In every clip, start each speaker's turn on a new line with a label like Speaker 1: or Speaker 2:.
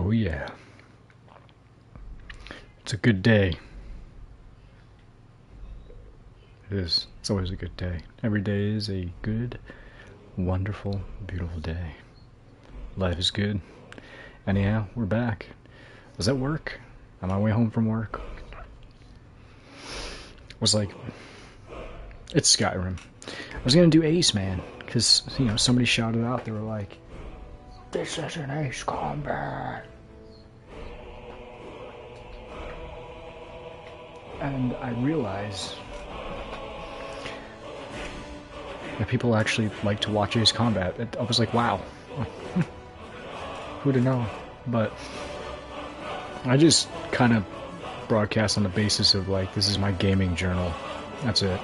Speaker 1: Oh yeah. It's a good day. It is. It's always a good day. Every day is a good, wonderful, beautiful day. Life is good. Anyhow, we're back. Was at work? On my way home from work. Was like, it's Skyrim. I was gonna do Ace, man, because, you know, somebody shouted out, they were like, this isn't Ace Combat. And I realized that people actually like to watch Ace Combat. I was like, wow. Who'd have known? But I just kind of broadcast on the basis of, like, this is my gaming journal. That's it.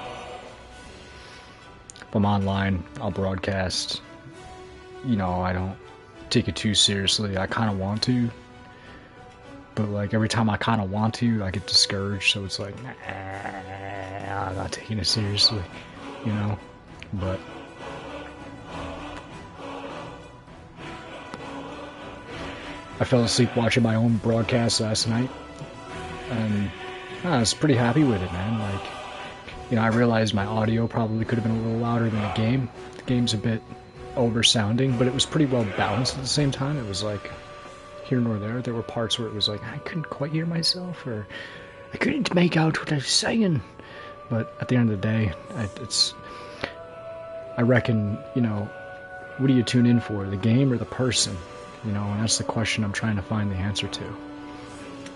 Speaker 1: If I'm online, I'll broadcast. You know, I don't take it too seriously. I kind of want to. But, like, every time I kind of want to, I get discouraged. So it's like, nah, I'm not taking it seriously. You know? But I fell asleep watching my own broadcast last night, and I was pretty happy with it, man. Like, you know, I realized my audio probably could have been a little louder than the game. The game's a bit over-sounding, but it was pretty well balanced at the same time. It was like, here nor there. There were parts where it was like, I couldn't quite hear myself, or I couldn't make out what I was saying. But at the end of the day, I reckon, you know, what do you tune in for, the game or the person? You know, and that's the question I'm trying to find the answer to.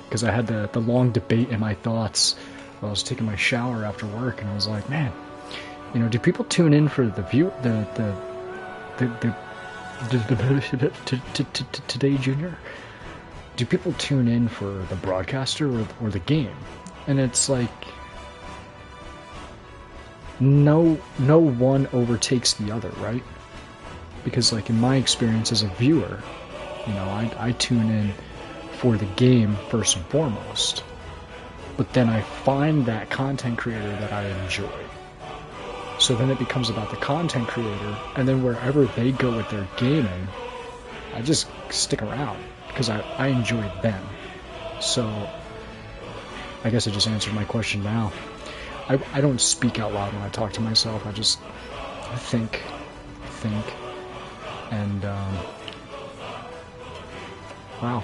Speaker 1: Because I had the long debate in my thoughts while I was taking my shower after work, and I was like, man, you know, do people tune in for the view, Today Junior? Do people tune in for the broadcaster or the game? And it's like, no one overtakes the other, right? Because, like, in my experience as a viewer, you know, I tune in for the game first and foremost, but then I find that content creator that I enjoy. So then it becomes about the content creator, and then wherever they go with their gaming, I just stick around because I enjoy them. So I guess I just answered my question now. I don't speak out loud when I talk to myself. I think, and wow.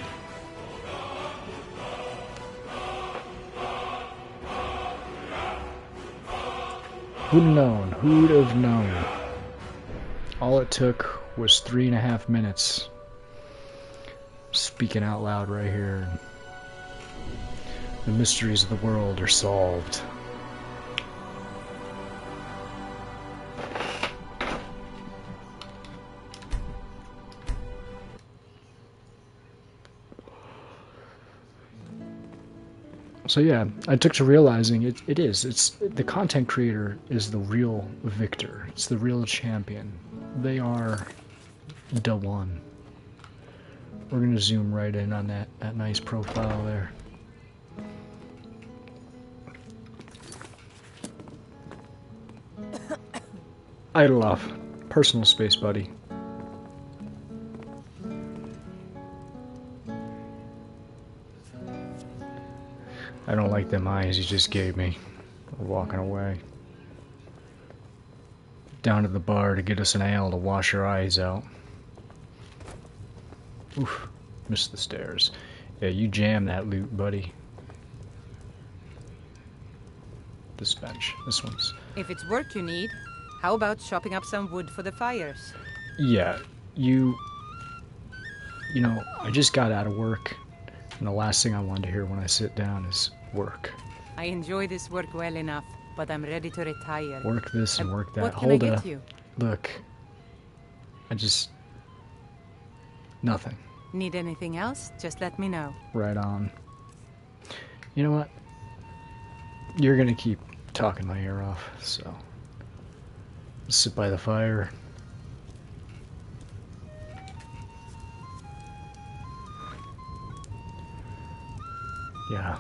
Speaker 1: Who'd have known? All it took was 3.5 minutes. Speaking out loud right here. The mysteries of the world are solved. So yeah, I took to realizing it's the content creator is the real victor. It's the real champion. They are the one. We're gonna zoom right in on that nice profile there. Idle off. Personal space, buddy. I don't like them eyes you just gave me. We're walking away. Down to the bar to get us an ale to wash our eyes out. Oof, missed the stairs. Yeah, you jam that loot, buddy. This bench. This one's...
Speaker 2: If it's work you need, how about chopping up some wood for the fires?
Speaker 1: Yeah, you know, I just got out of work, and the last thing I want to hear when I sit down is work.
Speaker 2: I enjoy this work well enough, but I'm ready to retire.
Speaker 1: Work this and work that.
Speaker 2: What can I get you?
Speaker 1: Look, nothing.
Speaker 2: Need anything else? Just let me know.
Speaker 1: Right on. You know what? You're gonna keep talking my ear off, so sit by the fire. Yeah.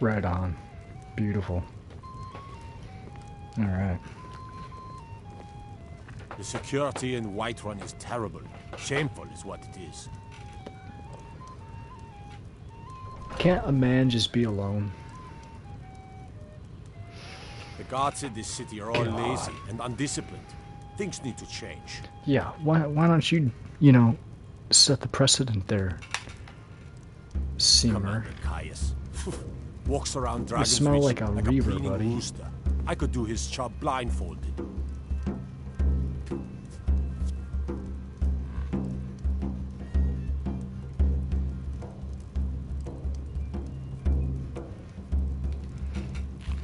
Speaker 1: Right on. Beautiful. Alright.
Speaker 3: The security in Whiterun is terrible. Shameful is what it is.
Speaker 1: Can't a man just be alone?
Speaker 3: The guards in this city are all lazy and undisciplined. Things need to change.
Speaker 1: Yeah, why don't you, you know, set the precedent there, Seamer?
Speaker 3: Commander Caius. Walks around
Speaker 1: You smell
Speaker 3: Dragonsreach
Speaker 1: like a reaver,
Speaker 3: preening
Speaker 1: buddy.
Speaker 3: rooster. I could do his job blindfolded.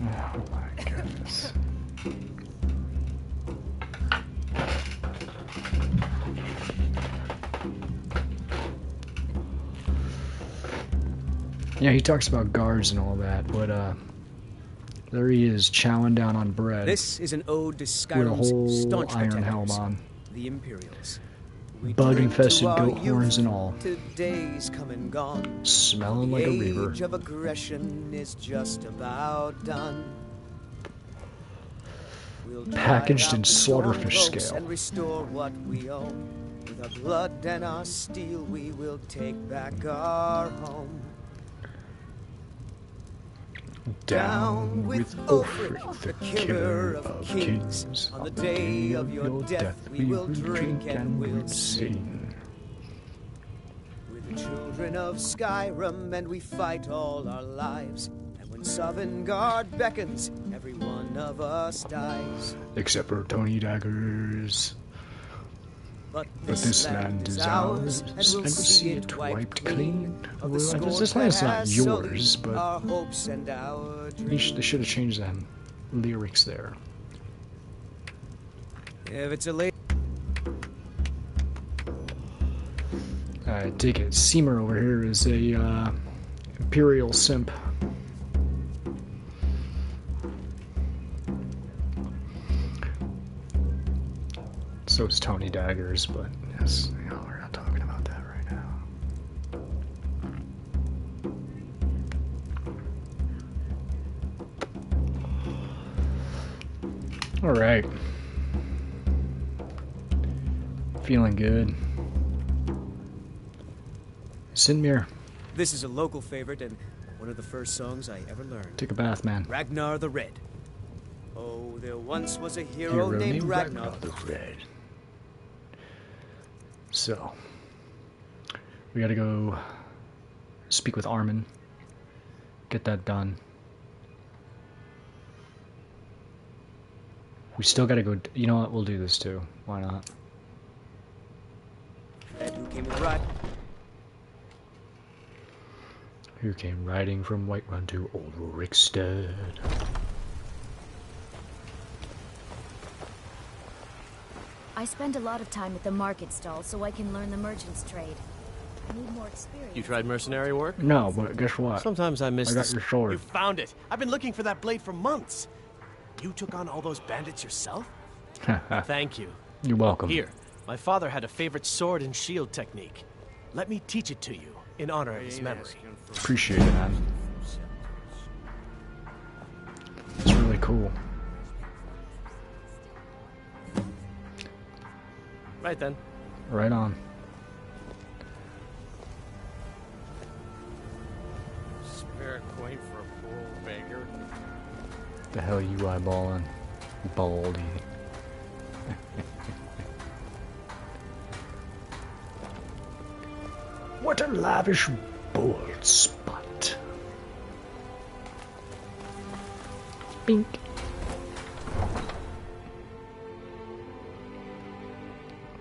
Speaker 1: Oh my goodness. Yeah, he talks about guards and all that, but there he is chowing down on bread.
Speaker 4: This is an ode to
Speaker 1: with a
Speaker 4: Skyrim's
Speaker 1: whole
Speaker 4: staunch
Speaker 1: iron helm
Speaker 4: protectors,
Speaker 1: on.
Speaker 4: the Imperials. We
Speaker 1: Bug
Speaker 4: drink
Speaker 1: infested
Speaker 4: to our
Speaker 1: goat horns
Speaker 4: youth,
Speaker 1: and all.
Speaker 4: to days come and gone.
Speaker 1: Smelling like a
Speaker 4: The
Speaker 1: reaver.
Speaker 4: age of aggression is just about done. We'll drive
Speaker 1: Packaged
Speaker 4: out
Speaker 1: in
Speaker 4: the
Speaker 1: slaughterfish
Speaker 4: storm
Speaker 1: scale.
Speaker 4: and restore what we own. With our blood and our steel, we will take back our home.
Speaker 1: Down with Ulfric, the killer of kings.
Speaker 4: On the day of your death, we will drink and we'll sing. We're the children of Skyrim, and we fight all our lives. And when Sovngarde beckons, every one of us dies.
Speaker 1: Except for Tony Daggers.
Speaker 4: But
Speaker 1: This land is ours, and we'll see it wiped clean.
Speaker 4: Of the
Speaker 1: Well,
Speaker 4: scorn
Speaker 1: this
Speaker 4: that
Speaker 1: land's not
Speaker 4: has
Speaker 1: yours,
Speaker 4: sullied
Speaker 1: but
Speaker 4: our hopes and our dreams.
Speaker 1: they should have changed them lyrics there.
Speaker 4: If it's a late.
Speaker 1: I take it Seamer over here is a Imperial simp. So is Tony Daggers, but yes, you know, we're not talking about that right now. All right. Feeling good. Sinmir,
Speaker 4: This is a local favorite and one of the first songs I ever learned.
Speaker 1: take a bath, man.
Speaker 4: Ragnar the Red. Oh, there once was a hero named Ragnar.
Speaker 1: the Red. So, we gotta go speak with Armin. Get that done. We still gotta go. You know what? We'll do this too. Why not?
Speaker 4: Red who came with Rod.
Speaker 1: Who came riding from Whiterun to Old Rorikstead?
Speaker 5: I spend a lot of time at the market stall so I can learn the merchant's trade. I need more experience.
Speaker 6: You tried mercenary work?
Speaker 1: No, but guess what?
Speaker 6: Sometimes I miss
Speaker 1: I got
Speaker 6: this.
Speaker 1: your sword.
Speaker 6: You found it. I've been looking for that blade for months. You took on all those bandits yourself? Thank you.
Speaker 1: You're welcome.
Speaker 6: Here, my father had a favorite sword and shield technique. Let me teach it to you in honor of his memory.
Speaker 1: Appreciate it, man. It's really cool.
Speaker 6: Right then.
Speaker 1: Right on.
Speaker 6: Spare coin for a poor old beggar.
Speaker 1: The hell you eyeballing, baldy. What a lavish bald spot. Bink.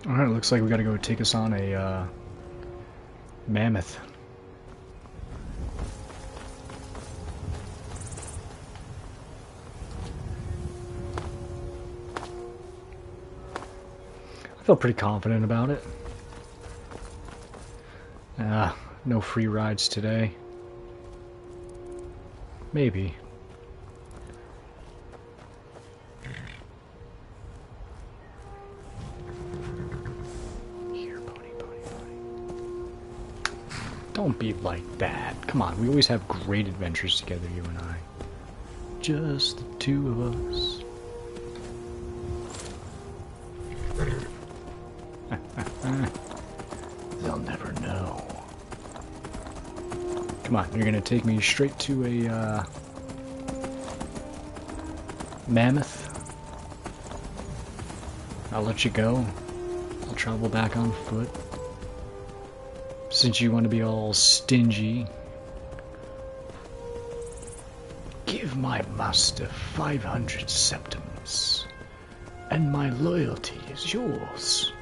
Speaker 1: Alright, looks like we gotta go take us on a mammoth. I feel pretty confident about it. No free rides today. Maybe. Here, pony, pony, pony. Don't be like that. Come on, we always have great adventures together, you and I. Just the two of us. They'll never know. Come on, you're gonna take me straight to a mammoth. I'll let you go. I'll travel back on foot. Since you want to be all stingy. Give my master 500 septims, and my loyalty is yours.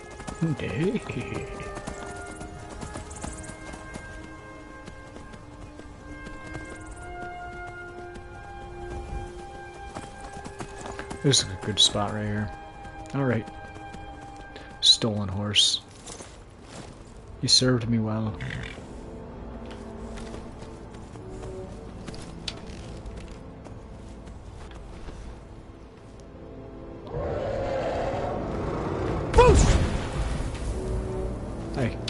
Speaker 1: This is a good spot right here. Alright. Stolen horse. You served me well.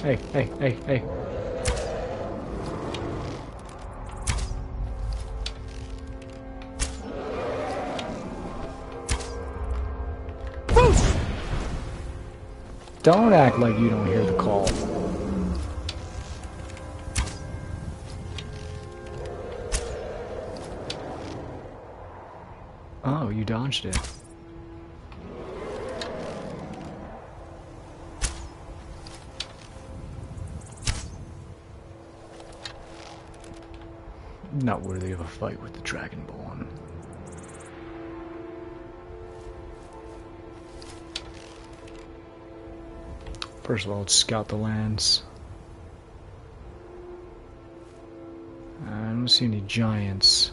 Speaker 1: Hey. Don't act like you don't hear the call. Oh, you dodged it. Not worthy of a fight with the Dragonborn. First of all, let's scout the lands. I don't see any giants.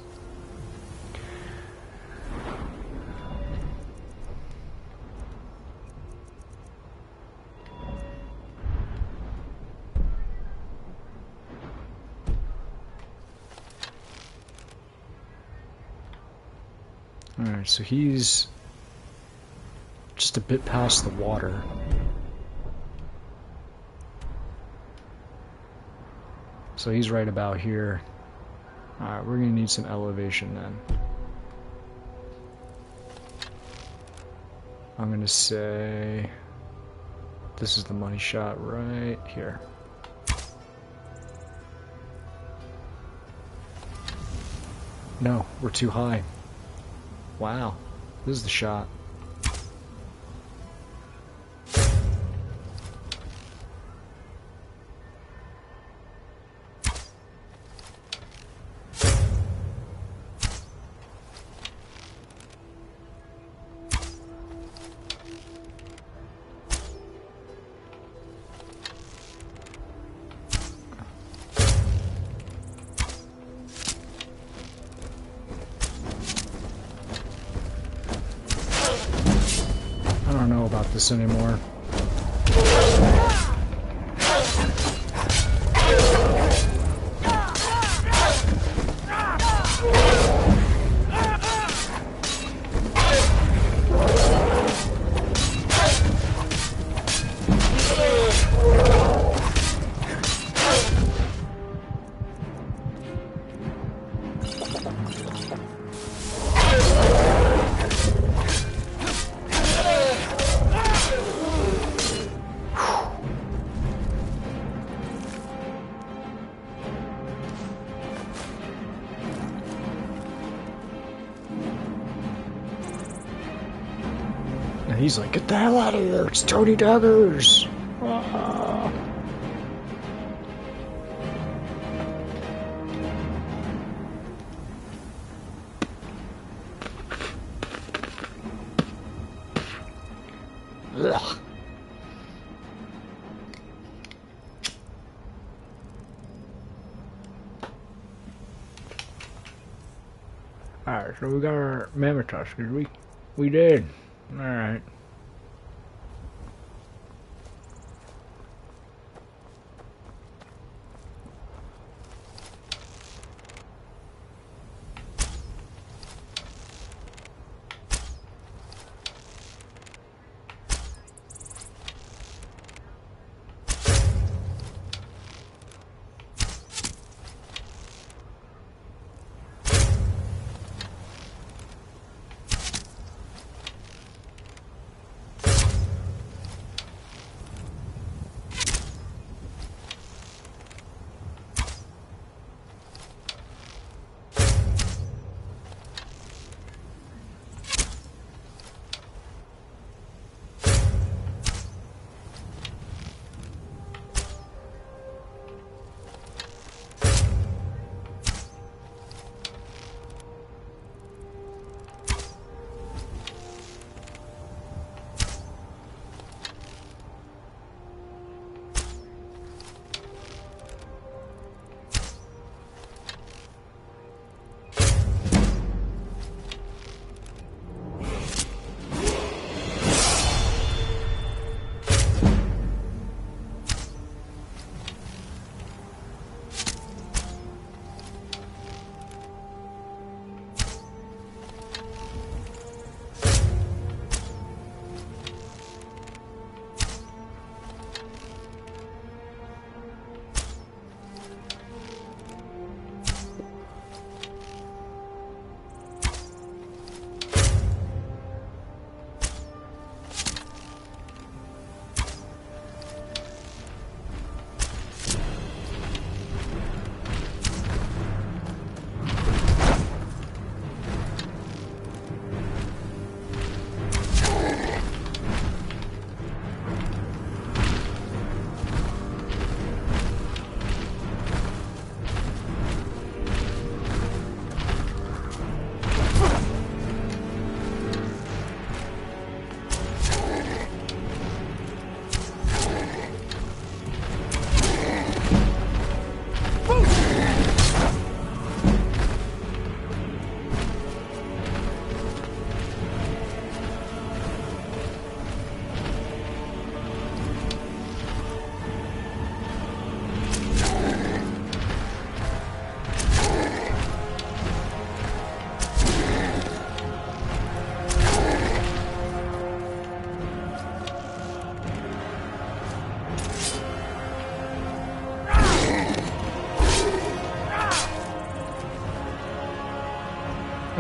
Speaker 1: Alright, so he's just a bit past the water. So he's right about here. Alright, we're gonna need some elevation then. I'm gonna say this is the money shot right here. No, we're too high. Wow, this is the shot. I don't know about this anymore. And he's like, get the hell out of here, it's Tony Daggers! Ah. Ugh. Alright, so we got our mammoth tusk, did we? We did. Alright.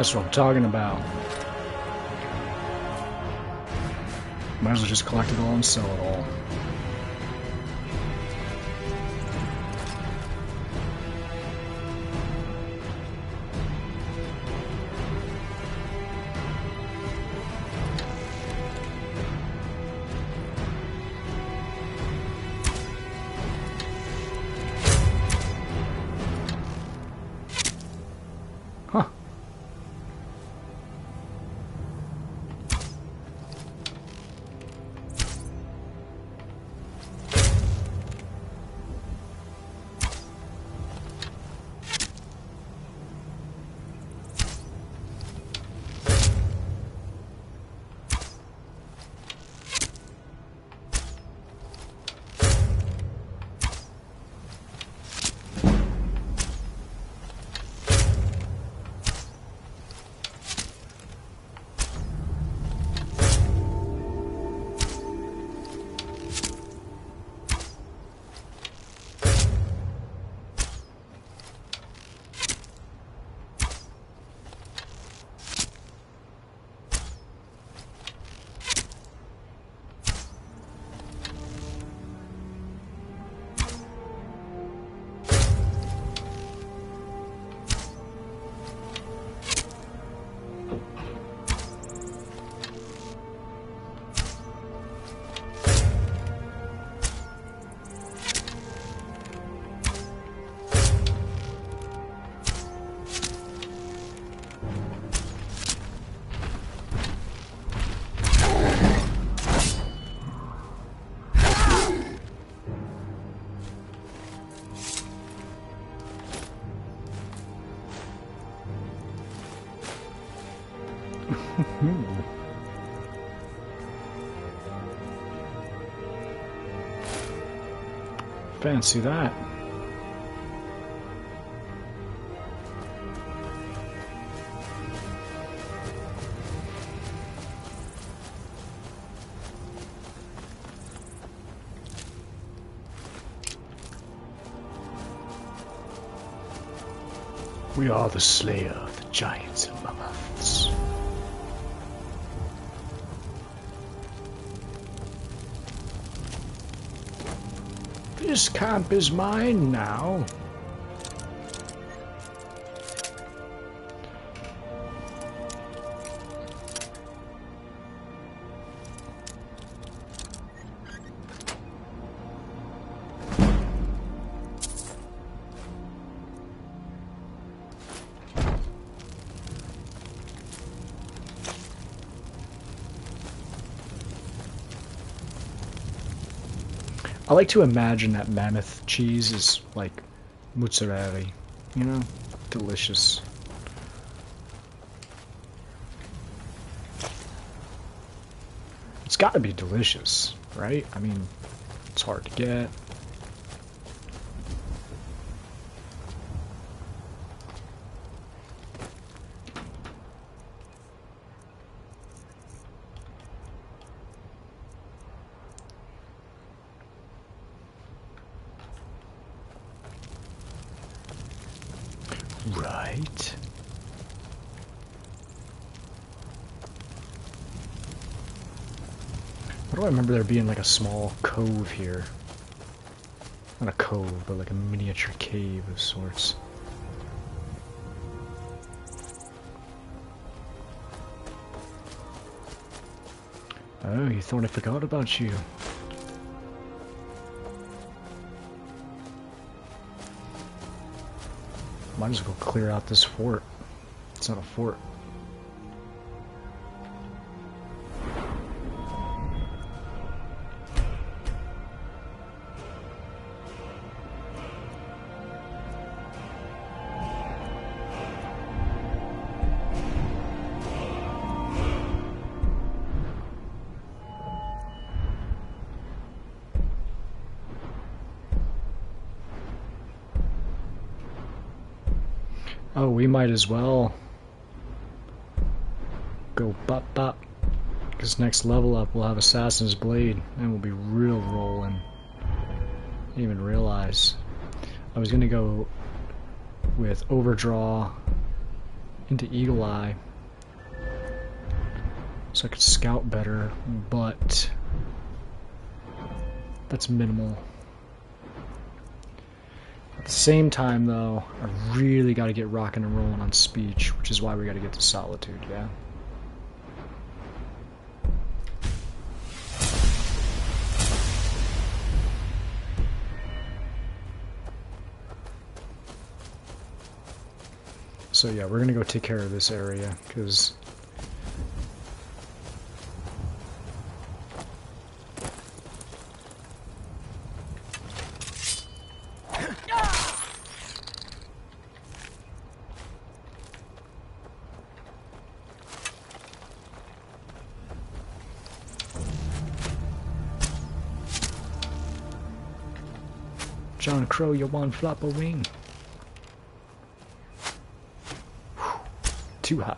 Speaker 1: That's what I'm talking about. Might as well just collect it all and sell it all. Huh. Fancy that. We are the slayer of the giants and mammoths. This camp is mine now. I like to imagine that mammoth cheese is like mozzarella, you know? Delicious. It's gotta be delicious, right? I mean, it's hard to get. Right. What do I remember there being like a small cove here? Not a cove, but like a miniature cave of sorts. Oh, you thought I forgot about you. Might as well go clear out this fort. It's not a fort. Oh, we might as well go bop bop, because next level up we'll have Assassin's Blade and we'll be real rolling. Didn't even realize. I was gonna go with Overdraw into Eagle Eye so I could scout better, but that's minimal. At the same time, though, I really got to get rocking and rolling on speech, which is why we got to get to Solitude, yeah? So yeah, we're gonna go take care of this area, because John Crow, you want flop a wing? Whew, too high.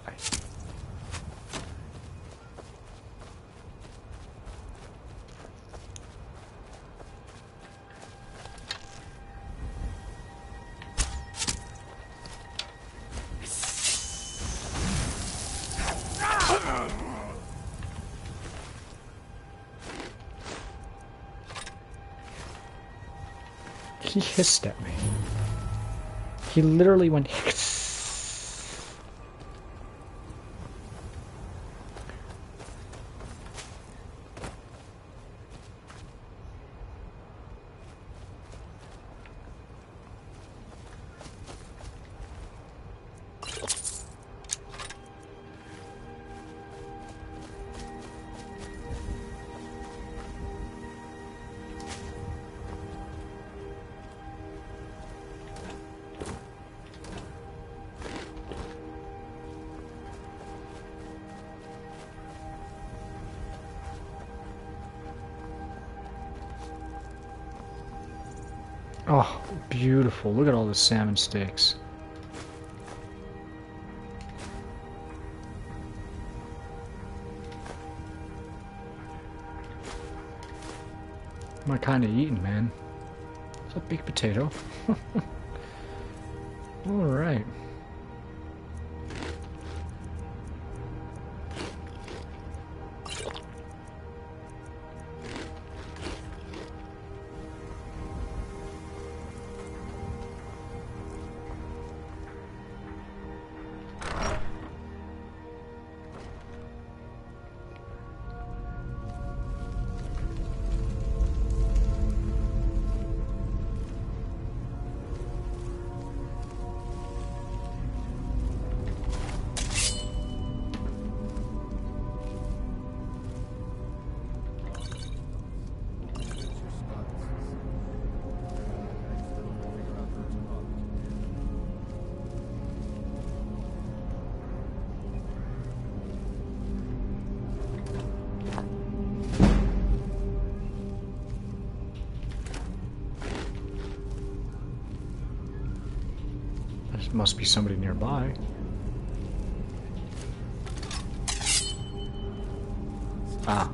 Speaker 1: He hissed at me. He literally went hiss. Oh, beautiful. Look at all the salmon steaks. What am I kind of eating, man? Is that baked potato? Alright. There must be somebody nearby. Ah.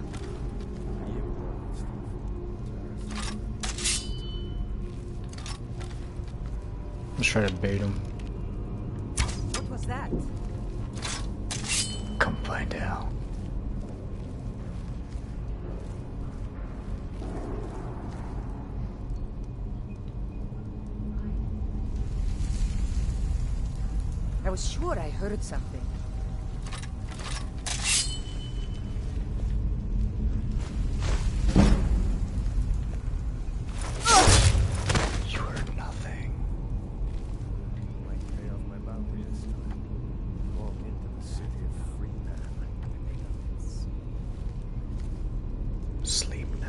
Speaker 1: Let's try to bait him.
Speaker 2: What was that?
Speaker 1: Come find out.
Speaker 2: I was sure I heard something.
Speaker 1: You heard nothing.
Speaker 3: Might pay off my bounty this time. Walk into the city of free man.
Speaker 1: Sleep now.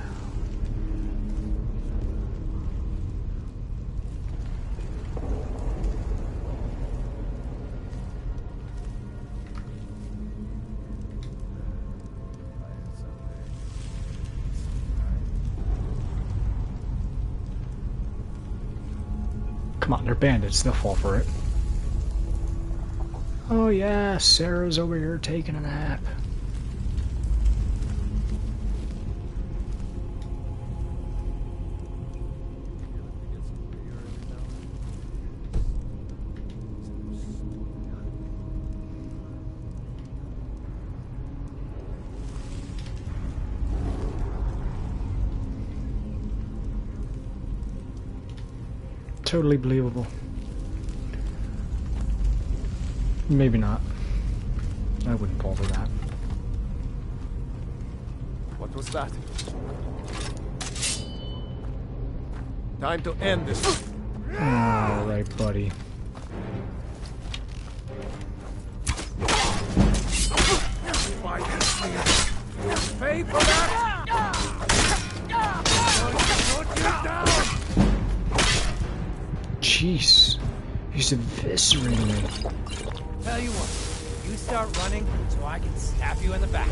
Speaker 1: Come on, they're bandits. They'll fall for it. Oh yeah, Sarah's over here taking a nap. Totally believable. Maybe not. I wouldn't fall for that.
Speaker 3: What was that? Time to end this.
Speaker 1: Alright, buddy.
Speaker 3: Pay for that!
Speaker 1: Jeez. He's eviscerating me.
Speaker 7: Tell you what, you start running so I can stab you in the back.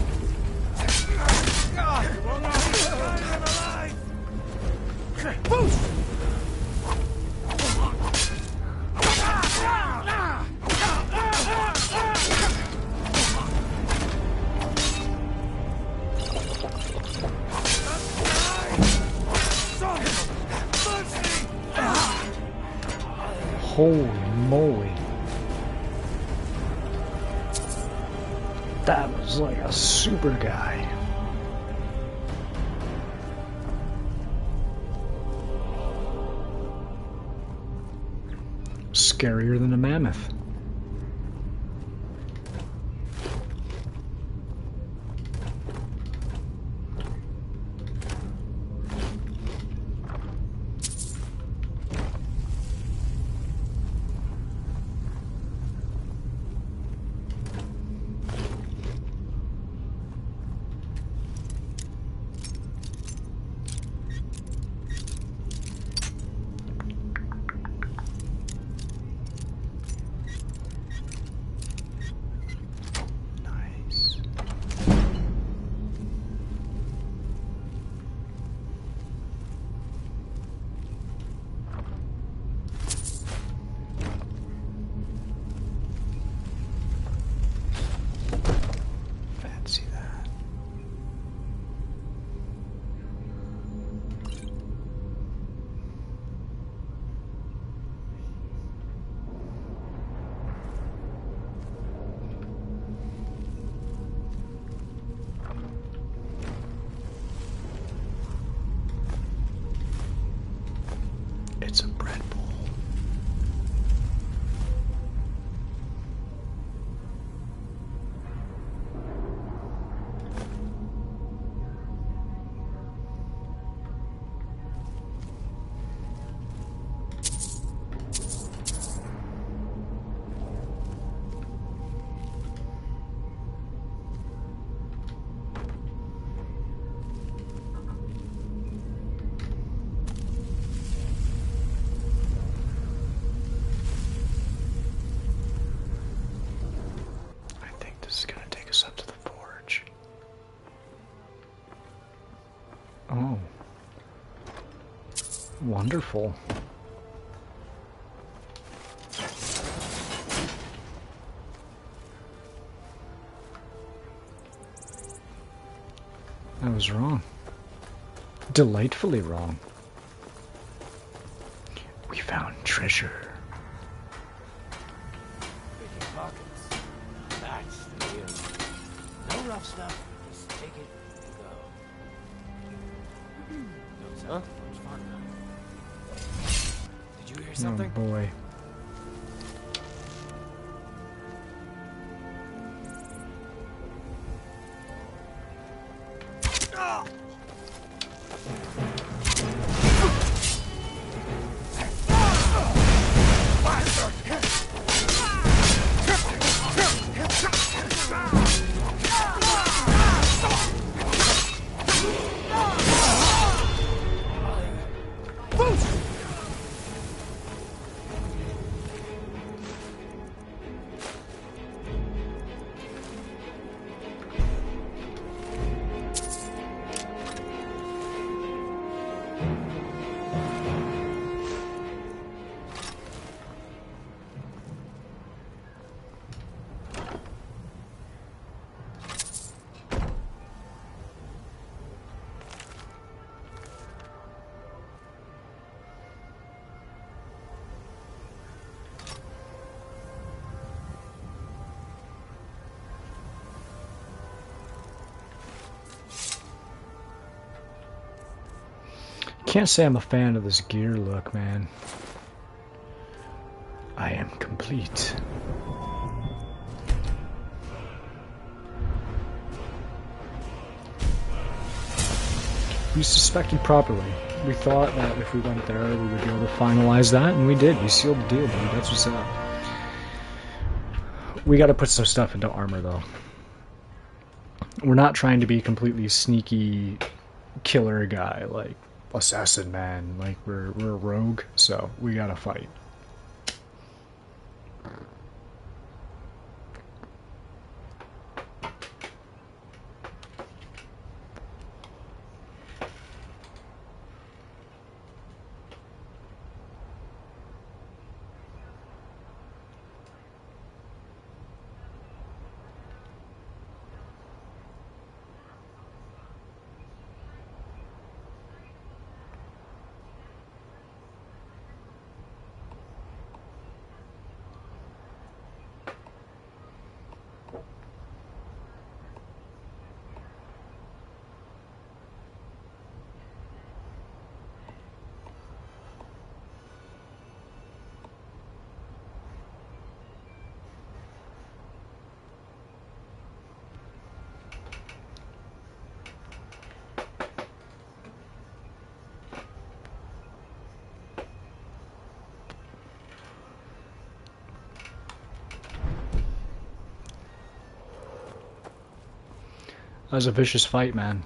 Speaker 3: Boost!
Speaker 1: Holy moly. That was like a super guy. Scarier than a mammoth. It's a bread bowl. Oh. Wonderful. I was wrong. Delightfully wrong. We found treasure.
Speaker 7: Picking pockets. That's the deal. No rough stuff. Just take it and go. Don't sound too much fun, though. Did you hear something?
Speaker 1: Oh boy. Can't say I'm a fan of this gear look, man. I am complete. We suspected properly. We thought that if we went there, we would be able to finalize that, and we did. We sealed the deal, dude. That's what's up. We gotta put some stuff into armor, though. We're not trying to be completely sneaky killer guy, like assassin man. Like, we're a rogue, so we gotta fight. That was a vicious fight, man.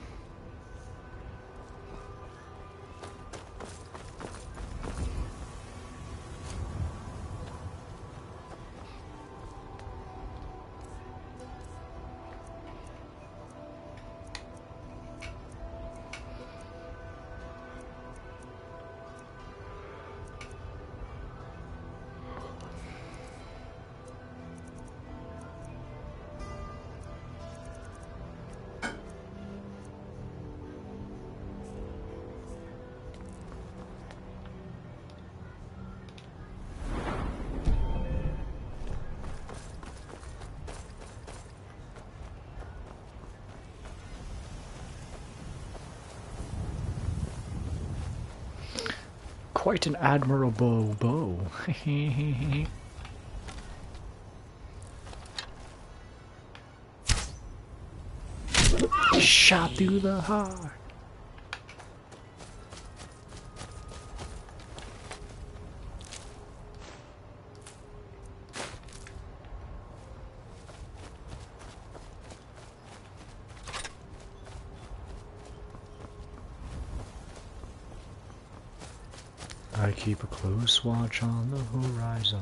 Speaker 1: Quite an admirable bow. Shot through the heart. I keep a close watch on the horizon.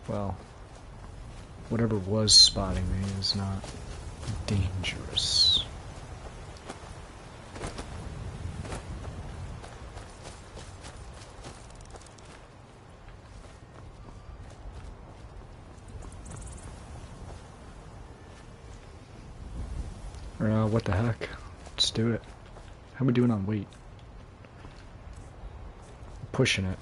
Speaker 1: Well, whatever was spotting me is not dangerous. What the heck? Let's do it. How we doing on weight? Pushing it.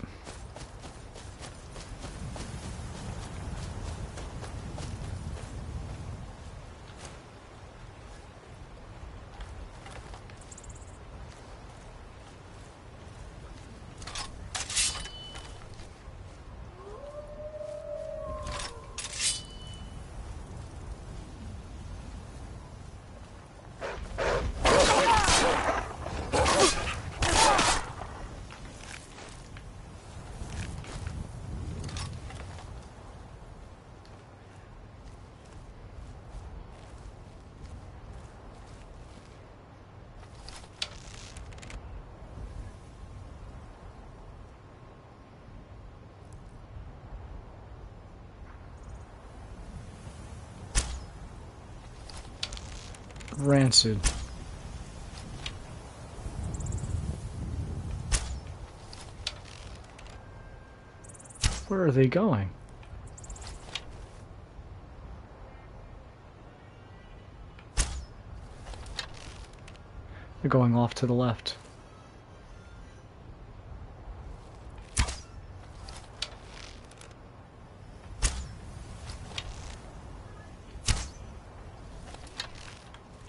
Speaker 1: Rancid. Where are they going? They're going off to the left.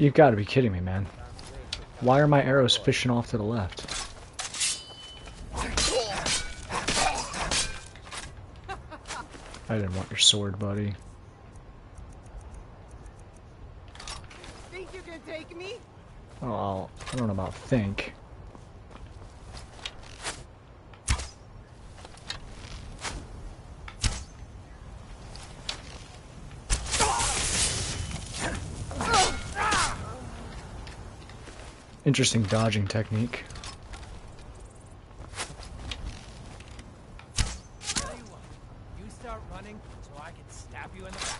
Speaker 1: You've got to be kidding me, man. Why are my arrows fishing off to the left? I didn't want your sword, buddy.
Speaker 2: Think you can take me?
Speaker 1: Oh, I don't know about think. Interesting dodging technique.
Speaker 7: Tell you what, you start running so I can stab you in the back.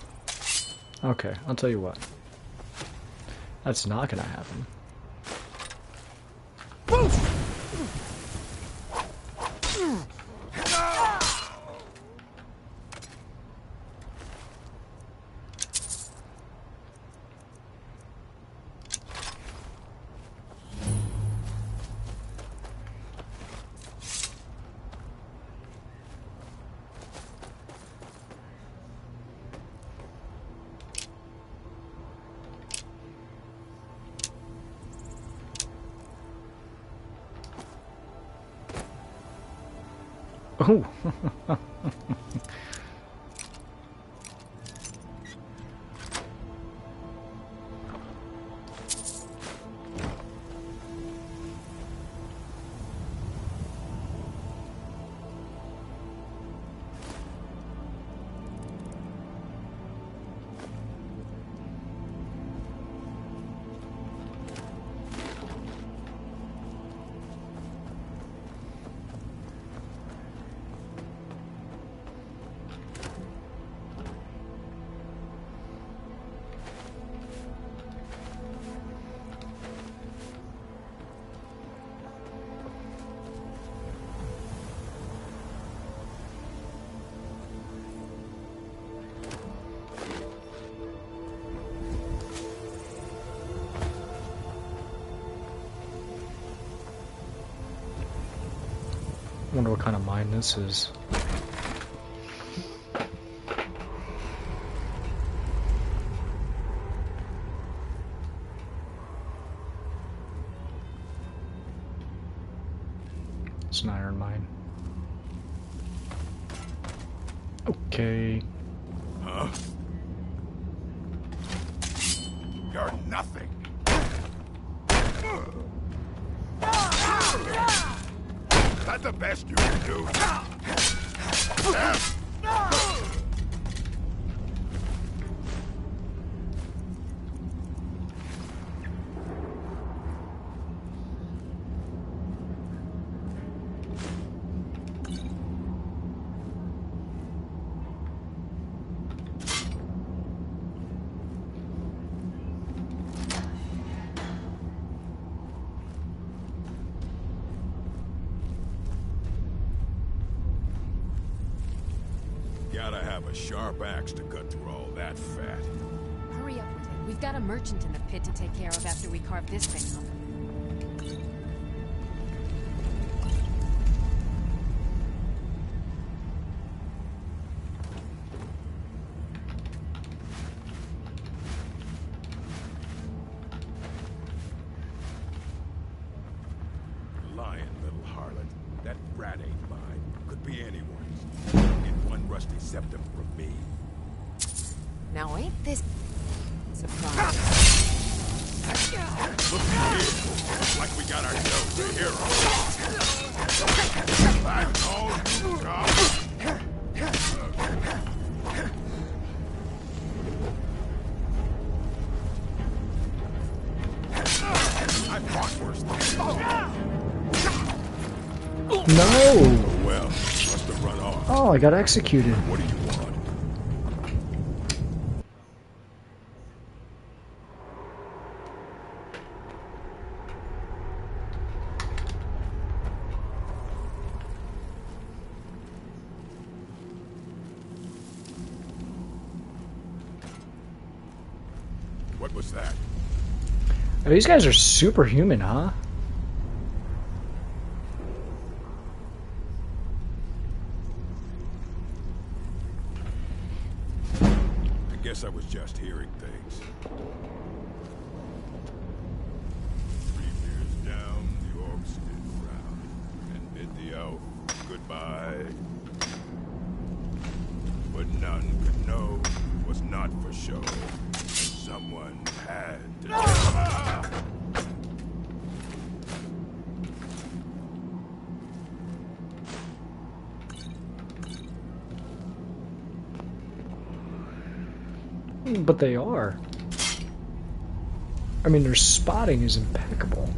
Speaker 1: Okay, I'll tell you what. That's not gonna happen. Oh. Wonder what kind of mine this is. It's an iron mine. Okay.
Speaker 8: Huh? You're nothing. Is that the best you can do? Gotta have a sharp axe to cut through all that fat.
Speaker 9: Hurry up with it. We've got a merchant in the pit to take care of after we carve this thing up.
Speaker 8: Lying little harlot. That rat ain't mine. Could be anyone's. Get one rusty septum from me.
Speaker 9: Now ain't this surprise?
Speaker 8: Look here. Looks like we got ourselves a hero. That's all you got. I fought worse than you.
Speaker 1: No!
Speaker 8: Well, must have run off.
Speaker 1: Oh, I got executed.
Speaker 8: What do you want? What was that?
Speaker 1: Oh, these guys are superhuman, huh?
Speaker 8: I guess I was just hearing things. The elf, goodbye. But none could know it was not for show. Someone had to.
Speaker 1: But they are. I mean, their spotting is impeccable.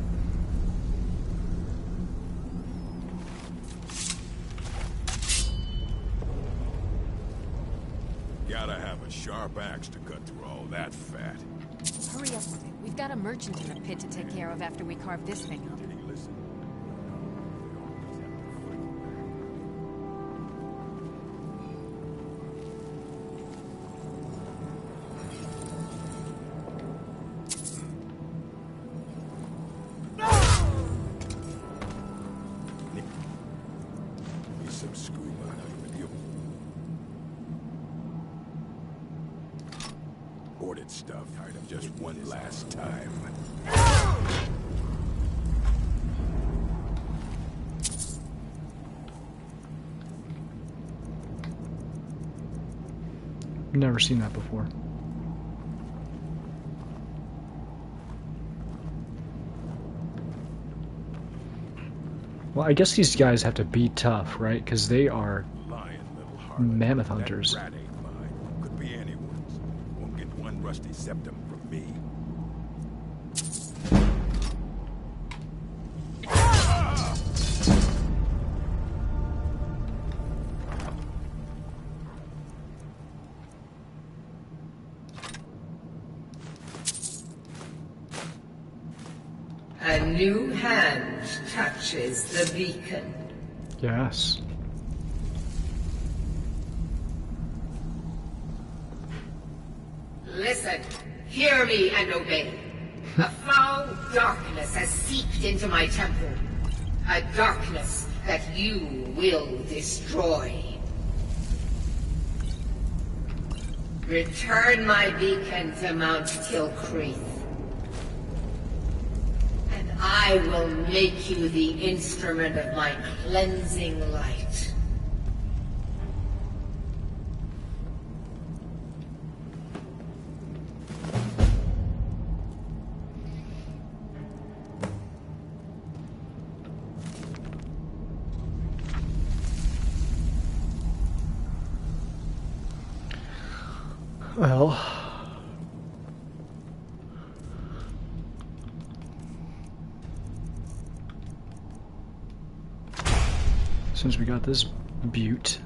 Speaker 8: Gotta have a sharp axe to cut through all that fat.
Speaker 9: Hurry up with it. We've got a merchant in the pit to take care of after we carve this thing up.
Speaker 8: Did he listen? Need some scuba with you. Hoarded stuff. Tired of just one last time.
Speaker 1: Never seen that before. Well, I guess these guys have to be tough, right? Because they are
Speaker 8: Lying little harlot.
Speaker 1: mammoth hunters.
Speaker 8: That rat ain't mine. Could be anyone's. Won't get one rusty septum from me.
Speaker 10: A new hand touches the beacon.
Speaker 1: Yes.
Speaker 10: Listen, hear me and obey. A foul darkness has seeped into my temple. A darkness that you will destroy. Return my beacon to Mount Kilcreath. And I will make you the instrument of my cleansing light.
Speaker 1: Well, since we got this butte,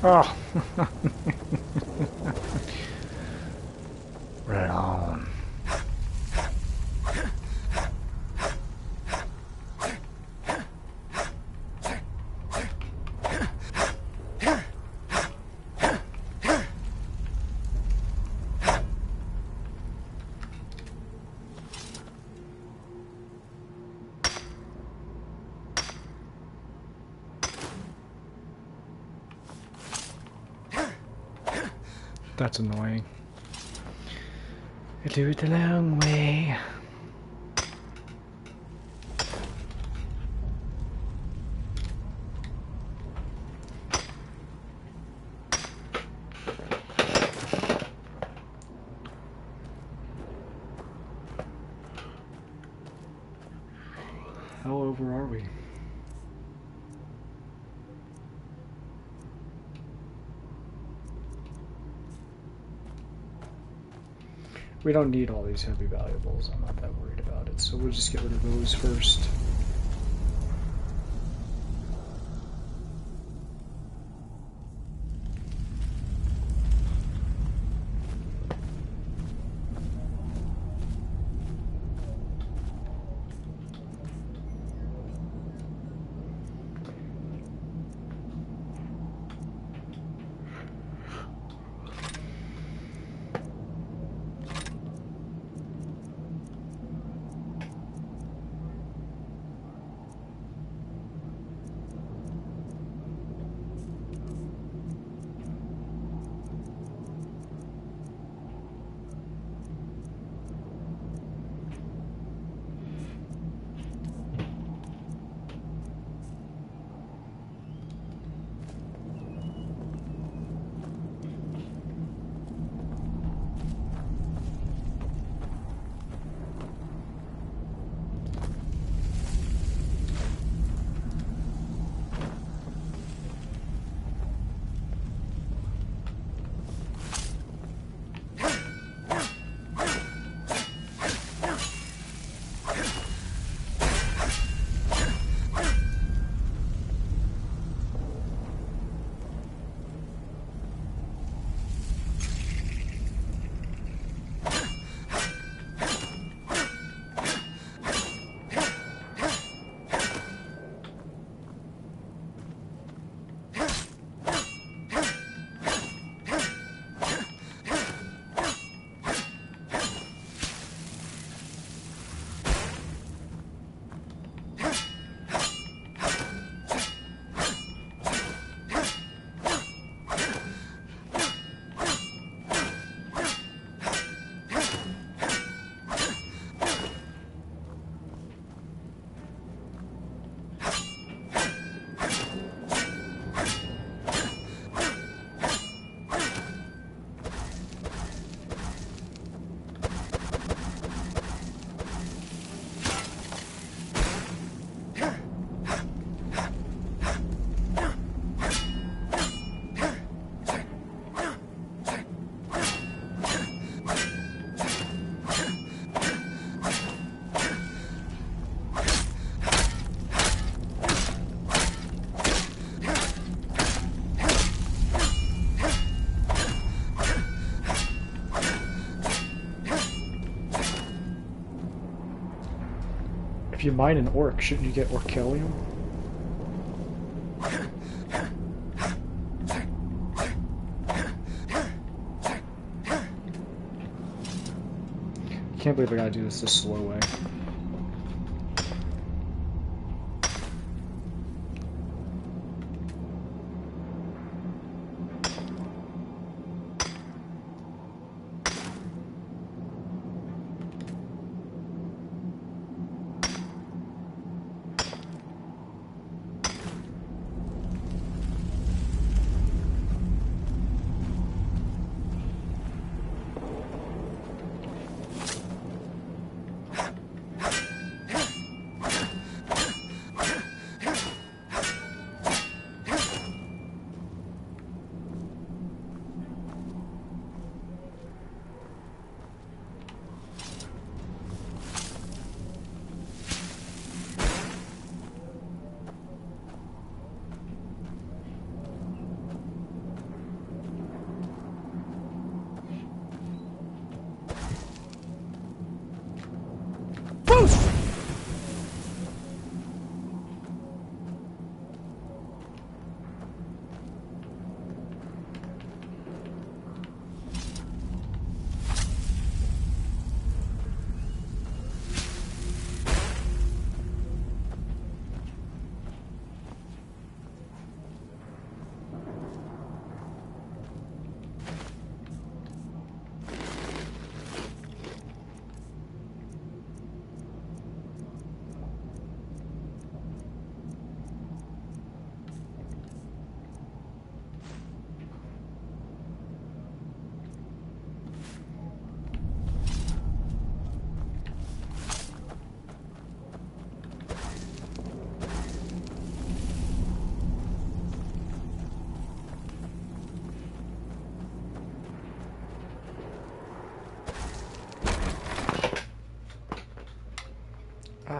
Speaker 1: oh, right on. That's annoying. I do it the long way. hell over are we? We don't need all these heavy valuables. I'm not that worried about it. So we'll just get rid of those first. If you mine an orc, shouldn't you get orchelium? I can't believe I gotta do this slow way.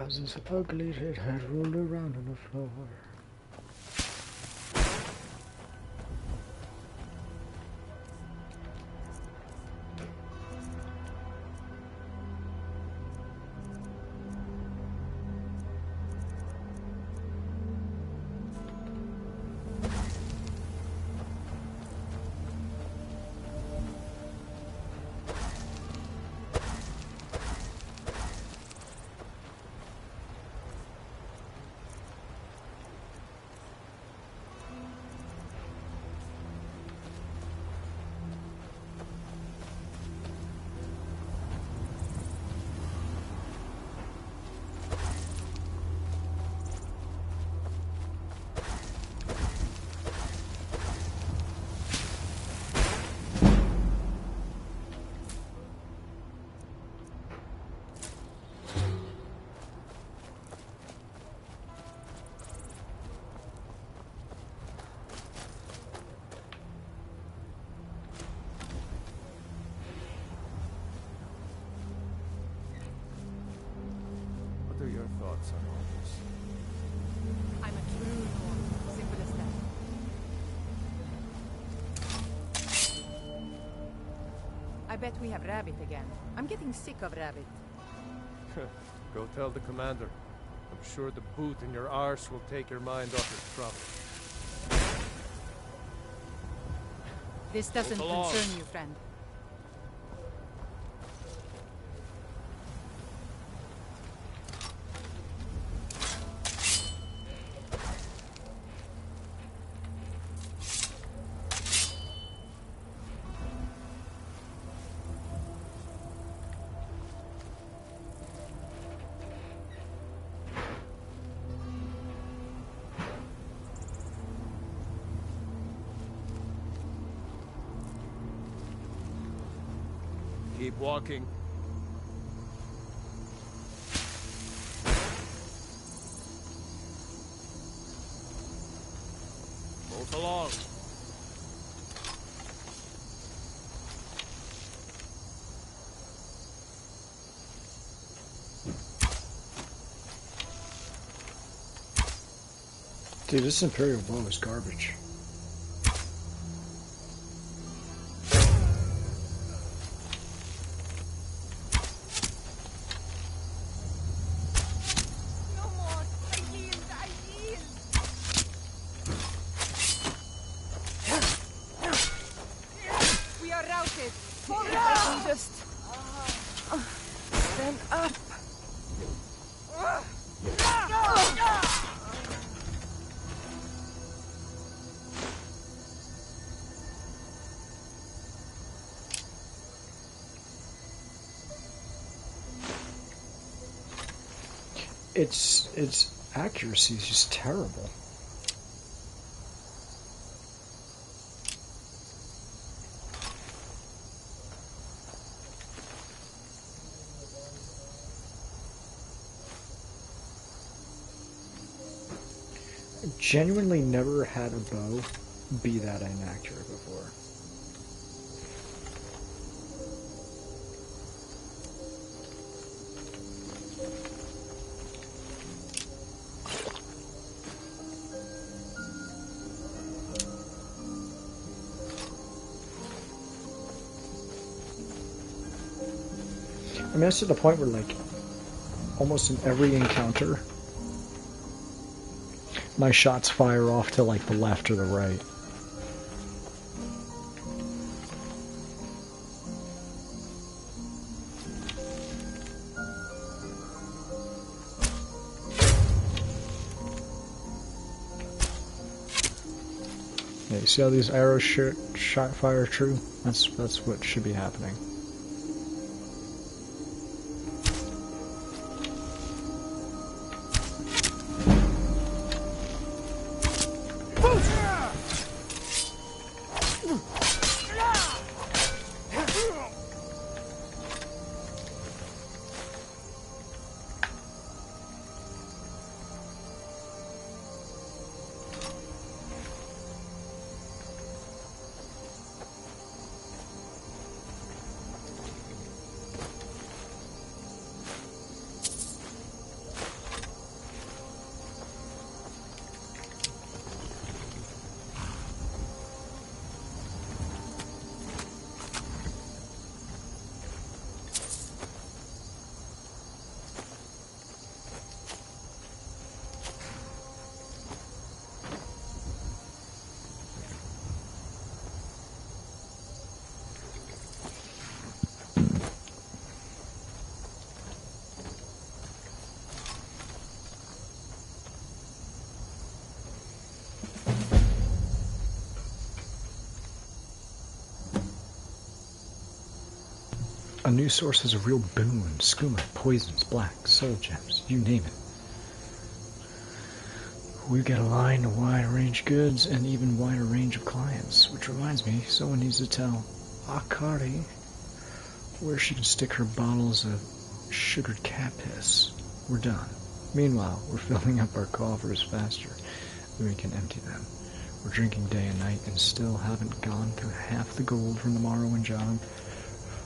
Speaker 1: As his ugly red head rolled around on the floor.
Speaker 3: What are your thoughts on all this?
Speaker 2: I'm a true Norn. Simple as that. I bet we have Rabbit again. I'm getting sick of Rabbit.
Speaker 3: Go tell the commander. I'm sure the boot in your arse will take your mind off your trouble.
Speaker 2: This doesn't
Speaker 3: Move along.
Speaker 2: concern you, friend.
Speaker 3: Keep walking. Move along.
Speaker 1: Dude, this Imperial bow is garbage. Its accuracy is just terrible. I've genuinely never had a bow be that inaccurate before. I mean, that's to the point where, like, almost in every encounter, my shots fire off to, like, the left or the right. Yeah, you see how these arrows shot fire true? That's what should be happening. A new source is a real boon. Skooma, poisons, black, soul gems, you name it. We've got a line of wide range goods and even wider range of clients, which reminds me, someone needs to tell Akari where she can stick her bottles of sugared cat piss. We're done. Meanwhile, we're filling up our coffers faster than we can empty them. We're drinking day and night and still haven't gone through half the gold from the Morrowind job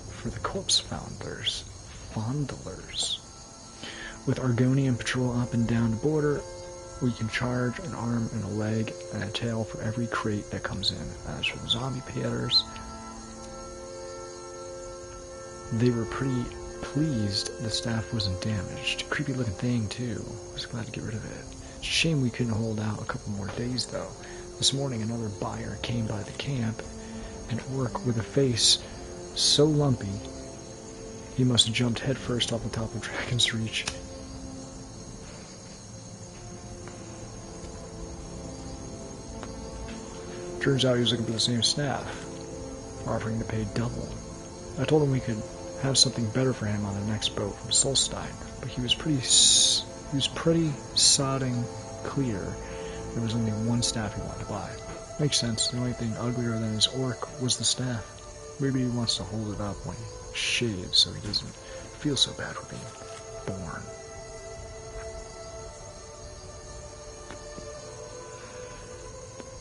Speaker 1: for the corpse fondlers. With Argonian patrol up and down the border, we can charge an arm and a leg and a tail for every crate that comes in. As for the zombie peddlers, they were pretty pleased the staff wasn't damaged. Creepy looking thing too. I was glad to get rid of it. It's a shame we couldn't hold out a couple more days though. This morning another buyer came by the camp, an orc with a face so lumpy he must have jumped headfirst off the top of Dragon's Reach. Turns out he was looking for the same staff, offering to pay double. I told him we could have something better for him on the next boat from Solstein, but he was pretty sodding clear there was only one staff he wanted to buy. Makes sense. The only thing uglier than his orc was the staff. Maybe he wants to hold it up when he shaves so he doesn't feel so bad for being born.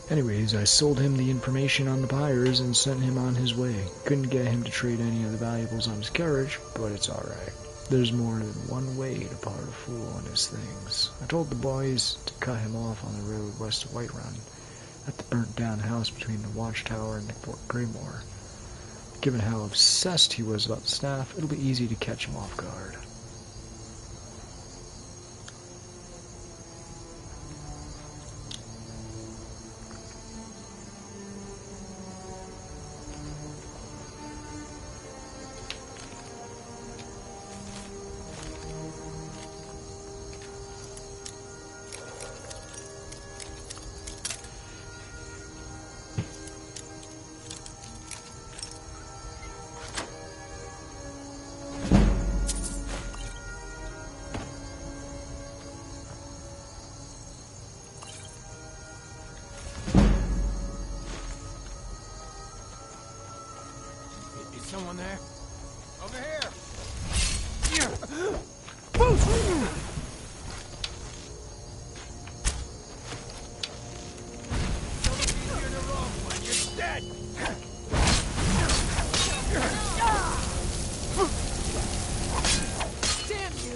Speaker 1: Anyways, I sold him the information on the buyers and sent him on his way. Couldn't get him to trade any of the valuables on his carriage, but it's alright. There's more than one way to part a fool on his things. I told the boys to cut him off on the road west of Whiterun, at the burnt-down house between the Watchtower and Fort Greymore. Given how obsessed he was about the staff, it'll be easy to catch him off guard.
Speaker 7: Someone there? Over here!
Speaker 6: Boost!
Speaker 7: You're the wrong one. You're dead!
Speaker 2: Damn you!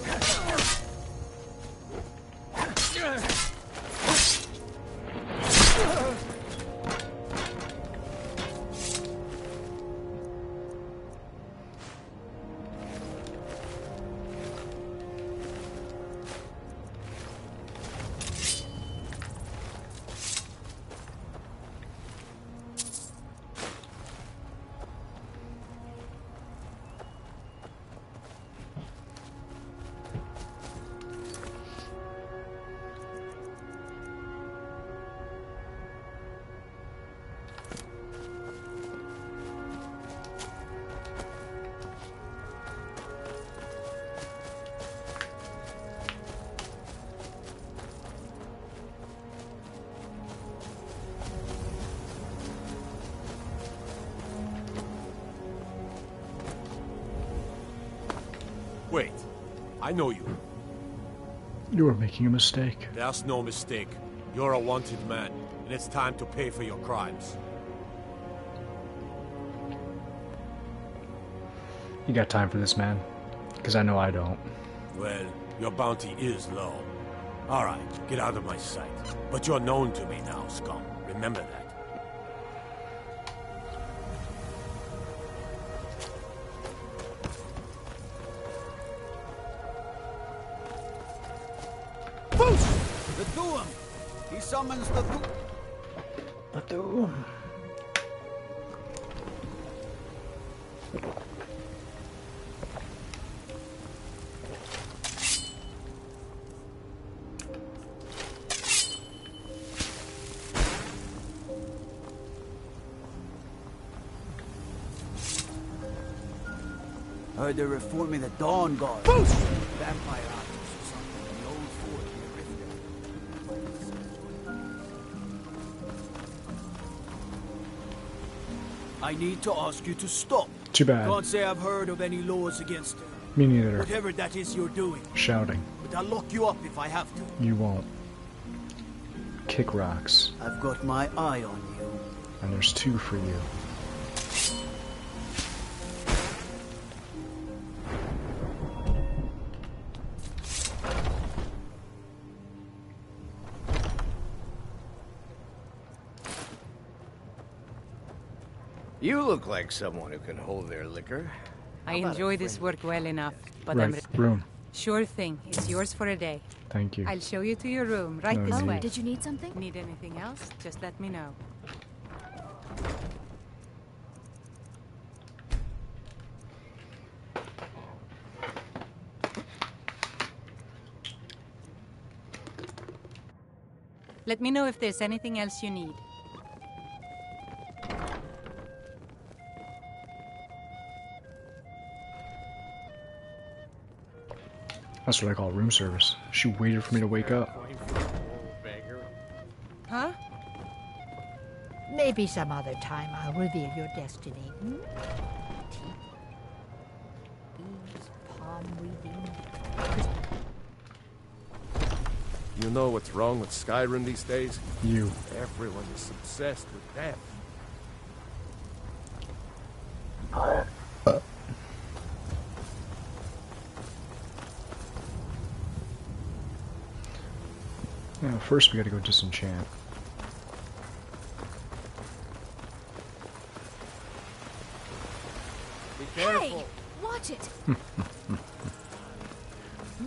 Speaker 6: Wait, I know you.
Speaker 1: You are making a mistake.
Speaker 6: There's no mistake. You're a wanted man, and it's time to pay for your crimes.
Speaker 1: You got time for this, man? Because I know I don't.
Speaker 6: Well, your bounty is low. Alright, get out of my sight. But you're known to me now, scum. Remember that.
Speaker 4: The Doom! He summons the Doom!
Speaker 1: The Doom.
Speaker 11: Heard they're reforming the Dawn Guard. Vampire hunters or something in the old fort near Riften. I need to ask you to stop.
Speaker 1: Too bad.
Speaker 11: Can't say I've heard of any laws against
Speaker 1: Me neither.
Speaker 11: whatever that is you're doing.
Speaker 1: Shouting.
Speaker 11: But I'll lock you up if I have to.
Speaker 1: You won't. Kick rocks.
Speaker 11: I've got my eye on you.
Speaker 1: And there's 2 for you.
Speaker 7: You look like someone who can hold their liquor.
Speaker 2: I enjoy this work well enough, but
Speaker 1: Right, room.
Speaker 2: Sure thing. It's yours for a day.
Speaker 1: Thank you.
Speaker 2: I'll show you to your room, right
Speaker 1: No
Speaker 2: this
Speaker 1: need.
Speaker 2: way.
Speaker 5: Did you need something?
Speaker 2: Need anything else? Just let me know. Let me know if there's anything else you need.
Speaker 1: That's what I call room service. She waited for me to wake up.
Speaker 2: Huh?
Speaker 12: Maybe some other time I'll reveal your destiny. Eaves, palm weaving.
Speaker 3: You know what's wrong with Skyrim these days?
Speaker 1: You.
Speaker 3: Everyone is obsessed with death.
Speaker 1: Now, first we gotta go disenchant.
Speaker 3: Be careful.
Speaker 5: Hey! Watch it!
Speaker 3: You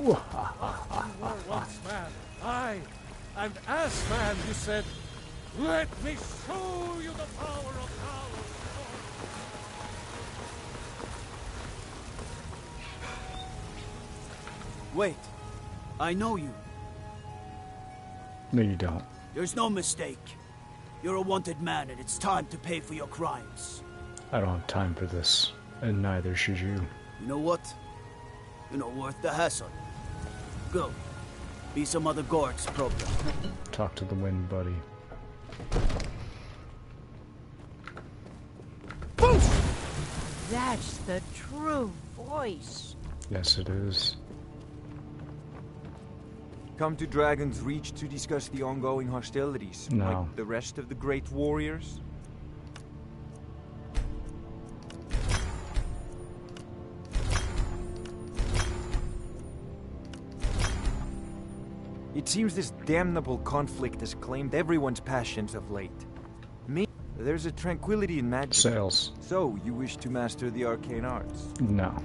Speaker 3: were once man. And as man, you said, "Let me show you the power of power."
Speaker 11: Wait. I know you.
Speaker 1: No, you don't.
Speaker 11: There's no mistake. You're a wanted man, and it's time to pay for your crimes.
Speaker 1: I don't have time for this. And neither should you.
Speaker 11: You know what? You're not worth the hassle. Go. Be some other guard's problem.
Speaker 1: Talk to the wind, buddy.
Speaker 12: That's the true voice.
Speaker 1: Yes, it is.
Speaker 13: Come to Dragon's Reach to discuss the ongoing hostilities,
Speaker 1: No.
Speaker 13: like the rest of the great warriors? It seems this damnable conflict has claimed everyone's passions of late. Me, there's a tranquility in magic.
Speaker 1: Sales.
Speaker 13: So, you wish to master the arcane arts?
Speaker 1: No.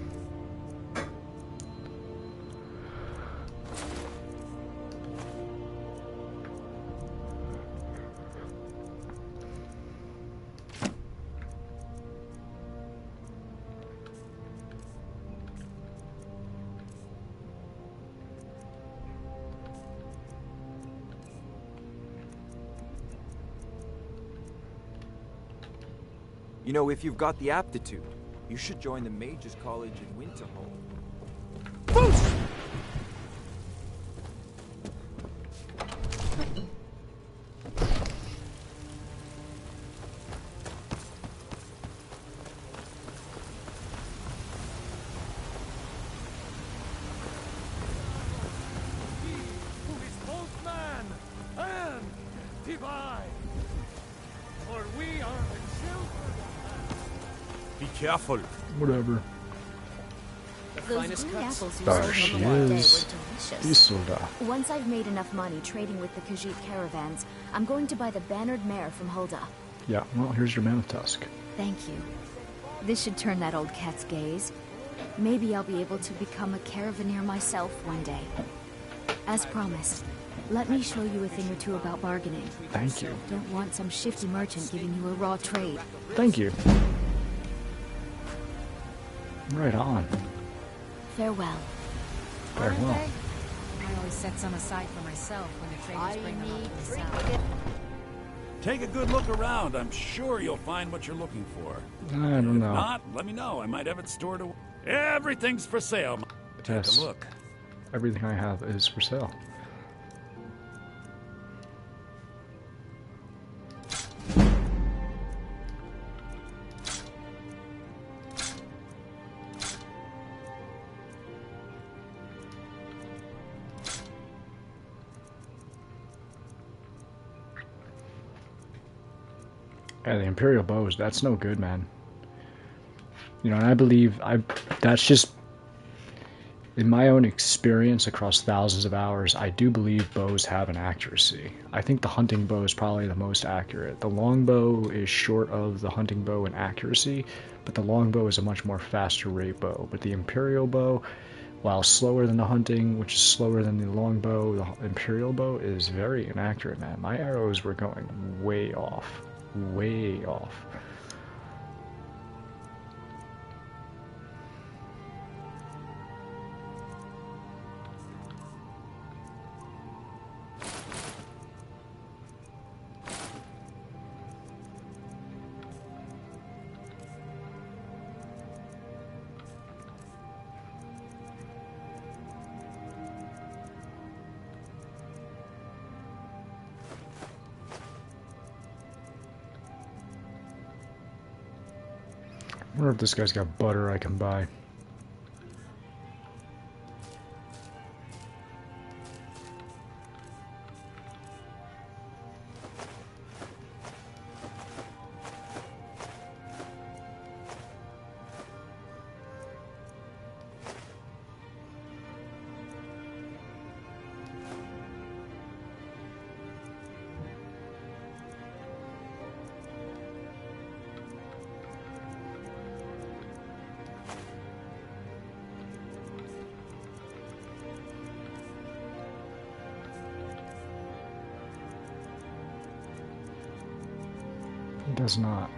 Speaker 13: You know, if you've got the aptitude, you should join the Mages College in Winterhold.
Speaker 3: Who is both man and divine. For we are the children of man. Be careful.
Speaker 1: Whatever.
Speaker 5: Those green apples you
Speaker 1: There
Speaker 5: sold
Speaker 1: she
Speaker 5: on the one day were
Speaker 1: is.
Speaker 5: delicious.
Speaker 1: Isolda.
Speaker 5: Once I've made enough money trading with the Khajiit caravans, I'm going to buy the bannered mare from Hulda.
Speaker 1: Yeah, well, here's your mammoth tusk.
Speaker 5: Thank you. This should turn that old cat's gaze. Maybe I'll be able to become a caravaneer myself one day. As promised, let me show you a thing or two about bargaining.
Speaker 1: Thank you.
Speaker 5: Don't want some shifty merchant giving you a raw trade.
Speaker 1: Thank you. Right on.
Speaker 5: Farewell.
Speaker 1: Farewell.
Speaker 9: I always set some aside for myself when the traders bring them up to the south.
Speaker 14: Take a good look around. I'm sure you'll find what you're looking for.
Speaker 1: I don't
Speaker 14: If
Speaker 1: know.
Speaker 14: not, let me know. I might have it stored away. Everything's for sale.
Speaker 1: Yes.
Speaker 14: Take a look.
Speaker 1: Everything I have is for sale. Yeah, the Imperial bows, that's no good, man. You know, and I believe that's just in my own experience across thousands of hours, I do believe bows have an accuracy. I think the hunting bow is probably the most accurate. The longbow is short of the hunting bow in accuracy, but the longbow is a much more faster rate bow. But the Imperial bow, while slower than the hunting, which is slower than the longbow, the Imperial bow is very inaccurate, man. My arrows were going way off. Way off. I wonder if this guy's got butter I can buy. It does not.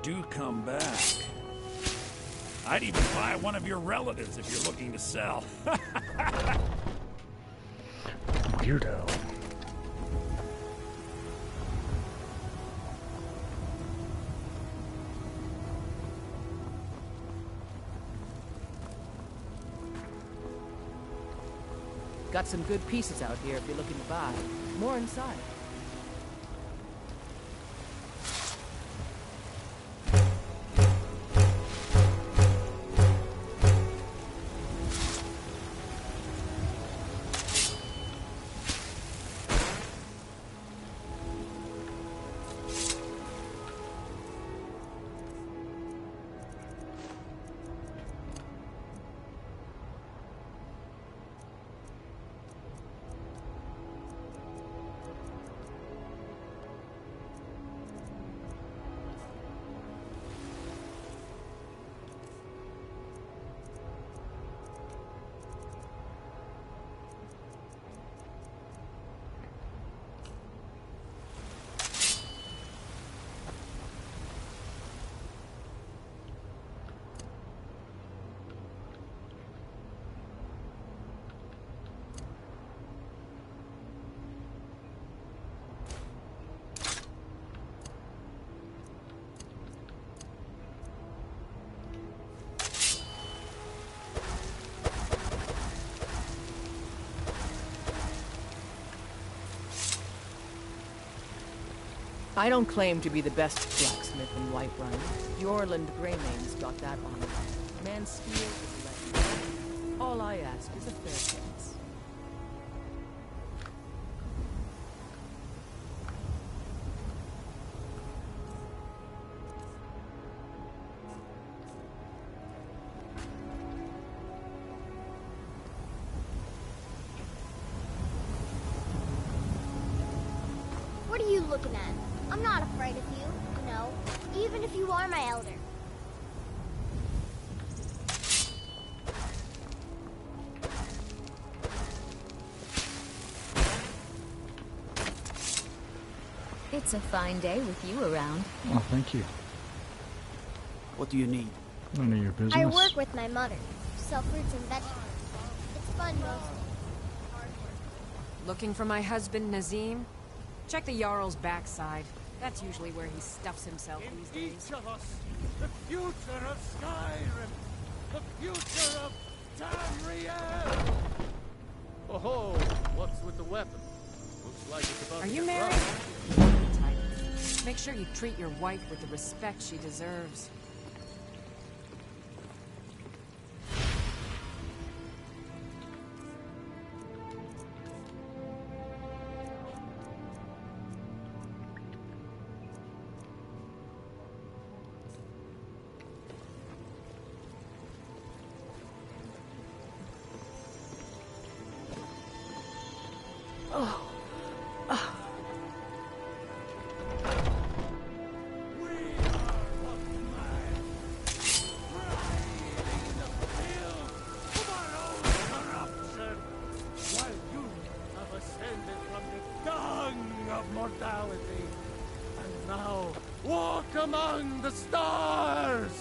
Speaker 14: Do come back. I'd even buy one of your relatives if you're looking to sell.
Speaker 1: Weirdo.
Speaker 15: Got some good pieces out here if you're looking to buy. More inside. I don't claim to be the best blacksmith in Whiterun. Bjorland Greymane's got that on me. Man's steel is lead. All I ask is a fair chance.
Speaker 16: What are you looking at? I'm not afraid of you, you know, even if you are my elder.
Speaker 5: It's a fine day with you around.
Speaker 1: Oh, thank you.
Speaker 11: What do you need?
Speaker 1: None of your business.
Speaker 16: I work with my mother, sell fruits and vegetables. It's fun mostly.
Speaker 9: Looking for my husband, Nazim? Check the Jarl's backside. That's usually where he stuffs himself these days.
Speaker 3: Each of us, the future of Skyrim, the future of Tamriel. Oh, what's with the weapon? Looks like it's about
Speaker 9: Are
Speaker 3: to
Speaker 9: you
Speaker 3: get
Speaker 9: married?
Speaker 3: rough.
Speaker 9: Tight. Make sure you treat your wife with the respect she deserves.
Speaker 3: Among the stars!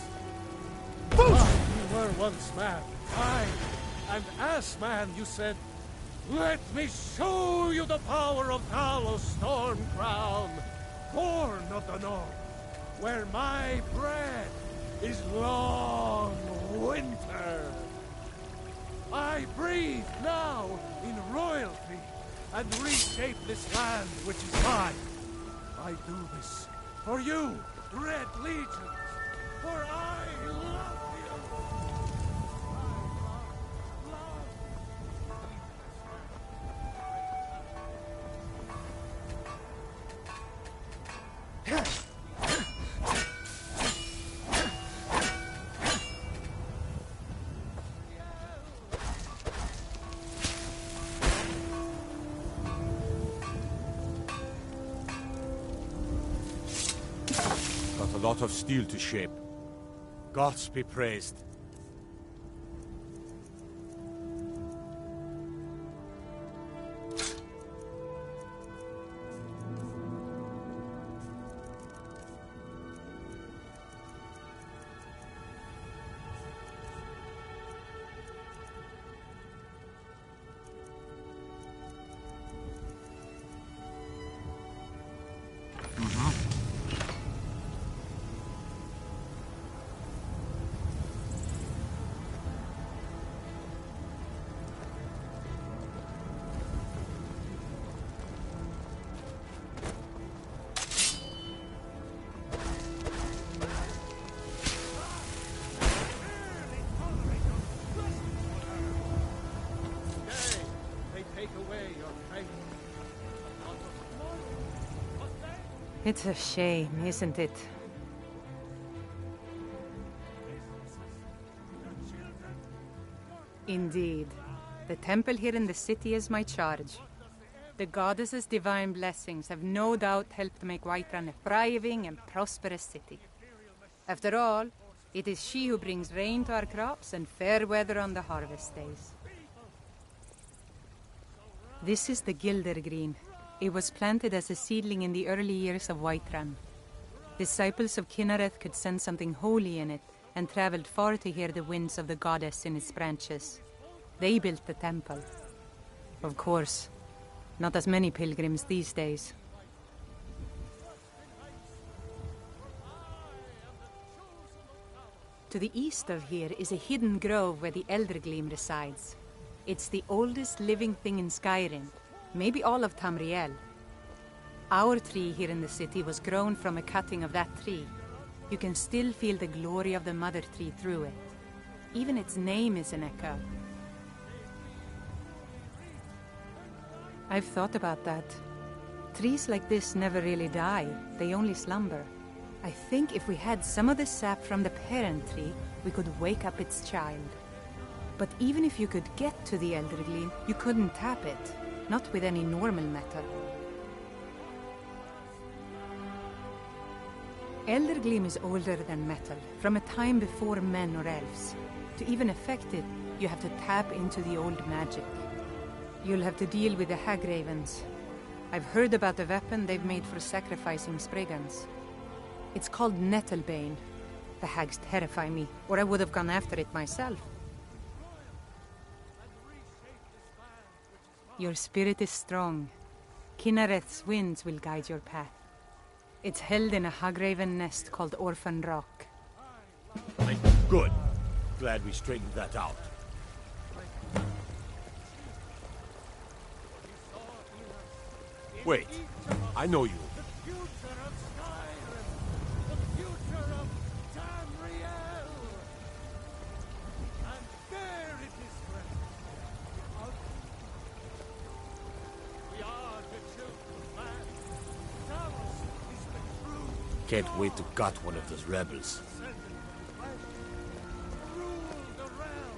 Speaker 3: Ah, you were once man, aye, and as man you said, "Let me show you the power of Talos Stormcrown, born of the north, where my bread is long winter. I breathe now in royalty and reshape this land which is mine. I do this for you, Red Legion, for I love you.
Speaker 6: Got a lot of steel to shape. Gods be praised.
Speaker 17: It's a shame, isn't it? Indeed. The temple here in the city is my charge. The goddess's divine blessings have no doubt helped make Whiterun a thriving and prosperous city. After all, it is she who brings rain to our crops and fair weather on the harvest days. This is the Gildergreen. It was planted as a seedling in the early years of Whiterun. Disciples of Kynareth could sense something holy in it and traveled far to hear the winds of the goddess in its branches. They built the temple. Of course, not as many pilgrims these days. To the east of here is a hidden grove where the Eldergleam resides. It's the oldest living thing in Skyrim, maybe all of Tamriel. Our tree here in the city was grown from a cutting of that tree. You can still feel the glory of the mother tree through it. Even its name is an echo. I've thought about that. Trees like this never really die, they only slumber. I think if we had some of the sap from the parent tree, we could wake up its child. But even if you could get to the Elder Gleam, you couldn't tap it. Not with any normal method. Elder Gleam is older than metal, from a time before men or elves. To even affect it, you have to tap into the old magic. You'll have to deal with the hag ravens. I've heard about the weapon they've made for sacrificing Spriggans. It's called Nettlebane. The hags terrify me, or I would have gone after it myself. Your spirit is strong. Kinareth's winds will guide your path. It's held in a hagraven nest called Orphan Rock.
Speaker 6: Good. Glad we straightened that out. Wait, I know you.
Speaker 3: The future of Skyrim! The future of Tamriel! And there it is, friend. We are the children of man. Talos is the true
Speaker 6: Can't wait to gut one of those rebels.
Speaker 3: descendant of flesh. Rule the realm.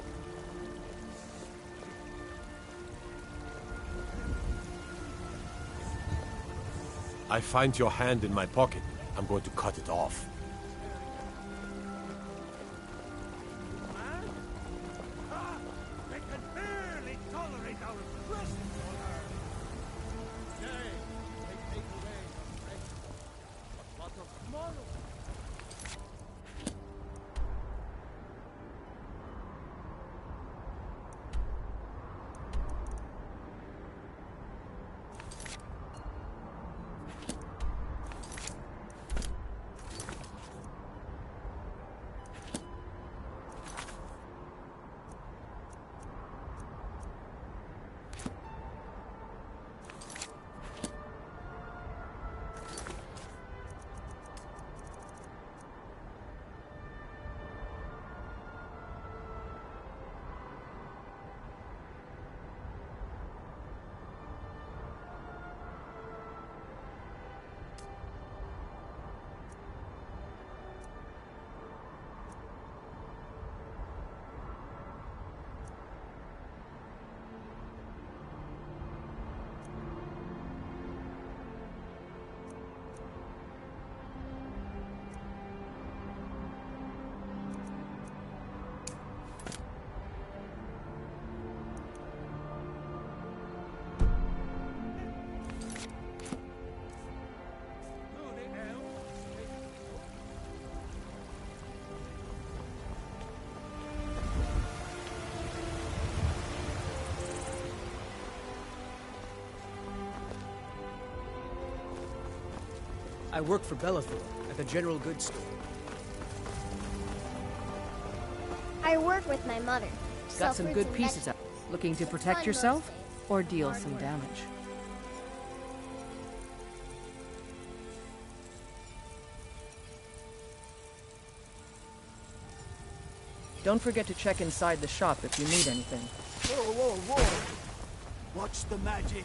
Speaker 6: I find your hand in my pocket. I'm going to cut it off.
Speaker 3: They can barely tolerate our presence on Earth. Nay, they take away our strength. But what of tomorrow?
Speaker 4: I work for Bellathor at the General Goods Store.
Speaker 16: I work with my mother.
Speaker 15: Got some good pieces up. Looking to protect yourself or deal some damage? Don't forget to check inside the shop if you need anything.
Speaker 11: Whoa, whoa, whoa! Watch the magic!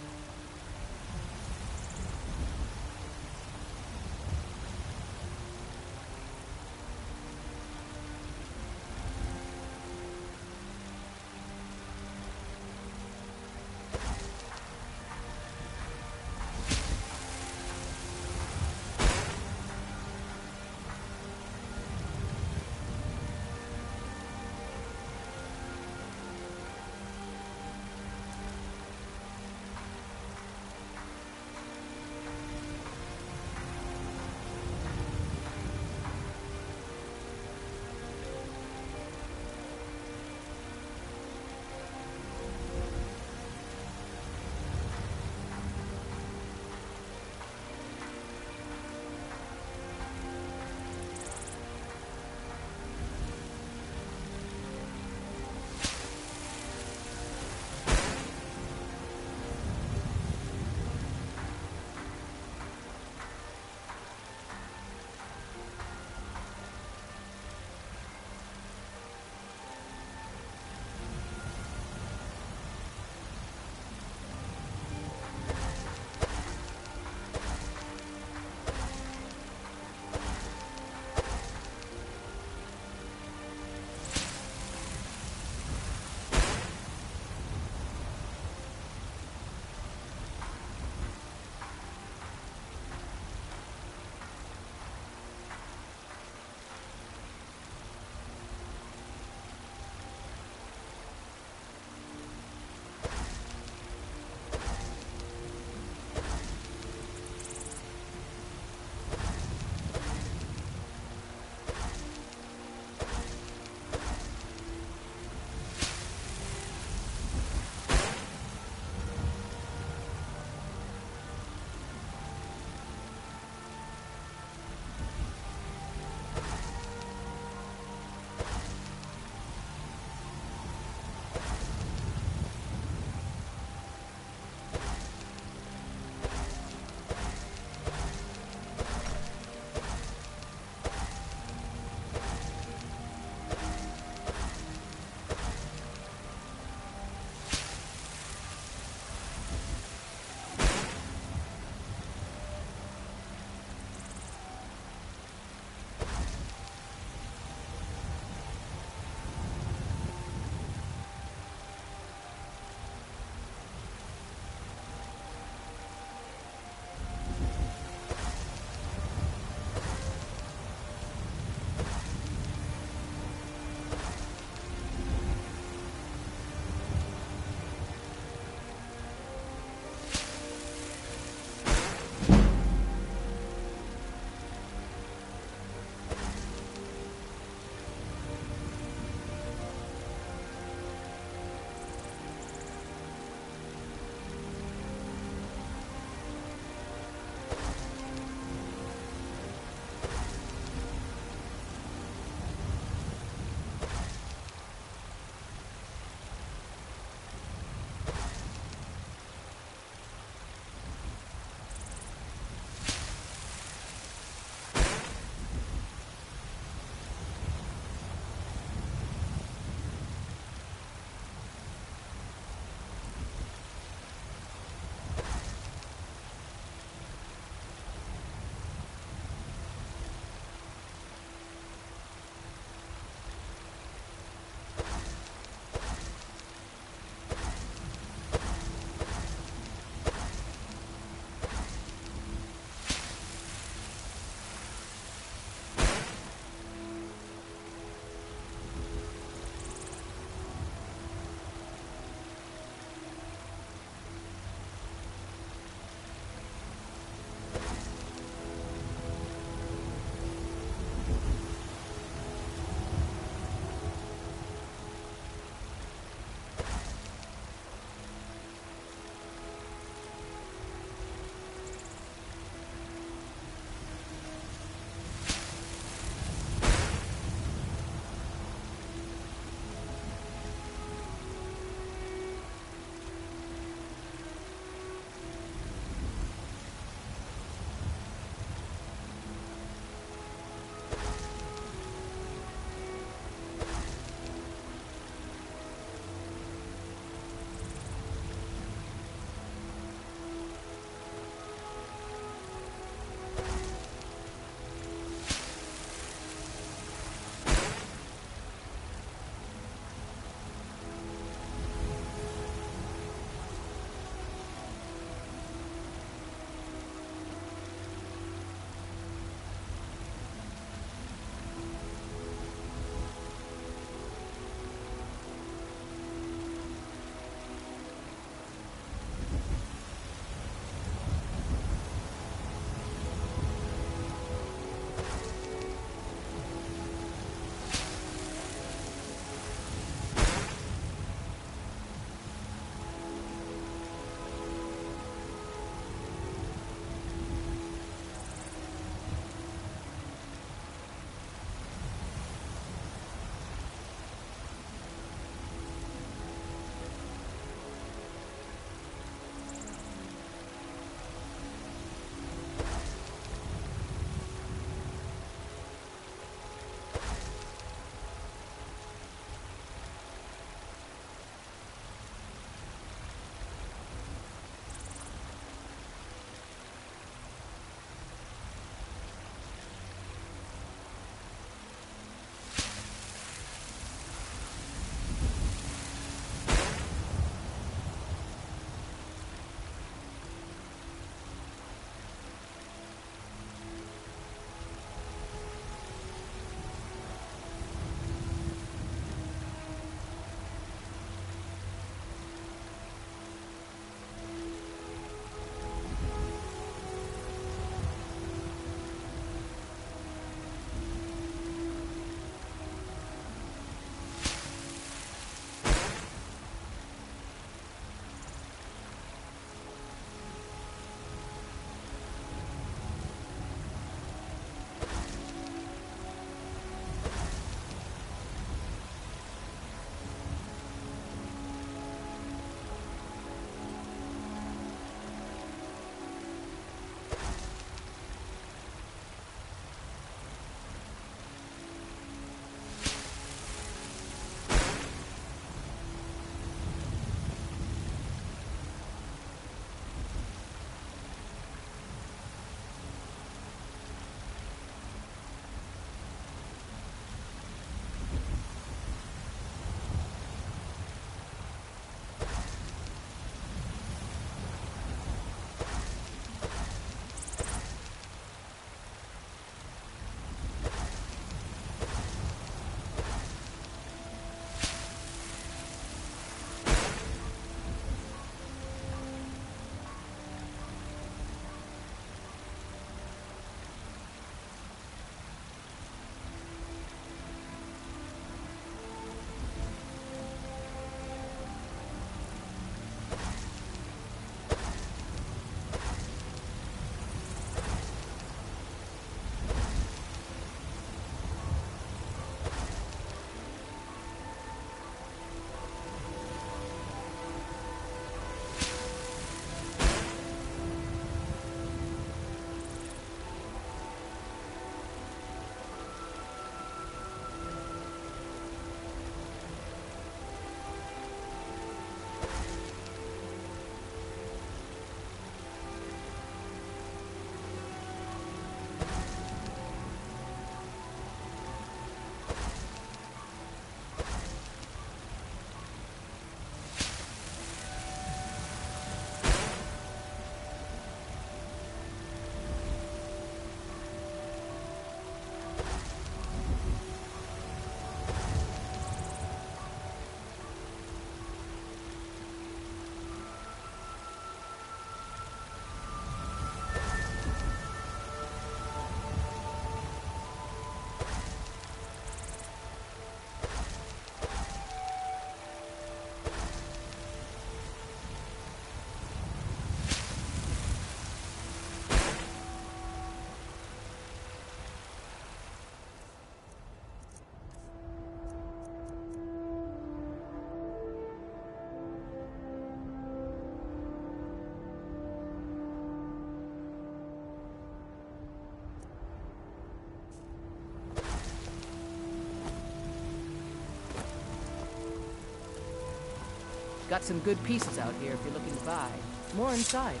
Speaker 15: Got some good pieces out here if you're looking to buy. More inside.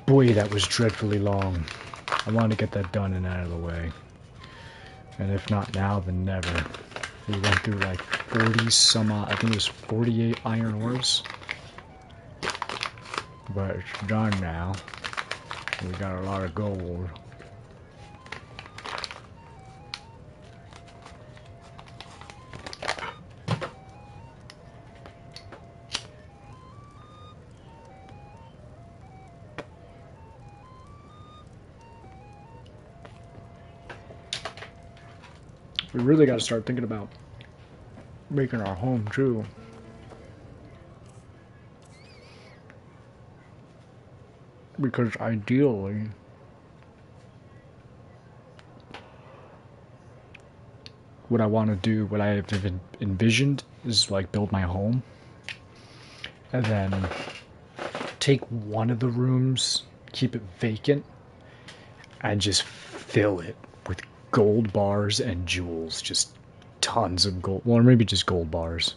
Speaker 1: Boy, that was dreadfully long. I wanted to get that done and out of the way. And if not now, then never. We went through like 40 some odd, I think it was 48 iron ores. But it's done now. We got a lot of gold. We really got to start thinking about making our home too. Because ideally, what I want to do, what I have envisioned is like build my home and then take one of the rooms, keep it vacant, and just fill it with gold bars and jewels. Just tons of gold. Well, or maybe just gold bars.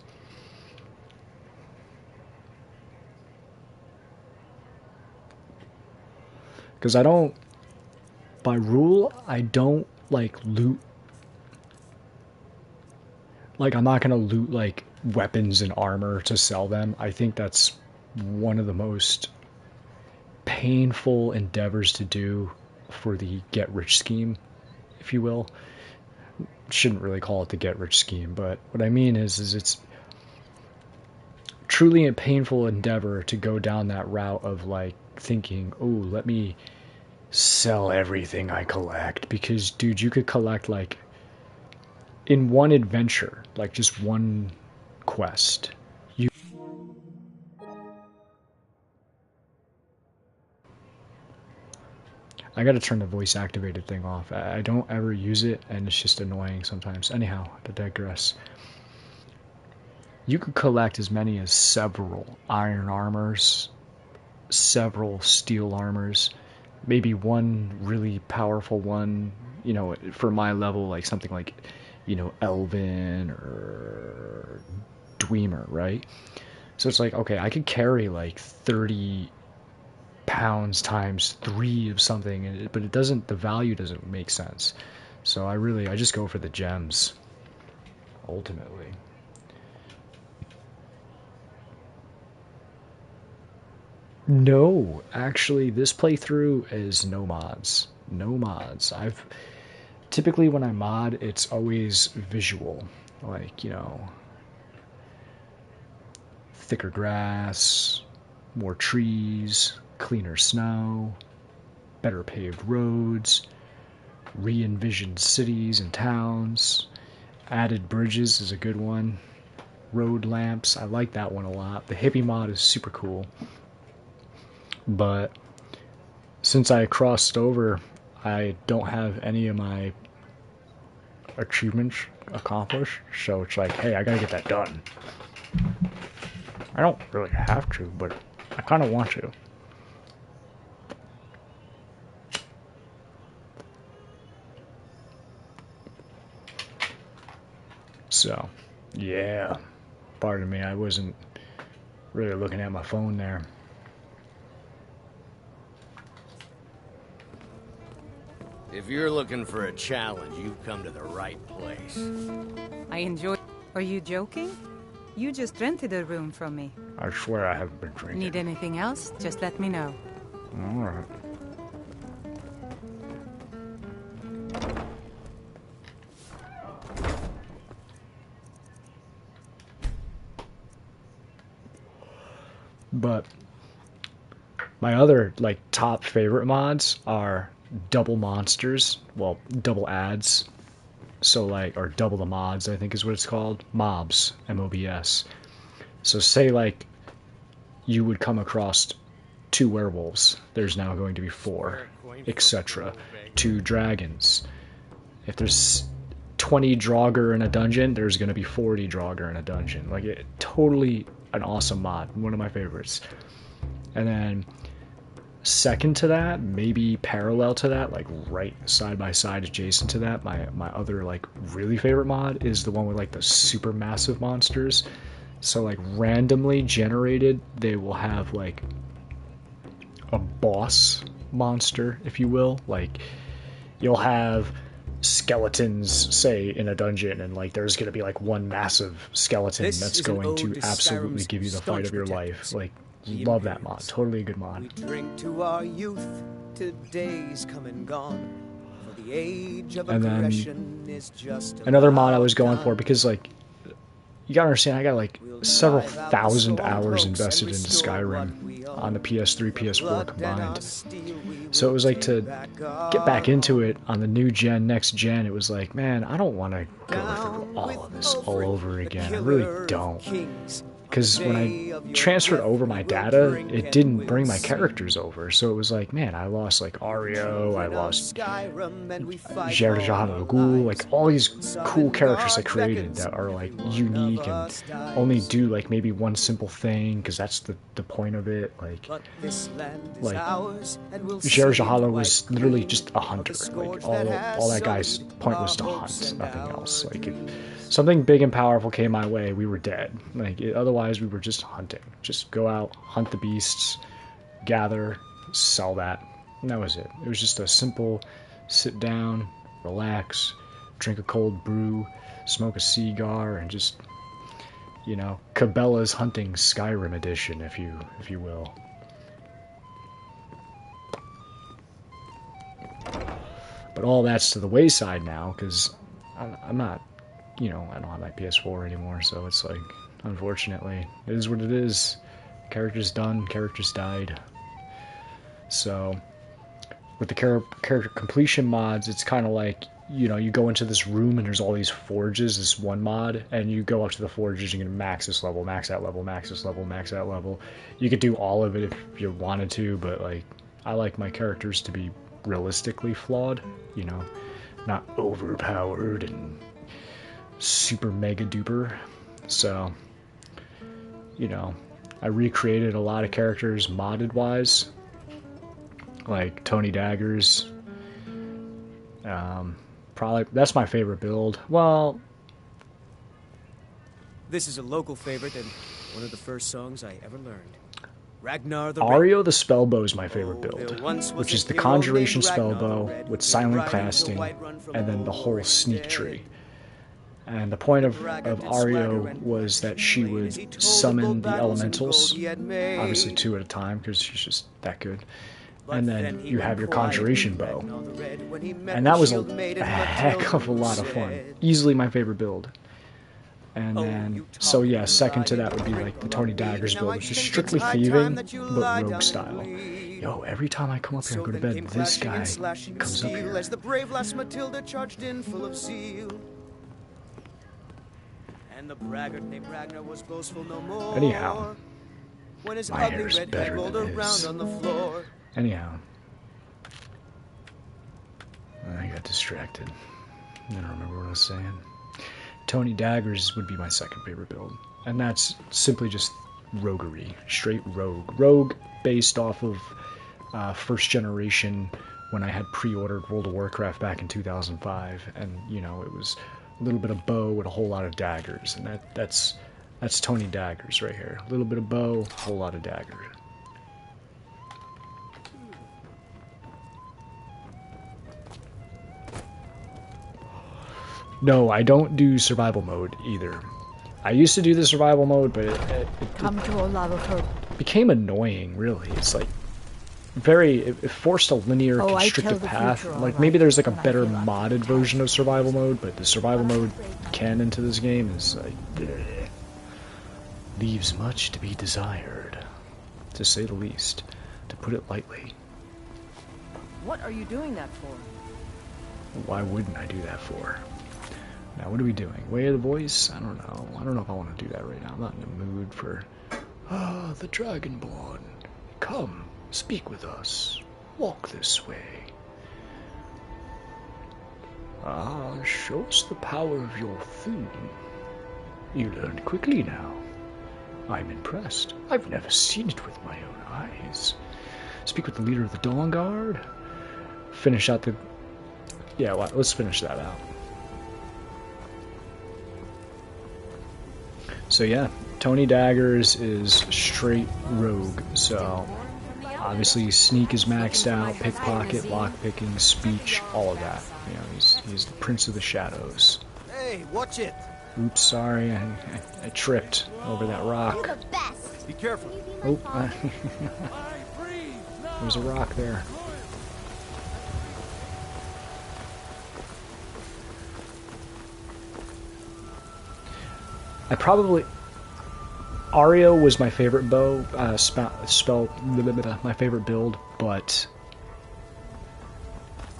Speaker 1: Because I don't, by rule, I don't like loot. Like, I'm not going to loot like weapons and armor to sell them. I think that's one of the most painful endeavors to do for the get rich scheme, if you will. Shouldn't really call it the get rich scheme, but what I mean is it's truly a painful endeavor to go down that route of like thinking, oh, let me sell everything I collect, because dude, you could collect like in one adventure, like just one quest, you I gotta turn the voice activated thing off. I don't ever use it and it's just annoying sometimes. Anyhow, to digress. You could collect as many as several iron armors, several steel armors, maybe one really powerful one, you know, for my level, like something like, you know, Elven or Dwemer, right? So it's like, okay, I could carry like 30 pounds times 3 of something, but it doesn't, the value doesn't make sense. So I just go for the gems, ultimately. No, actually, this playthrough is no mods. No mods. Typically when I mod, it's always visual. Like, you know, thicker grass, more trees, cleaner snow, better paved roads, re-envisioned cities and towns, added bridges is a good one, road lamps, I like that one a lot. The hippie mod is super cool. But since I crossed over, I don't have any of my achievements accomplished, so it's like, hey, I gotta get that done. I don't really have to, but I kind of want to. So, yeah. Pardon me, I wasn't really looking at my phone there.
Speaker 7: If you're looking for a challenge, you've come to the right place.
Speaker 17: I enjoy... Are you joking? You just rented a room from me.
Speaker 1: I swear I haven't been drinking.
Speaker 17: Need anything else? Just let me know.
Speaker 1: Alright. But my other like top favorite mods are double monsters, well, double ads. So like, or double the mods, I think is what it's called. Mobs, M-O-B-S. So say like you would come across 2 werewolves, there's now going to be 4, etc. 2 dragons. If there's 20 Draugr in a dungeon, there's going to be 40 Draugr in a dungeon. Like, totally an awesome mod, one of my favorites. And then second to that, maybe parallel to that, like right side by side adjacent to that, my other like really favorite mod is the one with like the super massive monsters. So like randomly generated, they will have like a boss monster, if you will. Like, you'll have skeletons, say, in a dungeon, and like there's gonna be like one massive skeleton that's going to absolutely give you the fight of your life. Like, love that mod. Totally a good mod.
Speaker 4: We drink to our youth, today's come and gone. For the age of aggression is just
Speaker 1: another mod I was going for, because like, you gotta understand, I got like several thousand hours invested into Skyrim on the PS3, PS4 combined. So it was like, to get back into it on the new gen, next gen, it was like, man, I don't want to go through all of this all over again. I really don't. Because when I transferred over my data, it didn't bring my characters over. So it was like, man, I lost like Ario, I lost Gerjal Ghul, like all these cool characters I created that are like unique and only do like maybe one simple thing, because that's the point of it. Like Gerjal was literally just a hunter. Like all that guy's point was to hunt, nothing else. Like, if something big and powerful came my way, we were dead. Like, otherwise, we were just hunting. Just go out, hunt the beasts, gather, sell that. And that was it. It was just a simple sit down, relax, drink a cold brew, smoke a cigar, and just, you know, Cabela's Hunting Skyrim edition, if you will. But all that's to the wayside now, because I'm not, you know, I don't have my PS4 anymore, so it's like, unfortunately, it is what it is. Character's done, character's died. So, with the character completion mods, it's kind of like, you know, you go into this room and there's all these forges, this one mod, and you go up to the forges, you're going to max this level, max that level, max this level, max that level. You could do all of it if you wanted to, but like, I like my characters to be realistically flawed, you know, not overpowered and super mega duper. So, you know, I recreated a lot of characters modded wise, like Tony Daggers. Probably that's my favorite build. Well,
Speaker 4: this is a local favorite and one of the first songs I ever learned. Ragnar the
Speaker 1: Ario the Spellbow is my favorite build, which is the Conjuration Spellbow with silent casting and then the whole sneak tree. And the point of Ario was that she would summon the elementals, obviously 2 at a time because she's just that good. And then you have your Conjuration Bow. And that was a heck of a lot of fun. Easily my favorite build. And then, so yeah, second to that would be like the Tony Daggers build, which is strictly thieving, but rogue style. Yo, every time I come up here and go to bed, this guy comes up here.
Speaker 4: As the brave lass Matilda charged in full of zeal. And the braggart named Ragnar was boastful no more.
Speaker 1: Anyhow,
Speaker 4: when his
Speaker 1: my
Speaker 4: ugly
Speaker 1: hair's
Speaker 4: red
Speaker 1: better
Speaker 4: head rolled
Speaker 1: than
Speaker 4: around
Speaker 1: his.
Speaker 4: on the floor.
Speaker 1: Anyhow, I got distracted. I don't remember what I was saying. Tony Daggers would be my second favorite build, and that's simply just roguery, straight rogue. Rogue based off of first generation when I had pre-ordered World of Warcraft back in 2005, and you know, it was a little bit of bow with a whole lot of daggers, and that's Tony Daggers right here. A little bit of bow, a whole lot of daggers. No, I don't do survival mode either. I used to do the survival mode, but it
Speaker 12: Come to Olavahood.
Speaker 1: became annoying, really. It's like it forced a linear, constricted path. Like, maybe there's like a better modded version of survival mode, but the survival mode canon to this game is like, bleh. Leaves much to be desired, to say the least, to put it lightly.
Speaker 15: What are you doing that for?
Speaker 1: Why wouldn't I do that for? Now, what are we doing? Way of the Voice? I don't know. I don't know if I want to do that right now. I'm not in the mood for... Ah, the Dragonborn. Come, speak with us. Walk this way. Ah, show us the power of your thune. You learned quickly now. I'm impressed. I've never seen it with my own eyes. Speak with the leader of the Dawn Guard. Finish out the... Yeah, well, let's finish that out. So yeah, Tony Daggers is straight rogue, so Obviously, sneak is maxed out, pickpocket, lockpicking, speech, all of that. You know, he's the prince of the shadows.
Speaker 11: Hey, watch it!
Speaker 1: Oops, sorry, I tripped over that rock.
Speaker 16: You're the best.
Speaker 11: Be careful.
Speaker 1: Oh, there's a rock there. Ario was my favorite bow, my favorite build, but...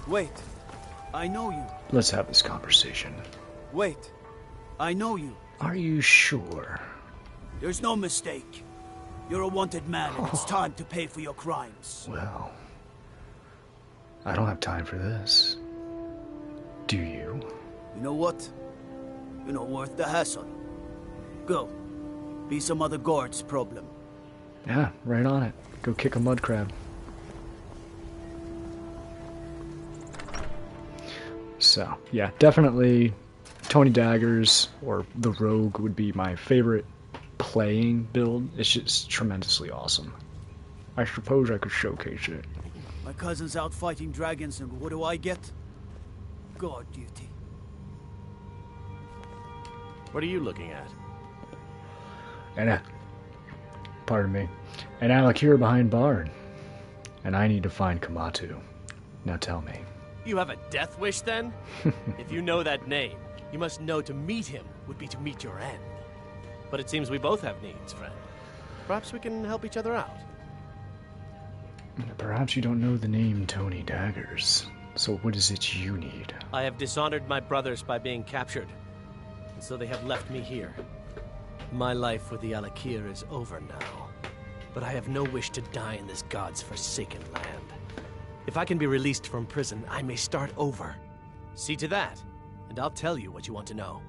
Speaker 11: Wait, I know you.
Speaker 1: Let's have this conversation.
Speaker 11: Wait, I know you.
Speaker 1: Are you sure?
Speaker 11: There's no mistake. You're a wanted man, and it's time to pay for your crimes.
Speaker 1: Well, I don't have time for this. Do you?
Speaker 11: You know what? You're not worth the hassle. Go. Be some other guard's problem.
Speaker 1: Yeah, right on it. Go kick a mud crab. So, yeah, definitely Tony Daggers or the Rogue would be my favorite playing build. It's just tremendously awesome. I suppose I could showcase it.
Speaker 11: My cousin's out fighting dragons, and what do I get? Guard duty.
Speaker 18: What are you looking at?
Speaker 1: And pardon me. And Alec here behind Bard. And I need to find Kamatu. Now tell me.
Speaker 18: You have a death wish, then? If you know that name, you must know to meet him would be to meet your end. But it seems we both have needs, friend. Perhaps we can help each other out.
Speaker 1: Perhaps you don't know the name Tony Daggers. So what is it you need?
Speaker 18: I have dishonored my brothers by being captured, and so they have left me here. My life with the Alakir is over now, but I have no wish to die in this god's forsaken land. If I can be released from prison, I may start over. See to that, and I'll tell you what you want to know.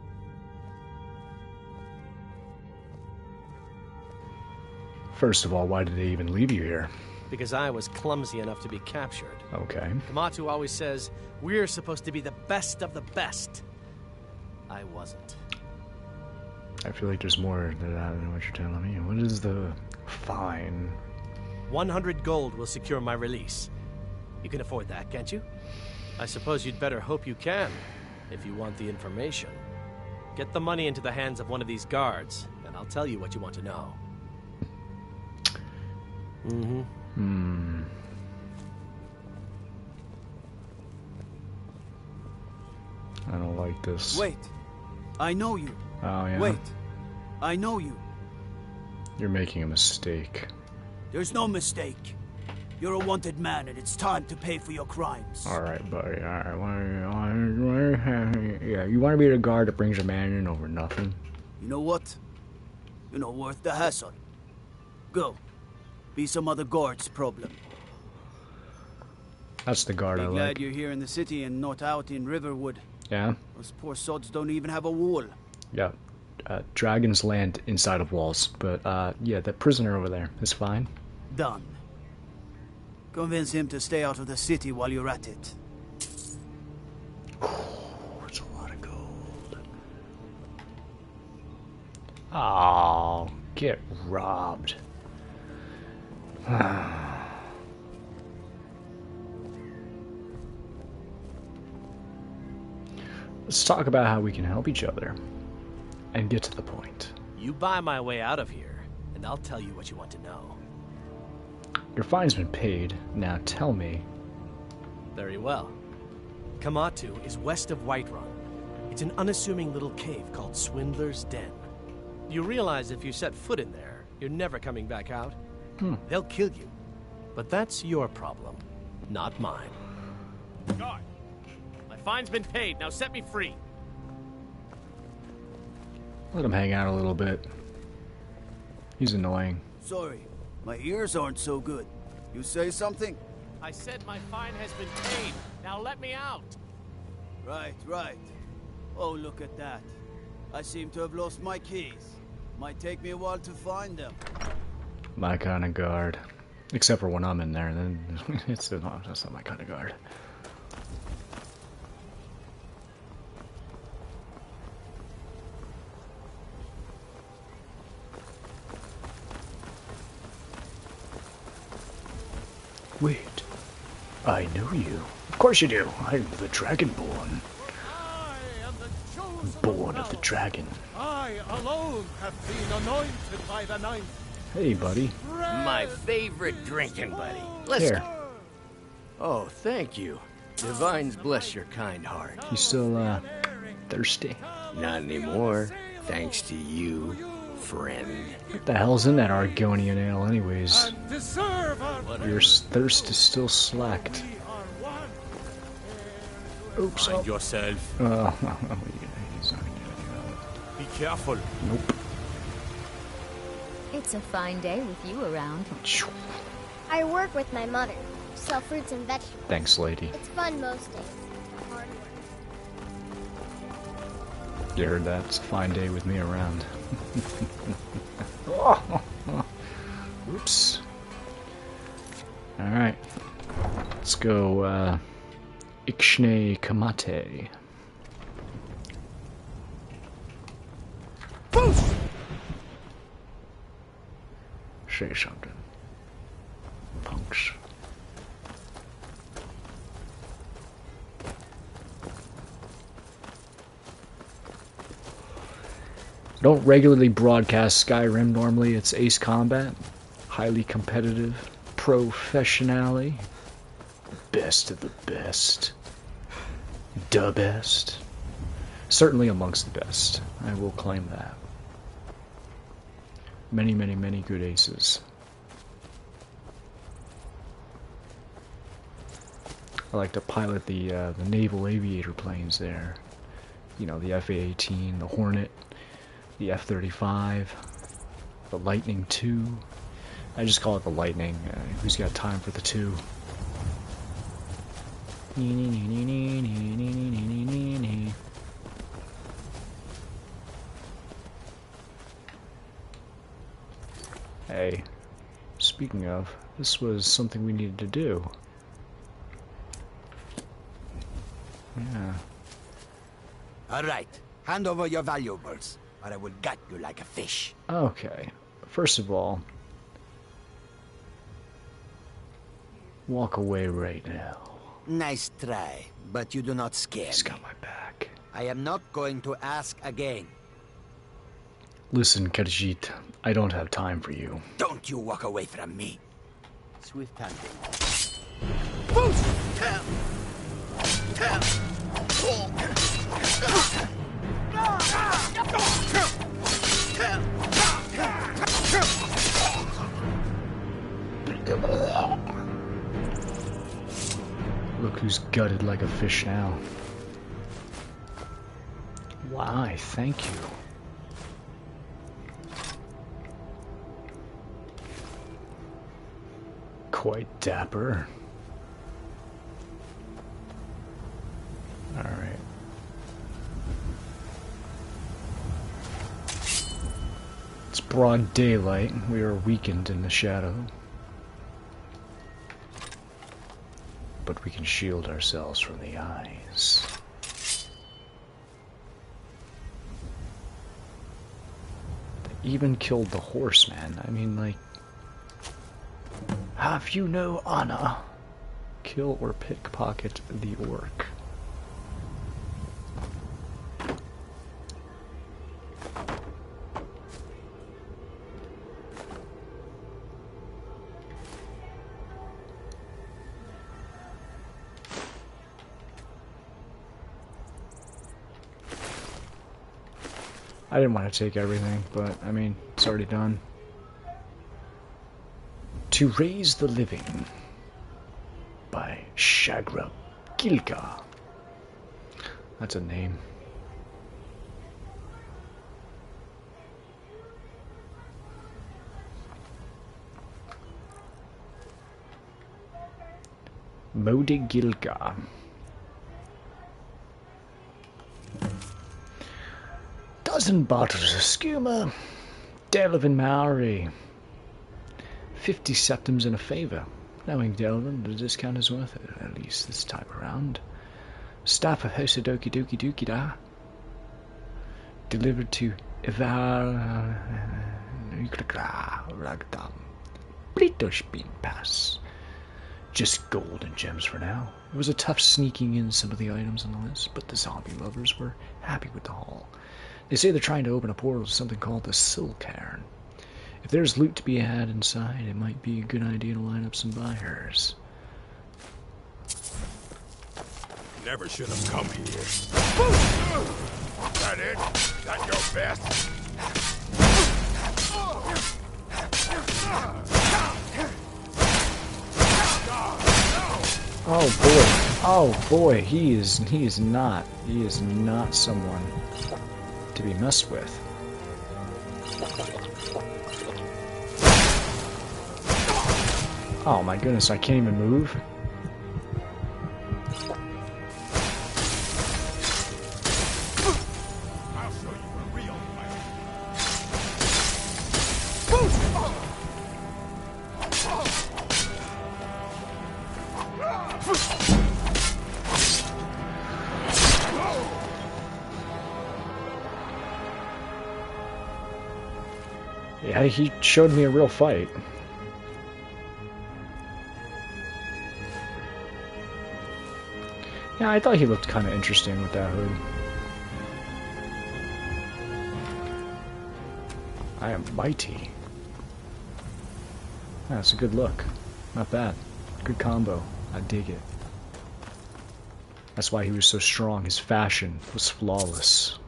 Speaker 1: First of all, why did they even leave you here?
Speaker 18: Because I was clumsy enough to be captured.
Speaker 1: Okay.
Speaker 18: Kamatu always says, we're supposed to be the best of the best. I wasn't.
Speaker 1: I feel like there's more to that than what you're telling me. What is the fine?
Speaker 18: 100 gold will secure my release. You can afford that, can't you? I suppose you'd better hope you can, if you want the information. Get the money into the hands of one of these guards, and I'll tell you what you want to know.
Speaker 1: I don't like this.
Speaker 11: Wait. I know you.
Speaker 1: Oh, yeah?
Speaker 11: Wait. I know you.
Speaker 1: You're making a mistake.
Speaker 11: There's no mistake. You're a wanted man, and it's time to pay for your crimes.
Speaker 1: Alright, buddy. Alright. Yeah, you want to be the guard that brings a man in over nothing?
Speaker 11: You know what? You're not worth the hassle. Go. Be some other guard's problem.
Speaker 1: That's the guard I like.
Speaker 11: Glad you're here in the city and not out in Riverwood.
Speaker 1: Yeah?
Speaker 11: Those poor sods don't even have a wall.
Speaker 1: Yeah. Dragons land inside of walls, but yeah, that prisoner over there is fine.
Speaker 11: Done. Convince him to stay out of the city while you're at it.
Speaker 1: It's a lot of gold. Oh, get robbed. Let's talk about how we can help each other and get to the point.
Speaker 18: You buy my way out of here, and I'll tell you what you want to know.
Speaker 1: Your fine's been paid. Now tell me.
Speaker 18: Very well. Kamatu is west of Whiterun. It's an unassuming little cave called Swindler's Den. You realize if you set foot in there, you're never coming back out? They'll kill you. But that's your problem, not mine. Guard! My fine's been paid. Now set me free.
Speaker 1: Let him hang out a little bit. He's annoying.
Speaker 11: Sorry, my ears aren't so good. You say something?
Speaker 18: I said my fine has been paid. Now let me out.
Speaker 11: Right. Oh, look at that. I seem to have lost my keys. Might take me a while to find them.
Speaker 1: My kind of guard. Except for when I'm in there, then that's not my kind of guard. Wait, I know you. Of course you do. I'm the Dragonborn. Born of the dragon.
Speaker 3: I alone have been anointed by the ninth.
Speaker 1: Hey, buddy.
Speaker 7: My favorite drinking buddy. Let's
Speaker 1: Here.
Speaker 7: Oh, thank you. Divines bless your kind heart.
Speaker 1: You still, thirsty?
Speaker 7: Not anymore, thanks to you, friend.
Speaker 1: What the hell's in that Argonian ale, anyways? Your thirst is still slacked. Oops.
Speaker 6: Mind yourself. Be careful.
Speaker 1: Nope.
Speaker 5: It's a fine day with you around.
Speaker 16: I work with my mother. Sell fruits and vegetables.
Speaker 1: Thanks, lady.
Speaker 16: It's fun most days. Hard work.
Speaker 1: You heard that? It's a fine day with me around. Oops. Alright. Let's go, Ixnay Kamate. Say something. Punks. I don't regularly broadcast Skyrim normally. It's Ace Combat. Highly competitive. Professionally. Best of the best. The best. Certainly amongst the best. I will claim that. Many, many, many good aces. I like to pilot the naval aviator planes there. You know, the F-18, the Hornet, the F-35, the Lightning II. I just call it the Lightning. Who's got time for the two? Hey, speaking of, this was something we needed to do. Yeah.
Speaker 19: Alright, hand over your valuables, or I will gut you like a fish.
Speaker 1: Okay, first of all, walk away right now.
Speaker 19: Nice try, but you do not scare me.
Speaker 1: He's got my back.
Speaker 19: I am not going to ask again.
Speaker 1: Listen, Khajiit, I don't have time for you.
Speaker 19: Don't you walk away from me.
Speaker 11: Swift handling.
Speaker 1: Look who's gutted like a fish now. Why, thank you. Quite dapper. Alright. It's broad daylight. We are weakened in the shadow. But we can shield ourselves from the eyes. They even killed the horse, man. I mean, like... Have you no honor? Kill or pickpocket the orc. I didn't want to take everything, but I mean, it's already done. To Raise the Living by Shagra Gilga. That's a name. Modi Gilga. Dozen bottles of skooma. Delvin Maori. 50 septims in a favor. Knowing Delvin, the discount is worth it, at least this time around. Staff of House of Doki Doki Doki Da. Delivered to Ivar Ragdam. Britospin Pass. Just gold and gems for now. It was a tough sneaking in some of the items on the list, but the zombie lovers were happy with the haul. They say they're trying to open a portal to something called the Silcairn. If there's loot to be had inside, it might be a good idea to line up some buyers.
Speaker 8: Never should have come here. That it? That your best?
Speaker 1: Oh boy, he is not someone to be messed with. Oh my goodness, I can't even move.
Speaker 8: I'll show you a real
Speaker 1: Yeah, he showed me a real fight. Yeah, I thought he looked kind of interesting with that hood. I am mighty. That's a good look. Not bad. Good combo. I dig it. That's why he was so strong. His fashion was flawless.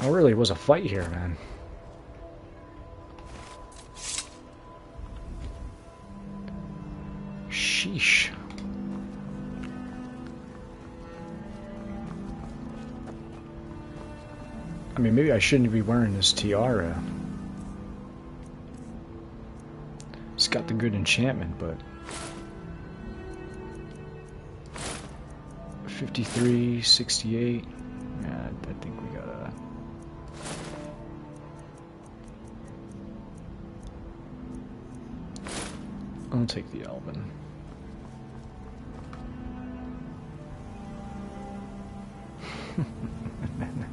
Speaker 1: Oh, really, it was a fight here, man. Sheesh. I mean, maybe I shouldn't be wearing this tiara. It's got the good enchantment, but... 53, 68... Yeah, I think we gotta... I'll take the Elven.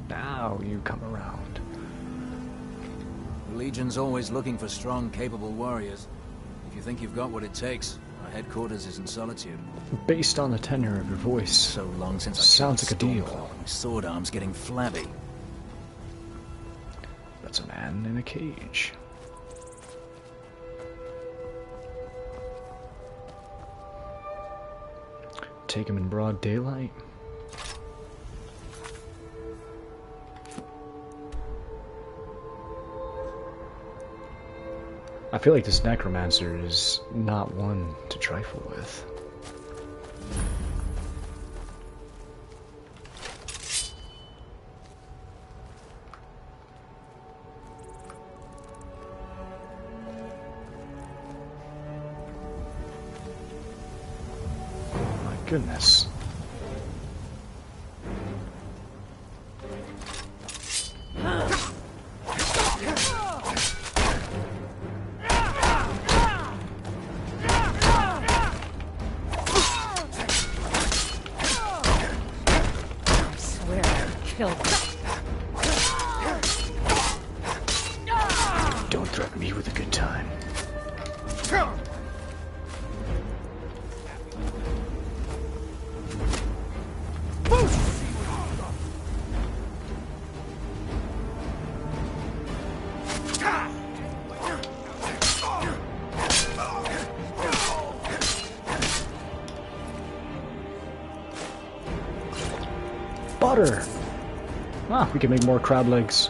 Speaker 1: Now you come around.
Speaker 20: The Legion's always looking for strong, capable warriors. If you think you've got what it takes, our headquarters is in Solitude.
Speaker 1: Based on the tenor of your voice,
Speaker 20: so long since I
Speaker 1: sounds like a deal.
Speaker 20: My sword arm's getting flabby.
Speaker 1: That's a man in a cage. Take him in broad daylight. I feel like this necromancer is not one to trifle with. Oh my goodness. Don't threaten me with a good time. Butter! Ah, we can make more crab legs.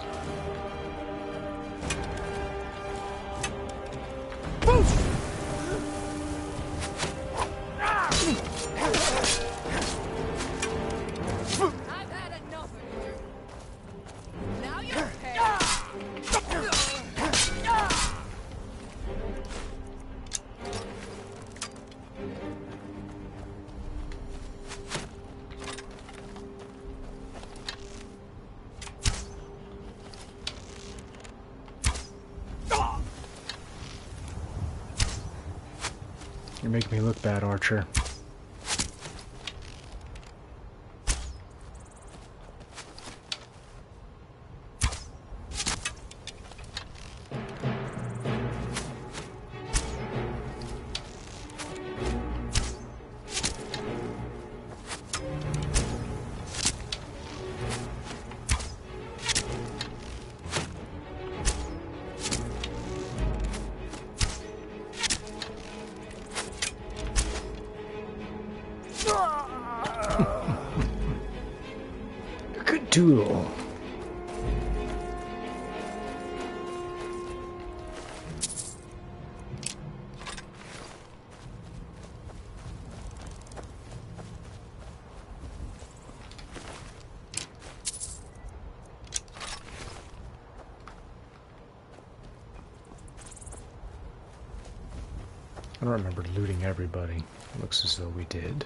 Speaker 1: You're making me look bad, Archer. Good duel. I don't remember looting everybody. Looks as though we did.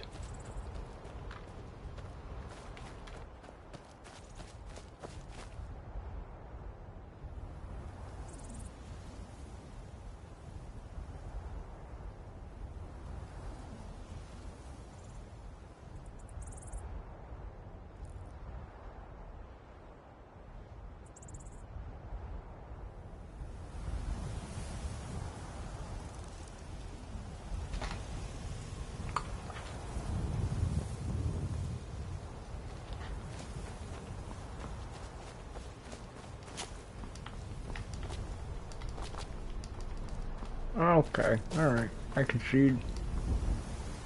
Speaker 1: Okay, alright. I concede.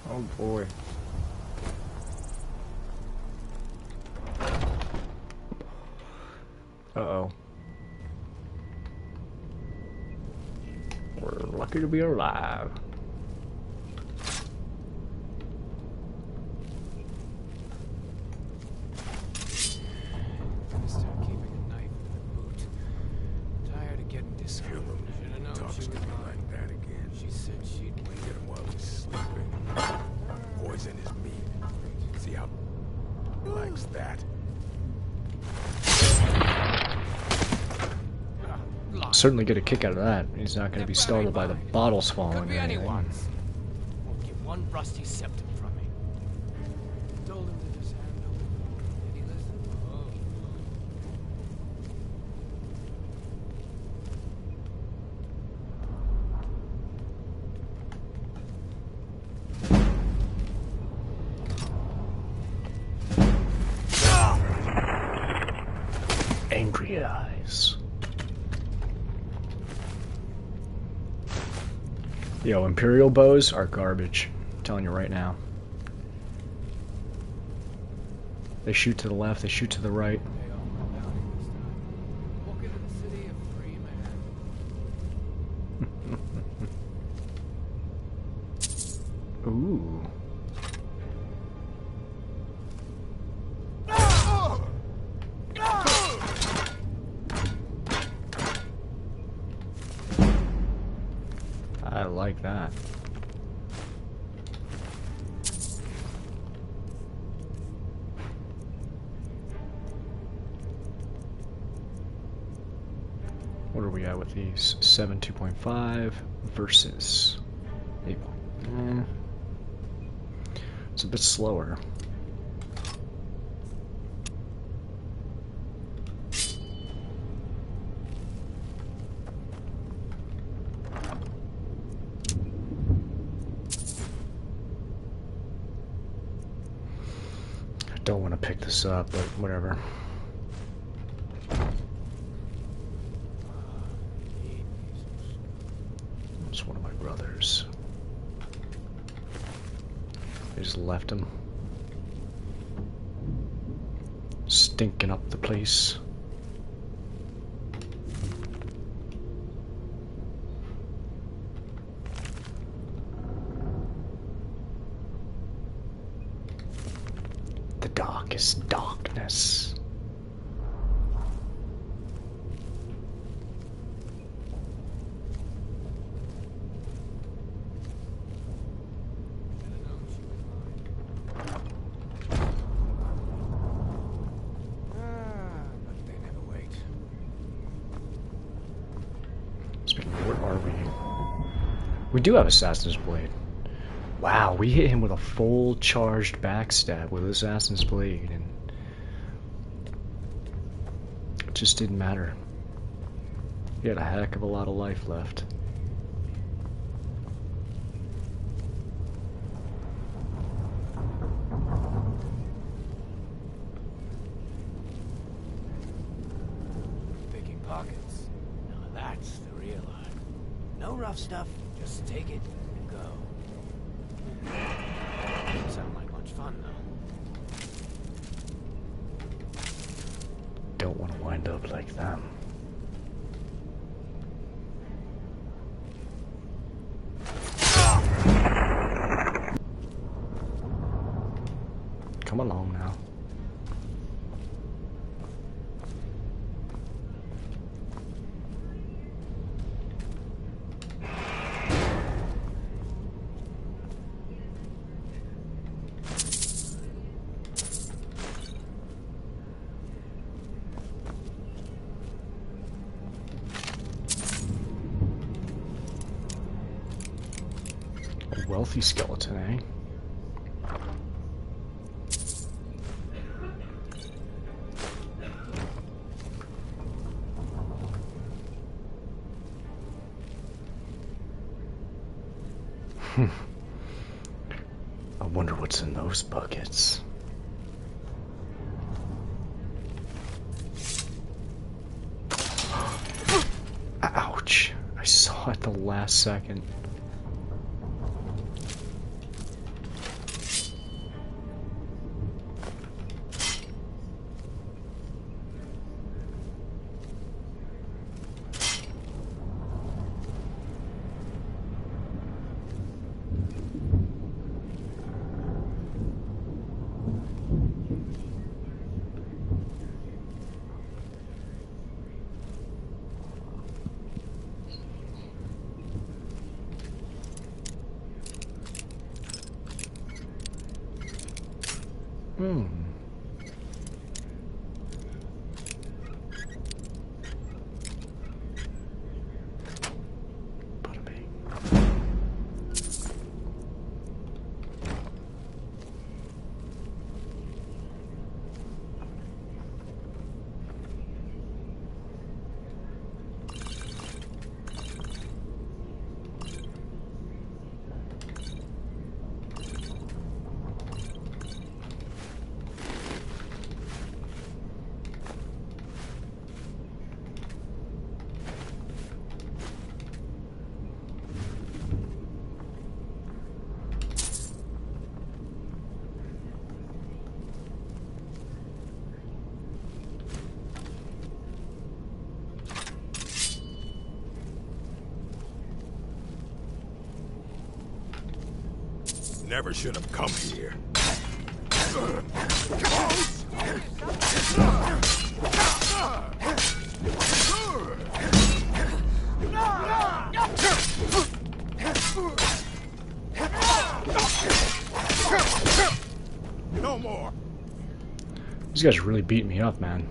Speaker 1: Oh boy. Uh-oh. We're lucky to be alive. Certainly get a kick out of that. He's not going to be startled by the bottles falling or anything.
Speaker 7: Won't get one rusty septum from me. Told him to just hand over. Did he listen?
Speaker 1: Angry eyes. Yo, Imperial bows are garbage. I'm telling you right now. They shoot to the left, they shoot to the right.
Speaker 7: Walk into the city a free man.
Speaker 1: Ooh. I like that. What are we at with these? 7 2.5 versus 8. It's a bit slower. Don't want to pick this up, but whatever. It's one of my brothers. They just left him. Stinking up the place. Darkest darkness.
Speaker 7: But they never wait.
Speaker 1: Speaking of, where are we? We do have Assassin's Blade. Wow, we hit him with a full charged backstab with Assassin's Blade, and it just didn't matter. He had a heck of a lot of life left.
Speaker 7: Picking pockets. Now that's the real art. No rough stuff, just take it and go. Doesn't sound like much fun, though.
Speaker 1: Don't want to wind up like them. Come along now. A wealthy skeleton, eh? I wonder what's in those buckets. Ouch! I saw it the last second.
Speaker 8: Never should have come here. No more.
Speaker 1: These guys really beat me up, man.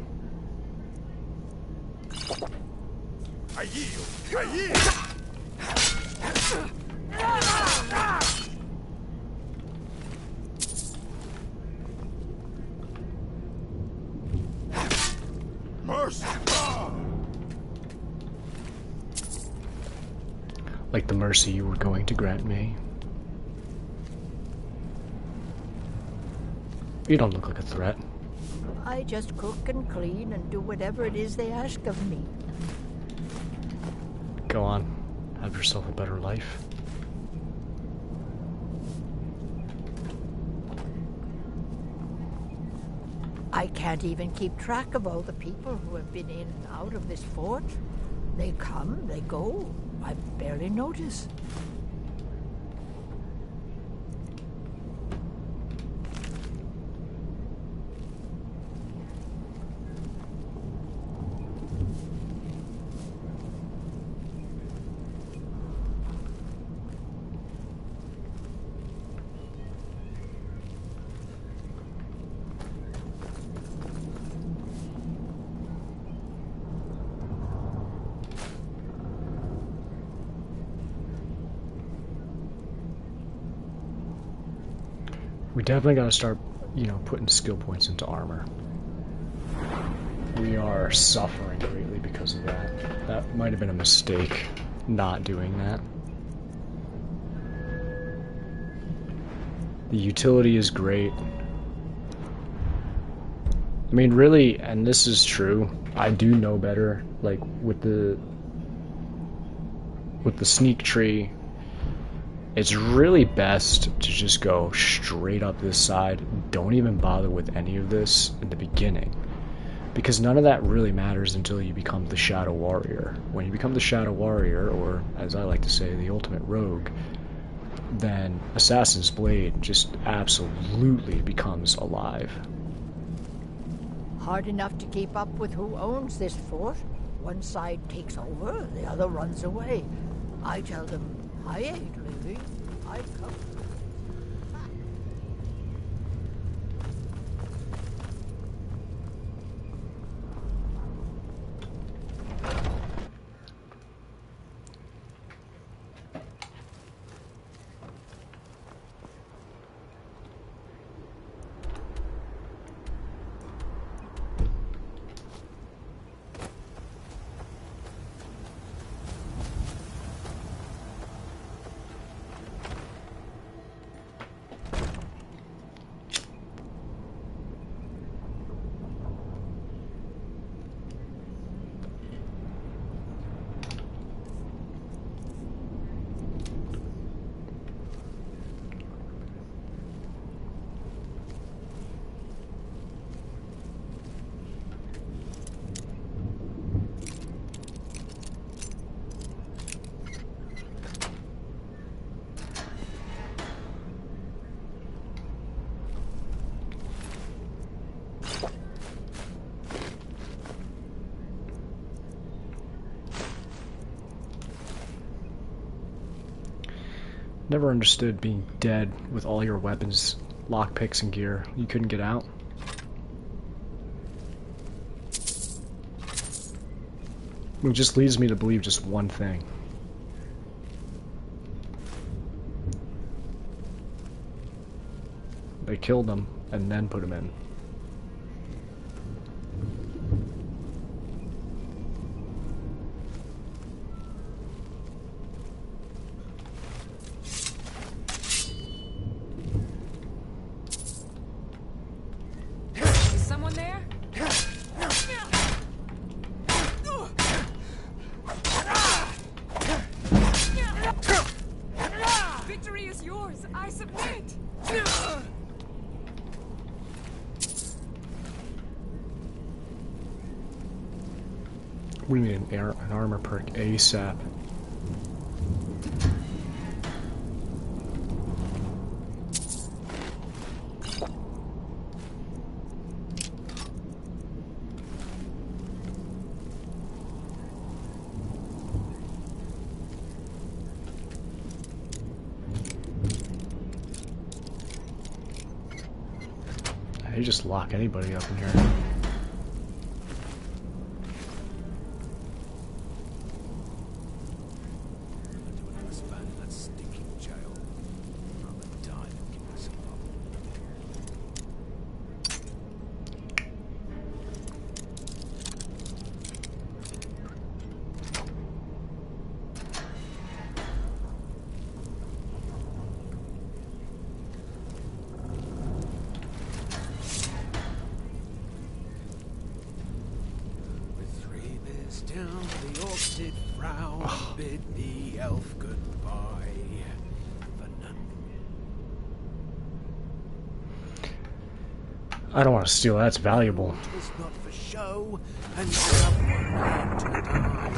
Speaker 8: I yield. I yield.
Speaker 1: Like the mercy you were going to grant me. You don't look like a threat.
Speaker 12: I just cook and clean and do whatever it is they ask of me.
Speaker 1: Go on. Have yourself a better life.
Speaker 12: I can't even keep track of all the people who have been in and out of this fort. They come, they go. I barely notice.
Speaker 1: We definitely gotta start, you know, putting skill points into armor. We are suffering greatly because of that. That might have been a mistake, not doing that. The utility is great. I mean, really, and this is true, I do know better, like, with the sneak tree, it's really best to just go straight up this side. Don't even bother with any of this in the beginning, because none of that really matters until you become the Shadow Warrior. When you become the Shadow Warrior, or as I like to say, the ultimate rogue, then Assassin's Blade just absolutely becomes alive.
Speaker 12: Hard enough to keep up with who owns this fort. One side takes over, the other runs away. I tell them, I ain't leaving. I come.
Speaker 1: Never understood being dead with all your weapons, lockpicks, and gear. You couldn't get out. It just leads me to believe just one thing. They killed him and then put him in. We need an armor perk ASAP. They just lock anybody up in here. I don't want to steal that, it's valuable.
Speaker 11: It's not for show, and you have one man to die.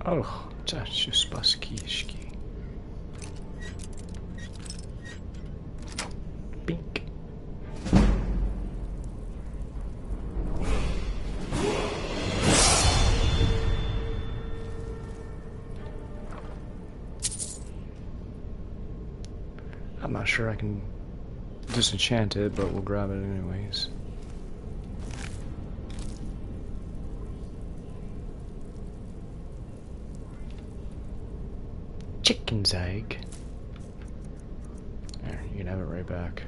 Speaker 1: Oh, that's just baskiski. Bink. I'm not sure I can disenchant it, but we'll grab it anyways. Chicken's egg. There, you can have it right back.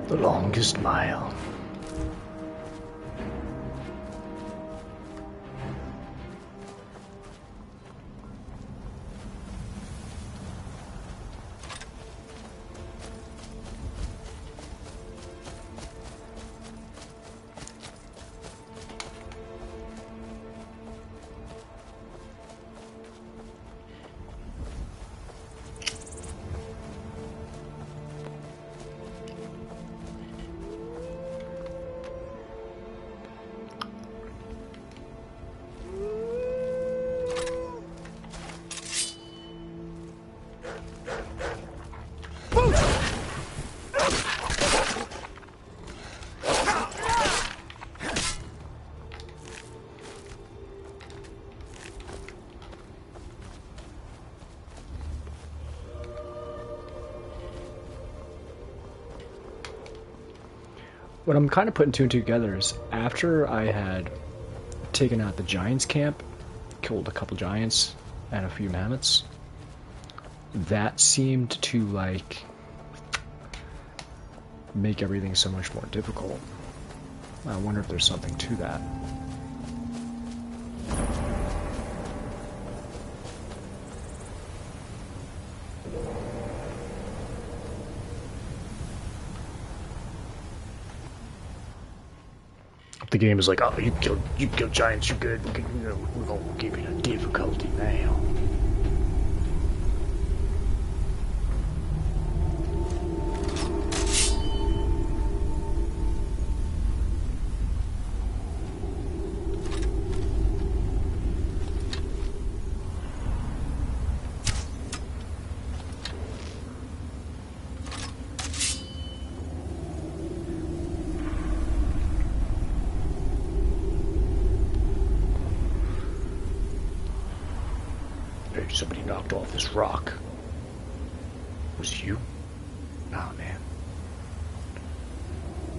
Speaker 1: The longest mile. What I'm kind of putting two and two together is after I had taken out the giants camp, killed a couple giants and a few mammoths, that seemed to like make everything so much more difficult. I wonder if there's something to that. The game is like, oh, you killed giants, you're good. We're gonna give you the difficulty now. Somebody knocked off this rock. Was it you? Oh man.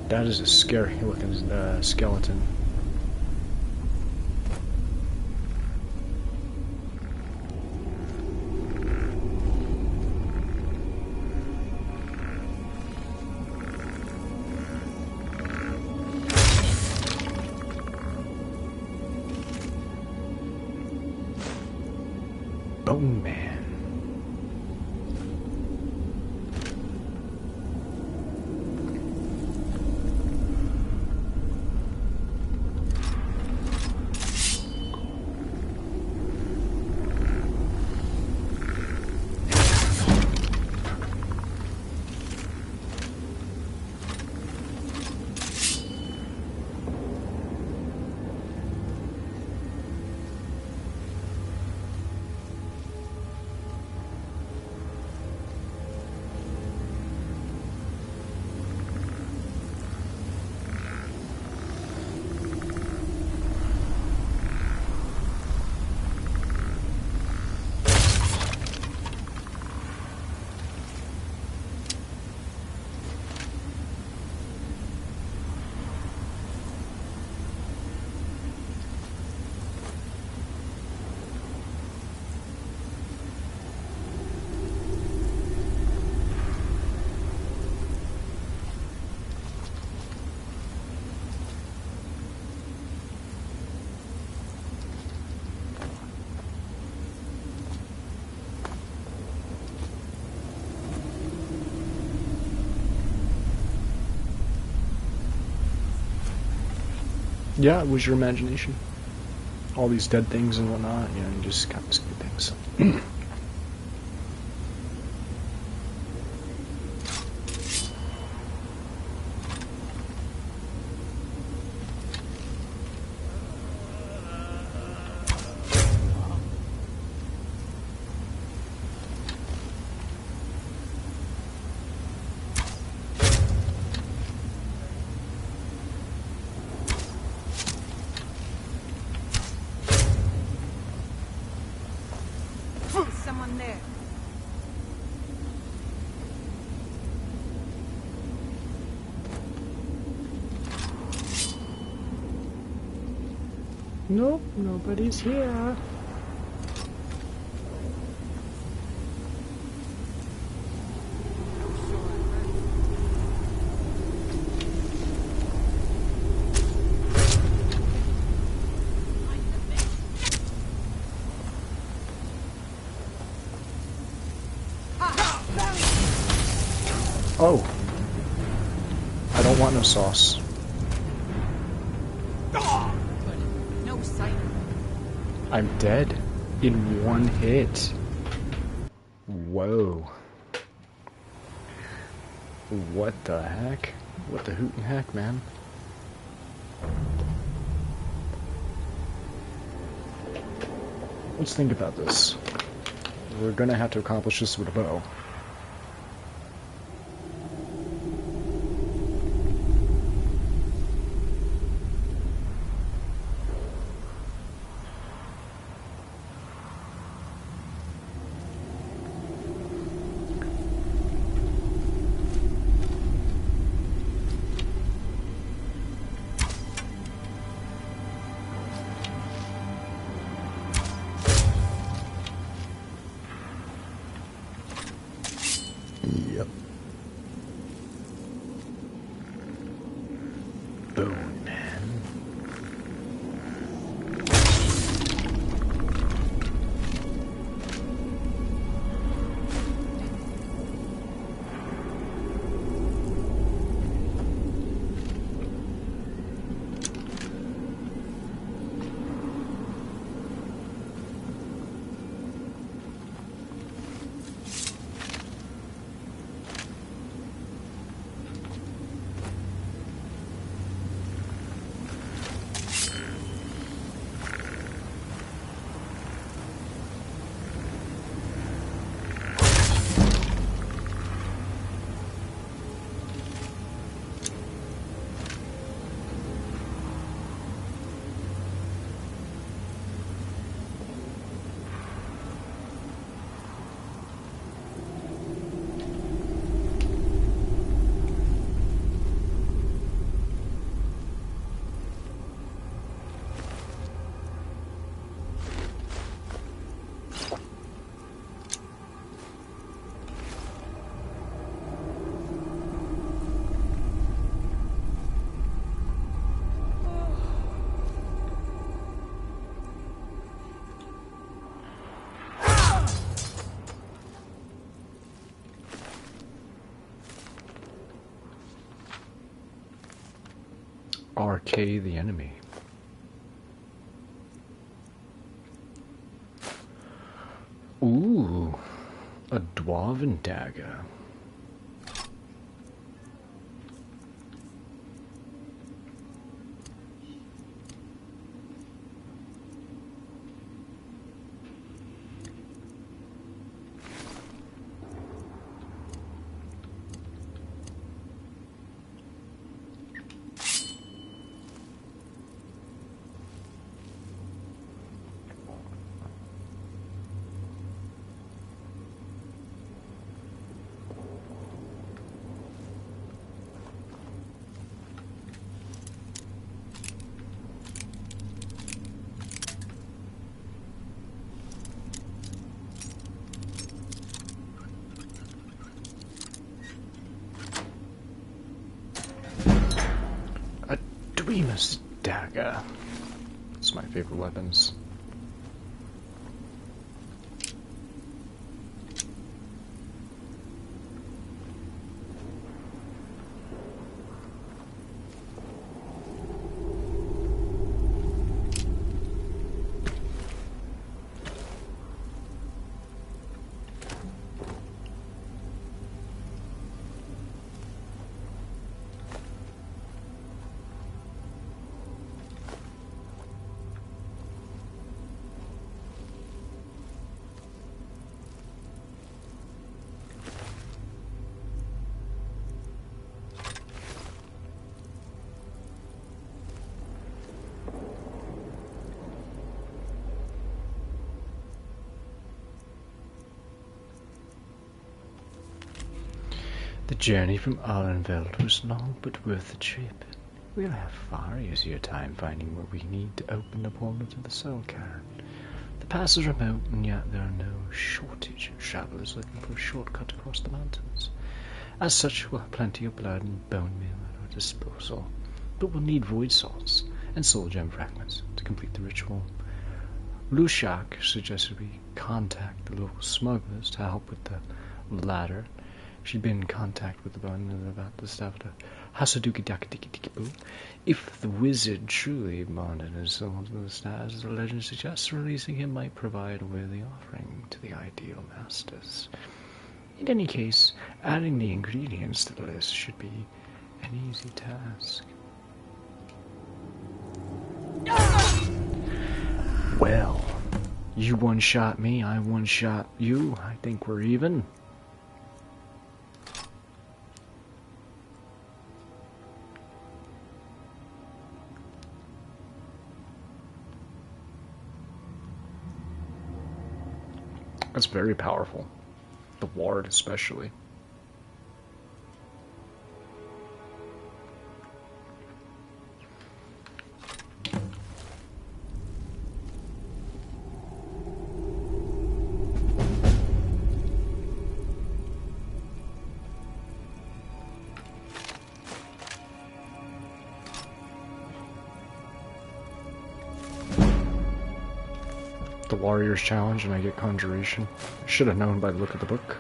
Speaker 1: That is a scary looking skeleton. Bone Man. Yeah, it was your imagination. All these dead things and whatnot, you know, you just kind of see things.
Speaker 9: Someone there.
Speaker 1: Nope, nobody's here. Oh. I don't want no sauce.
Speaker 9: No sight.
Speaker 1: I'm dead. In one hit. Whoa. What the heck? What the hootin' heck, man? Let's think about this. We're gonna have to accomplish this with a bow. RK the enemy. Ooh, a dwarven dagger. Remus dagger. It's my favorite weapons. The journey from Arlenveld was long but worth the trip. We'll have far easier time finding where we need to open the portal to the Soul Cairn. The pass is remote, and yet there are no shortage of travelers looking for a shortcut across the mountains. As such, we'll have plenty of blood and bone meal at our disposal, but we'll need void salts and soul gem fragments to complete the ritual. Lushak suggested we contact the local smugglers to help with the latter. She'd been in contact with the bone about the stuff to Hasaduki Dakadiki Boo. If the wizard truly bonded his soul to the stars, as the legend suggests, releasing him might provide a worthy offering to the ideal masters. In any case, adding the ingredients to the list should be an easy task. Well, you one-shot me, I one-shot you. I think we're even. That's very powerful. The ward especially. The Warrior's Challenge and I get Conjuration. Should have known by the look of the book.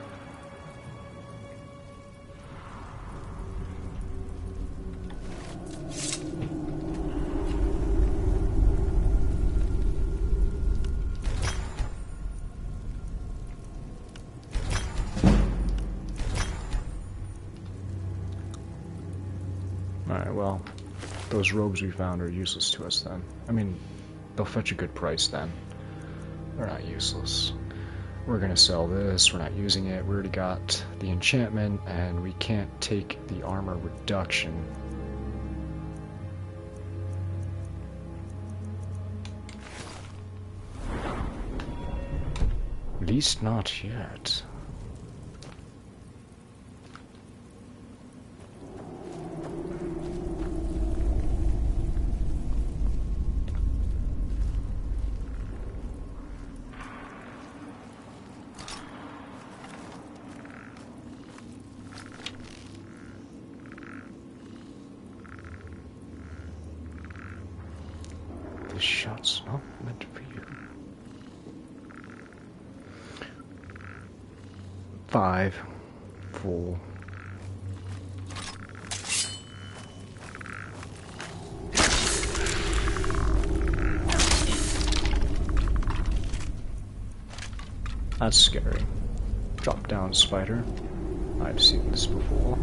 Speaker 1: Alright, well, those robes we found are useless to us then. I mean, they'll fetch a good price then. They're not useless. We're gonna sell this, we're not using it, we already got the enchantment, and we can't take the armor reduction. At least not yet. This shot's not meant for you. 5, 4. That's scary. Drop down, spider. I've seen this before.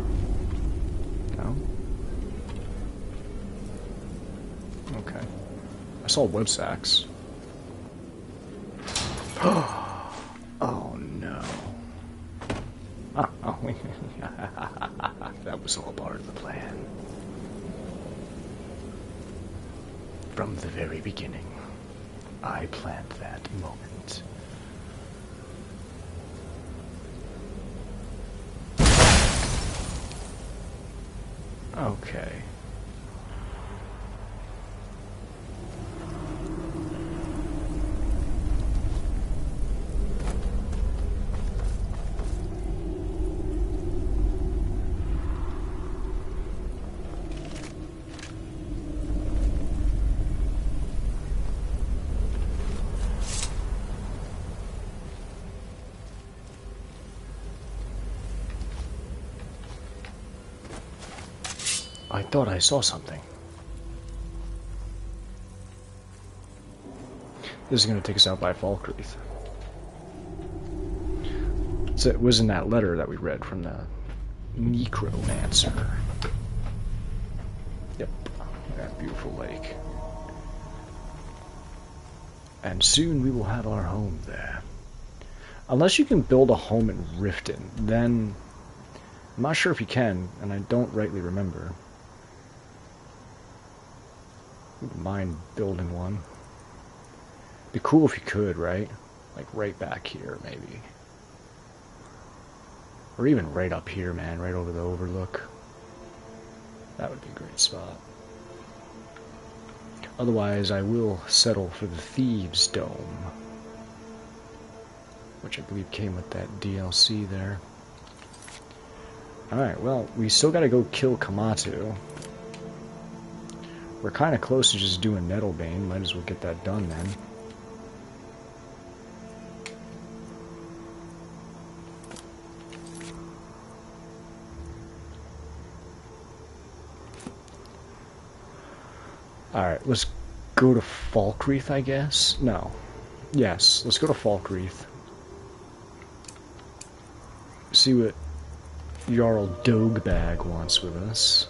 Speaker 1: No? Okay. I saw web sacks. Oh no. Oh, that was all part of the plan. From the very beginning, I planned that moment. Okay. I thought I saw something. This is going to take us out by Falkreath. So it was in that letter that we read from the Necromancer. Yep, that beautiful lake. And soon we will have our home there. Unless you can build a home in Riften, then I'm not sure if you can, and I don't rightly remember. Wouldn't mind building one. Be cool if you could, right? Like right back here, maybe. Or even right up here, man, right over the overlook. That would be a great spot. Otherwise, I will settle for the Thieves' Dome, which I believe came with that DLC there. Alright, well, we still gotta go kill Kamatu. We're kind of close to just doing Nettlebane. Might as well get that done then. Alright, let's go to Falkreath, I guess? No. Yes, let's go to Falkreath. See what Jarl Dogbag wants with us.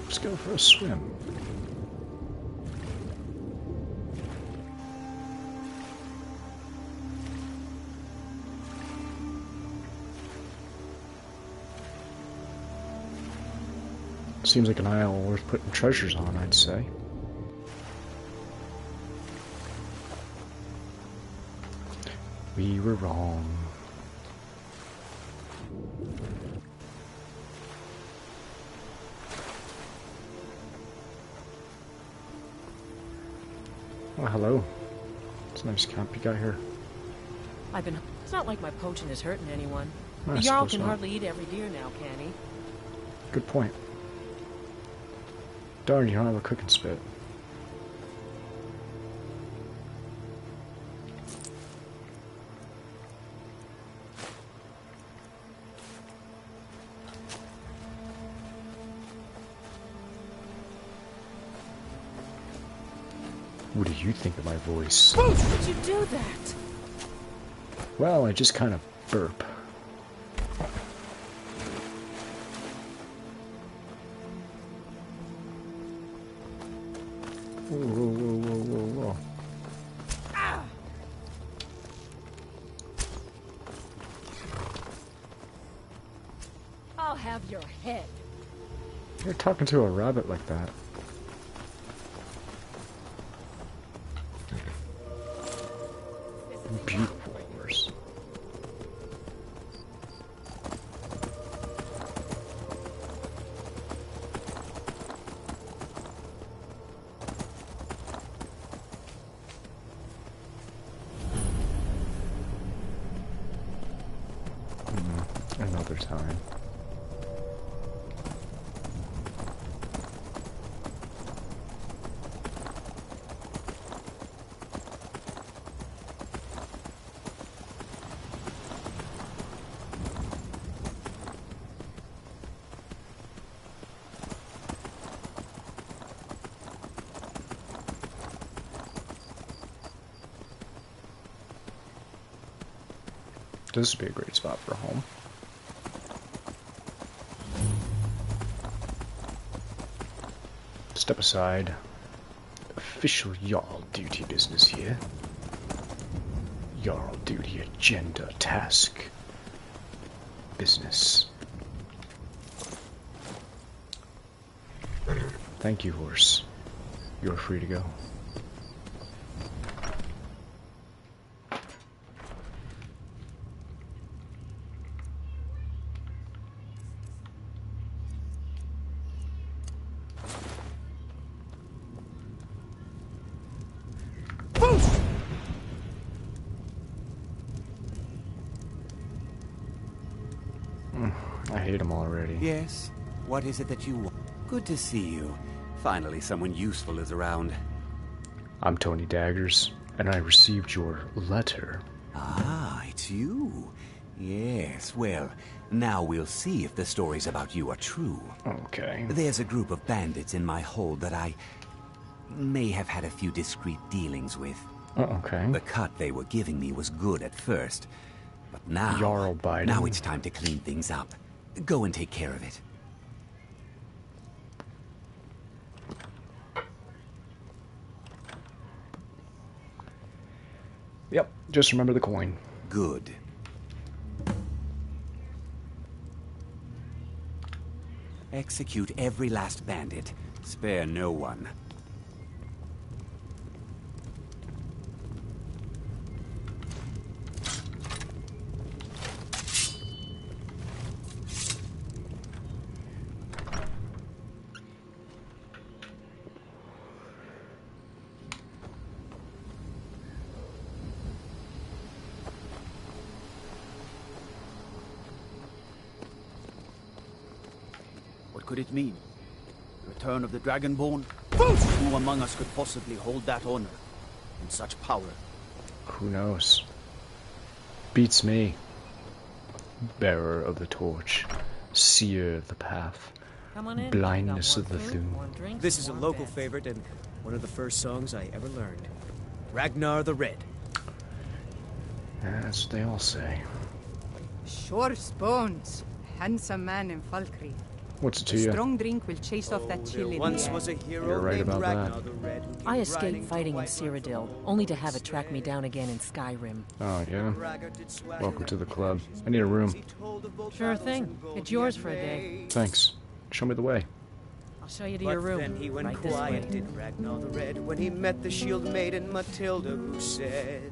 Speaker 1: Let's go for a swim. Seems like an isle worth putting treasures on, I'd say. We were wrong. Oh, hello. It's a nice camp you got here.
Speaker 15: It's not like my poaching is hurting anyone.
Speaker 1: I
Speaker 15: The Jarl
Speaker 1: suppose
Speaker 15: can
Speaker 1: not.
Speaker 15: hardly eat every deer now, can he?
Speaker 1: Good point. Darn, you don't have a cooking spit. What do you think of my voice?
Speaker 15: How did you do that?
Speaker 1: Well, I just kind of burp. Whoa, whoa, whoa, whoa, whoa, whoa.
Speaker 15: Ah! I'll have your head.
Speaker 1: You're talking to a rabbit like that. Beautiful horse. another time. This would be a great spot for a home. Step aside. Official Jarl duty business here. Jarl duty agenda task. Business. Thank you, horse. You're free to go. I hate him already.
Speaker 21: Yes? What is it that you want? Good to see you. Finally, someone useful is around.
Speaker 1: I'm Tony Daggers, and I received your letter.
Speaker 21: Ah, it's you. Yes, well, now we'll see if the stories about you are true.
Speaker 1: Okay.
Speaker 21: There's a group of bandits in my hold that I may have had a few discreet dealings with.
Speaker 1: Okay.
Speaker 21: The cut they were giving me was good at first, but now...
Speaker 1: Jarl Biden.
Speaker 21: Now it's time to clean things up. Go and take care of it.
Speaker 1: Yep, just remember the coin.
Speaker 21: Good. Execute every last bandit. Spare no one.
Speaker 11: What could it mean? The return of the Dragonborn? Who among us could possibly hold that honor and such power?
Speaker 1: Who knows? Beats me. Bearer of the torch, seer of the path,
Speaker 22: Come on in.
Speaker 1: blindness of the
Speaker 22: Food,
Speaker 1: thune.
Speaker 22: more drinks,
Speaker 23: This is a
Speaker 22: more
Speaker 23: local
Speaker 22: beds.
Speaker 23: favorite and one of the first songs I ever learned. Ragnar the Red.
Speaker 1: That's what they all say.
Speaker 24: Sure bones. Handsome man in Falkreath.
Speaker 1: What's it to you?
Speaker 24: Strong drink will chase off that chill in
Speaker 23: Once
Speaker 24: the air.
Speaker 23: was a hero
Speaker 1: You're right
Speaker 23: named
Speaker 1: about
Speaker 23: Ragnar
Speaker 1: that.
Speaker 23: the Red who came
Speaker 22: I escaped
Speaker 23: riding
Speaker 22: fighting
Speaker 23: to
Speaker 22: in
Speaker 23: Whiterun
Speaker 22: Cyrodiil, only to have it track me down again in Skyrim.
Speaker 1: Oh, yeah? Welcome to the club. I need a room.
Speaker 22: Sure thing. It's yours for a day.
Speaker 1: Thanks. Show me the way.
Speaker 22: I'll show you to
Speaker 23: But
Speaker 22: your room.
Speaker 23: then he went
Speaker 22: right this way.
Speaker 23: quiet, did Ragnar the Red, when he met the shield maiden Matilda, who said,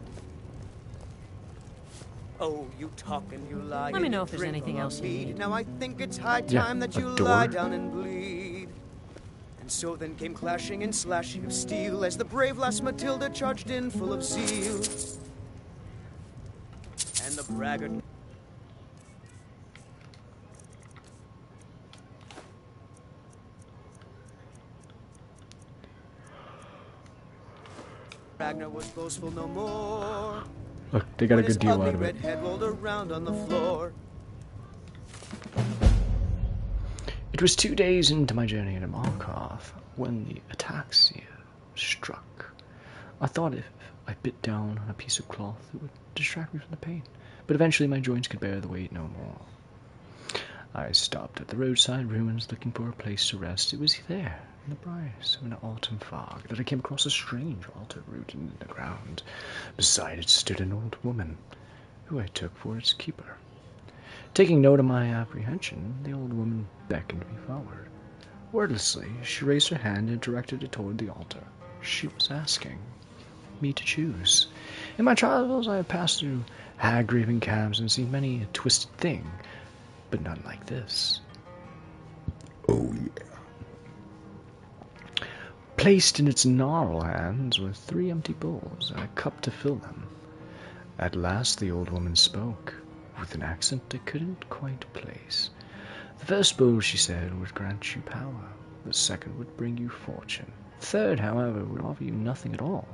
Speaker 23: "Oh, you talk and you lie.
Speaker 22: Let me
Speaker 23: and
Speaker 22: know
Speaker 23: you
Speaker 22: if there's
Speaker 23: drink
Speaker 22: anything
Speaker 23: all our
Speaker 22: else you
Speaker 23: mead.
Speaker 22: need."
Speaker 23: Now I think it's high
Speaker 1: Yeah,
Speaker 23: time that
Speaker 1: a
Speaker 23: you
Speaker 1: door.
Speaker 23: lie down and bleed." And so then came clashing and slashing of steel as the brave lass Matilda charged in full of zeal. And the braggart Ragnar was boastful no more.
Speaker 1: Look, they got a
Speaker 23: When his
Speaker 1: good deal
Speaker 23: ugly
Speaker 1: out of
Speaker 23: red
Speaker 1: it.
Speaker 23: head rolled around on the floor.
Speaker 1: It was 2 days into my journey to Markov when the ataxia struck. I thought if I bit down on a piece of cloth, it would distract me from the pain. But eventually my joints could bear the weight no more. I stopped at the roadside ruins looking for a place to rest. It was there, in the briars of an autumn fog, that I came across a strange altar rooted in the ground. Beside it stood an old woman, who I took for its keeper. Taking note of my apprehension, the old woman beckoned me forward. Wordlessly, she raised her hand and directed it toward the altar. She was asking me to choose. In my travels, I have passed through hag-raving cabs and seen many a twisted thing, but none like this. Oh, yeah. Placed in its gnarled hands were 3 empty bowls and a cup to fill them. At last the old woman spoke. with an accent I couldn't quite place. The first bowl, she said, would grant you power. The second would bring you fortune. The third, however, would offer you nothing at all.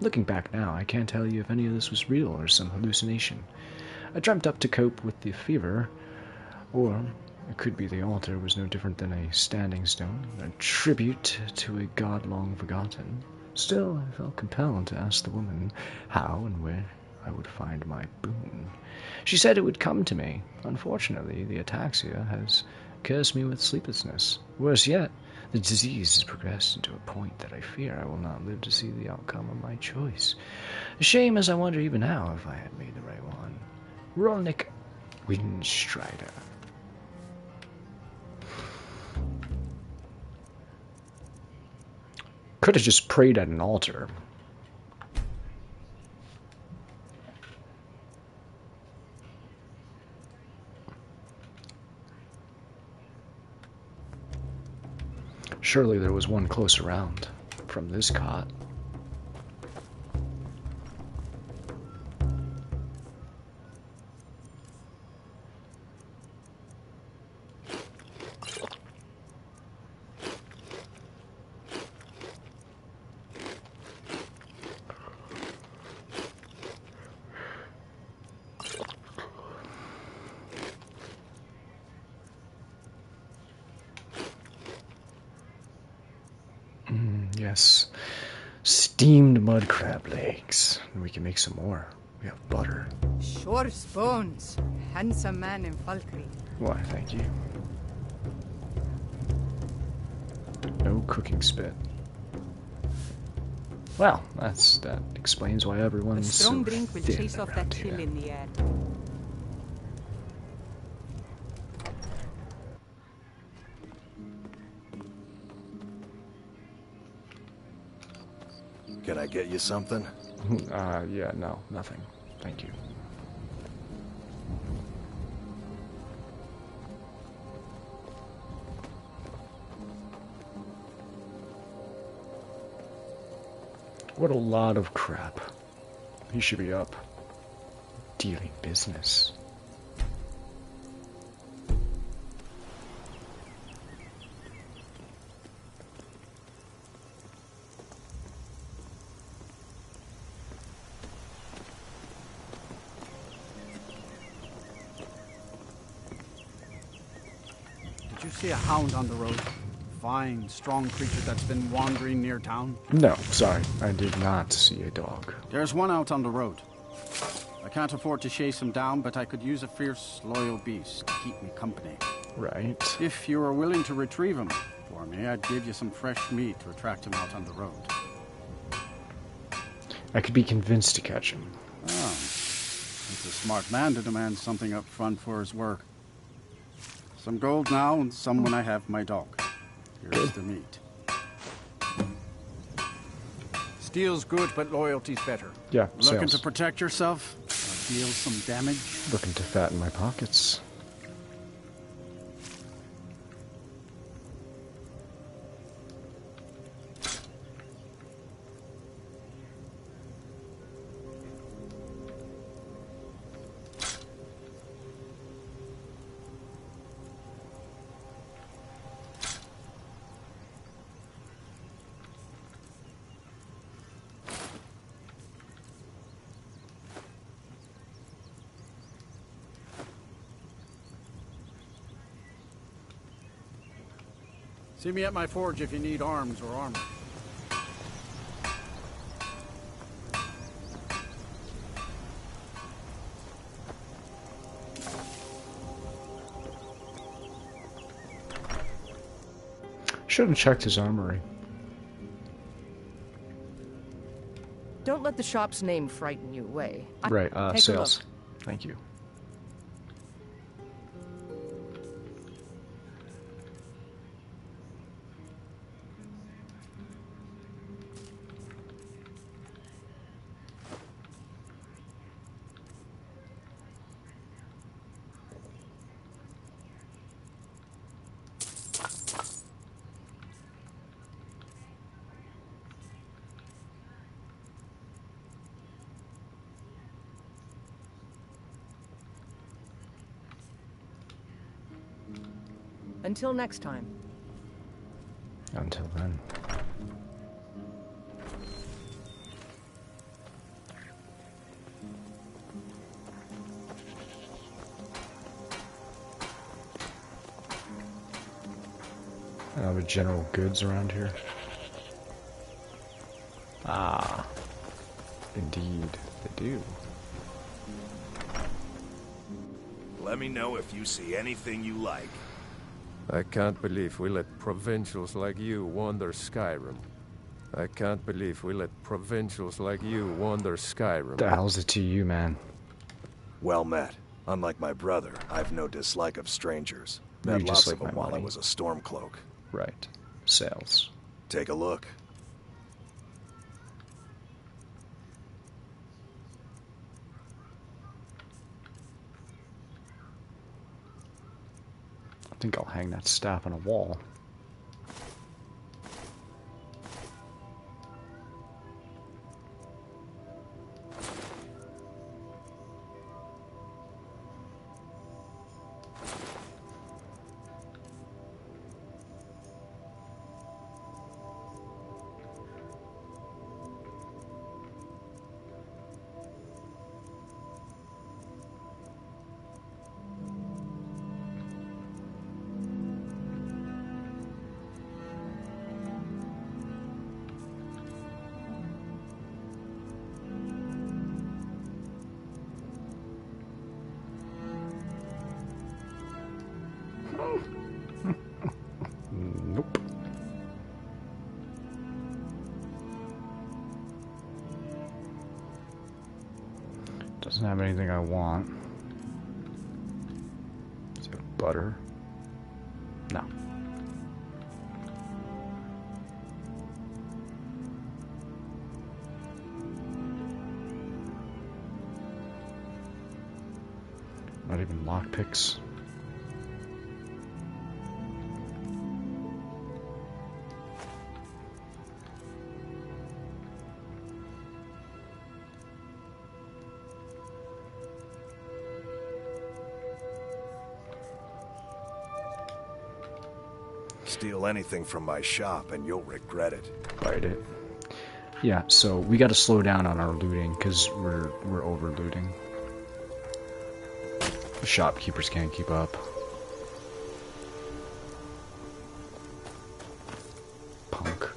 Speaker 1: Looking back now, I can't tell you if any of this was real or some hallucination. I dreamt up to cope with the fever, or it could be the altar was no different than a standing stone, a tribute to a god long forgotten. Still, I felt compelled to ask the woman how and where I would find my boon. She said it would come to me. Unfortunately, the ataxia has cursed me with sleeplessness. Worse yet, the disease has progressed into a point that I fear I will not live to see the outcome of my choice. A shame, as I wonder even now if I had made the right one. Rolnik Windstrider. Could have just prayed at an altar. Surely there was one close around from this cot. Yes. Steamed mud crab legs. And we can make some more. We have butter.
Speaker 24: Sure spoons. Handsome man in Falkreath.
Speaker 1: Why, thank you. No cooking spit. Well, that explains why
Speaker 17: A
Speaker 1: everyone's
Speaker 17: strong
Speaker 1: so
Speaker 17: drink will
Speaker 1: thin
Speaker 17: chase off
Speaker 1: around
Speaker 17: that chill
Speaker 1: here.
Speaker 17: in the air.
Speaker 2: Can I get you something?
Speaker 1: Yeah, no, nothing. Thank you. What a lot of crap. He should be up. Dealing business.
Speaker 10: Did you see a hound on the road? Fine, strong creature that's been wandering near town?
Speaker 1: No, sorry, I did not see a dog.
Speaker 10: There's one out on the road. I can't afford to chase him down, but I could use a fierce, loyal beast to keep me company.
Speaker 1: Right.
Speaker 10: If you were willing to retrieve him for me, I'd give you some fresh meat to attract him out on the road.
Speaker 1: I could be convinced to catch him.
Speaker 10: Oh, he's a smart man to demand something up front for his work. Some gold now, and some when I have my dog. Here's the meat. Steel's good, but loyalty's better.
Speaker 1: Yeah,
Speaker 10: Looking
Speaker 1: sales.
Speaker 10: to protect yourself? Or deal some damage?
Speaker 1: Looking to fatten my pockets.
Speaker 10: See me at my forge if you need arms or armor.
Speaker 1: Should have checked his armory.
Speaker 22: Don't let the shop's name frighten you away.
Speaker 1: Right,
Speaker 22: Take
Speaker 1: sales.
Speaker 22: a look.
Speaker 1: Thank you.
Speaker 22: Until next time.
Speaker 1: Until then. The general goods around here. Ah, indeed, they do.
Speaker 2: Let me know if you see anything you like.
Speaker 4: I can't believe we let provincials like you wander Skyrim. I can't believe we let provincials like you wander Skyrim.
Speaker 1: The hell's it to you, man?
Speaker 2: Well met. Unlike my brother, I've no dislike of strangers.
Speaker 1: You
Speaker 2: Met
Speaker 1: just
Speaker 2: lots
Speaker 1: like
Speaker 2: of them
Speaker 1: my
Speaker 2: while I
Speaker 1: money.
Speaker 2: was a Stormcloak.
Speaker 1: Right. Sales.
Speaker 2: Take a look.
Speaker 1: I think I'll hang that staff on a wall. Nope. Doesn't have anything I want. Is there butter? No. Not even lockpicks.
Speaker 2: Steal anything from my shop and you'll regret it.
Speaker 1: Bite it. Yeah, so we got to slow down on our looting because we're over looting. The shopkeepers can't keep up. Punk.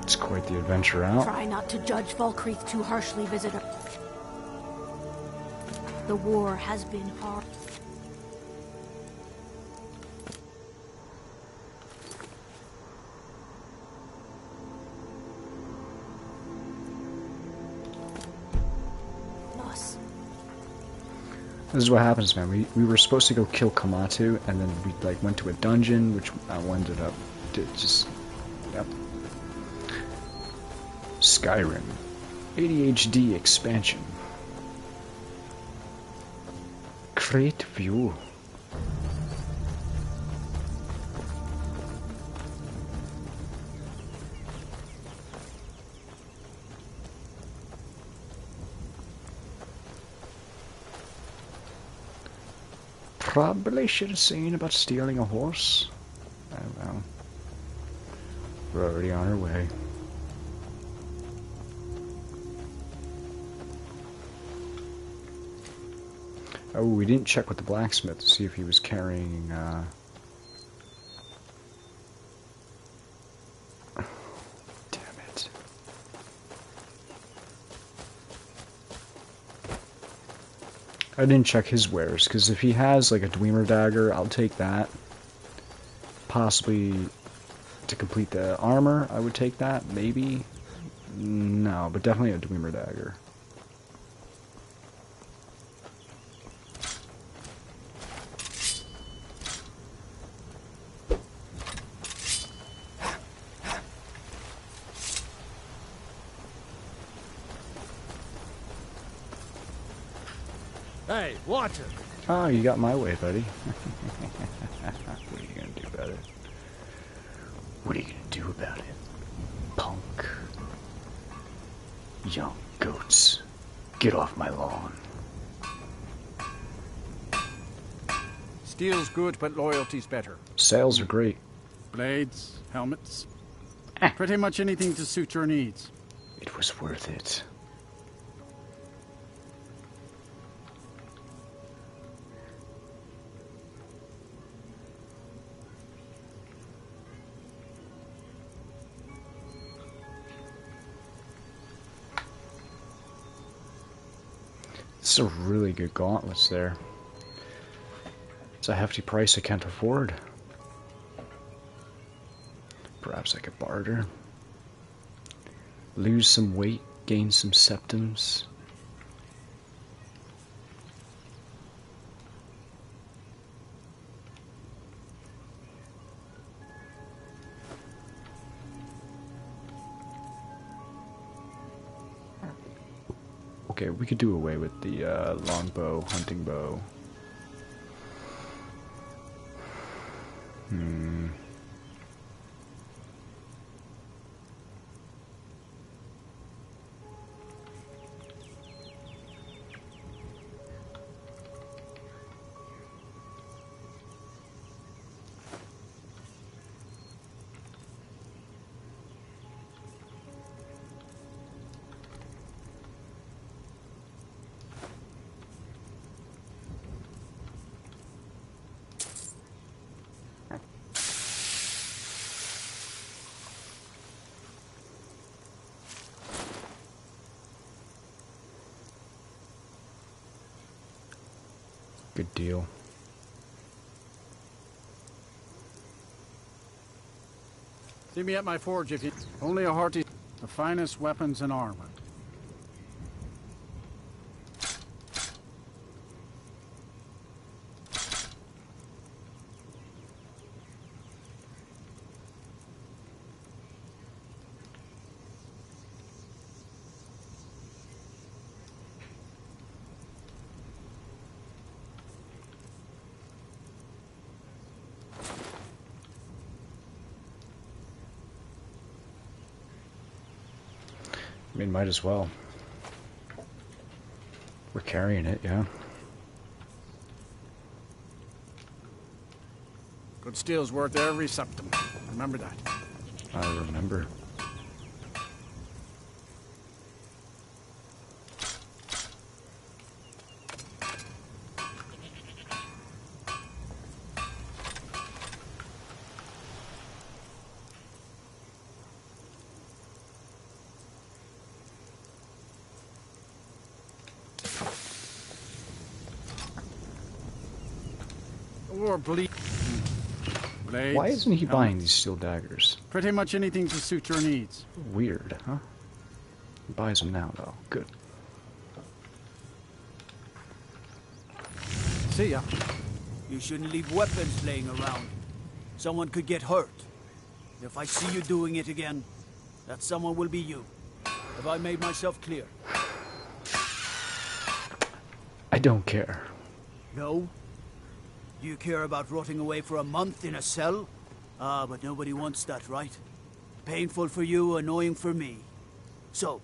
Speaker 1: It's quite the adventure out.
Speaker 5: Try not to judge Valkreath too harshly, visitor. The war has been hard. Loss.
Speaker 1: This is what happens, man. We were supposed to go kill Kamatu, and then we like went to a dungeon, which ended up just yep. Skyrim ADHD expansion. Great view. Probably should have seen about stealing a horse. Oh well. We're already on our way. Oh, we didn't check with the blacksmith to see if he was carrying, Damn it. I didn't check his wares, because if he has, like, a Dwemer dagger, I'll take that. Possibly to complete the armor, I would take that, maybe. No, but definitely a Dwemer dagger.
Speaker 3: Hey, watch it!
Speaker 1: Oh, you got my way, buddy. What are you gonna do about it? What are you gonna do about it, punk? Young goats, get off my lawn.
Speaker 10: Steel's good, but loyalty's better.
Speaker 1: Sales are great.
Speaker 10: Blades, helmets, pretty much anything to suit your needs.
Speaker 1: It was worth it. This is a really good gauntlets there. It's a hefty price I can't afford. Perhaps I could barter. Lose some weight, gain some septums. Okay, we could do away with the longbow, hunting bow. Good deal.
Speaker 10: See me at my forge if you... Only a hearty... The finest weapons and armor.
Speaker 1: I mean, might as well. We're carrying it, yeah.
Speaker 10: Good steel's worth every septum. Remember that.
Speaker 1: I remember.
Speaker 10: Or blades.
Speaker 1: Why isn't he buying these steel daggers?
Speaker 10: Pretty much anything to suit your needs.
Speaker 1: Weird, huh? He buys them now, though. Good.
Speaker 10: See ya.
Speaker 11: You shouldn't leave weapons laying around. Someone could get hurt. If I see you doing it again, that someone will be you. Have I made myself clear?
Speaker 1: I don't care.
Speaker 11: No? Do you care about rotting away for a month in a cell? Ah, but nobody wants that, right? Painful for you, annoying for me. So,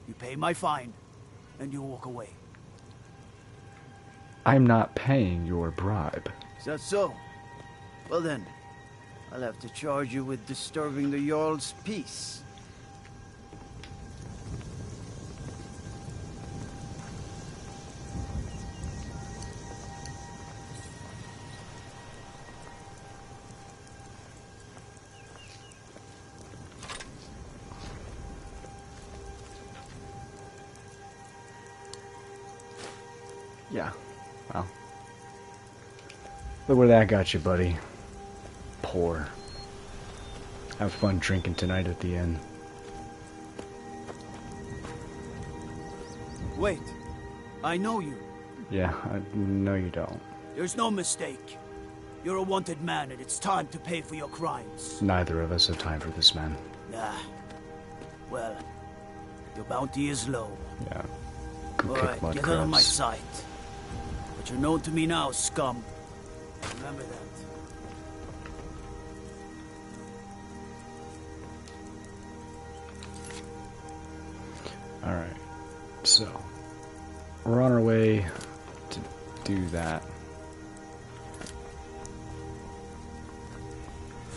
Speaker 11: you pay my fine, and you walk away.
Speaker 1: I'm not paying your bribe.
Speaker 11: Is that so? Well then, I'll have to charge you with disturbing the Jarl's peace.
Speaker 1: Yeah, well. Look where that got you, buddy. Poor. Have fun drinking tonight at the inn.
Speaker 11: Wait, I know you.
Speaker 1: Yeah, no you don't.
Speaker 11: There's no mistake. You're a wanted man, and it's time to pay for your crimes.
Speaker 1: Neither of us have time for this, man.
Speaker 11: Nah. Well, your bounty is low.
Speaker 1: Yeah. Go kick
Speaker 11: Alright,
Speaker 1: mud
Speaker 11: get out of my
Speaker 1: crabs.
Speaker 11: sight. But you're known to me now, scum. Remember that.
Speaker 1: Alright, so we're on our way to do that.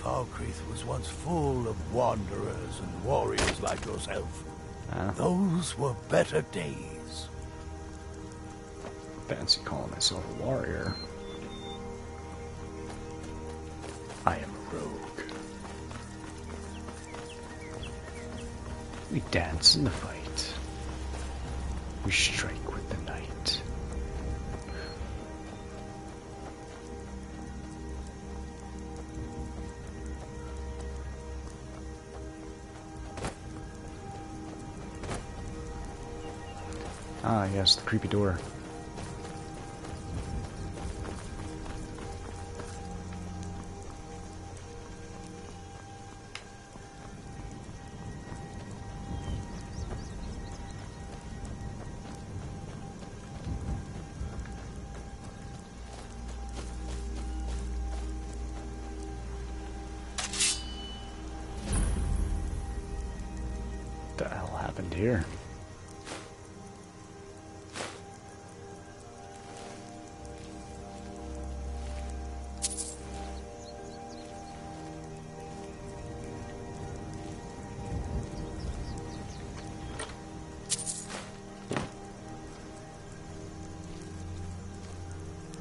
Speaker 6: Falkreath was once full of wanderers and warriors like yourself. Those were better days.
Speaker 1: Fancy calling myself a warrior. I am a rogue. We dance in the fight. We strike with the night. Ah, yes, the creepy door. What the hell happened here?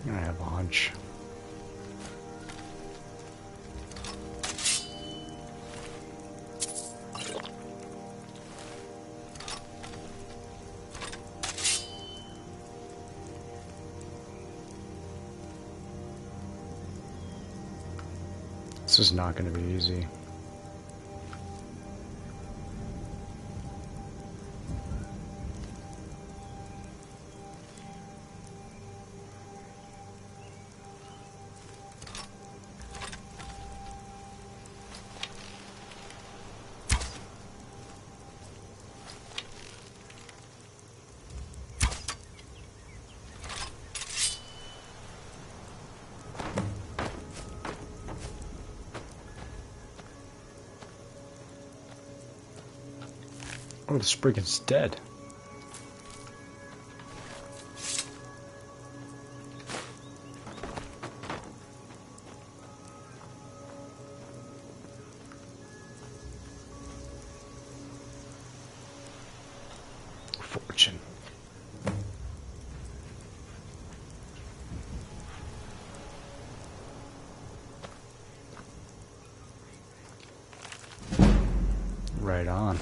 Speaker 1: I have a hunch. This is not going to be easy. Oh, the Spriggan's dead. Fortune. Right on.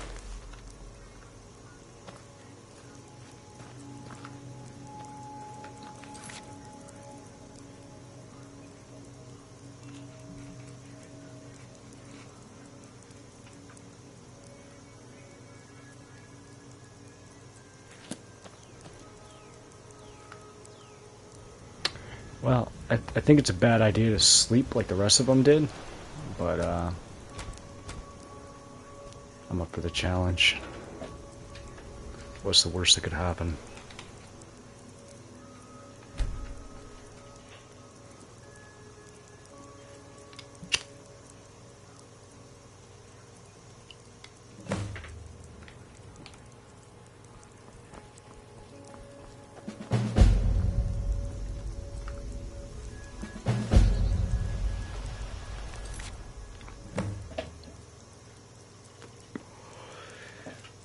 Speaker 1: Well, I think it's a bad idea to sleep like the rest of them did, but I'm up for the challenge. What's the worst that could happen?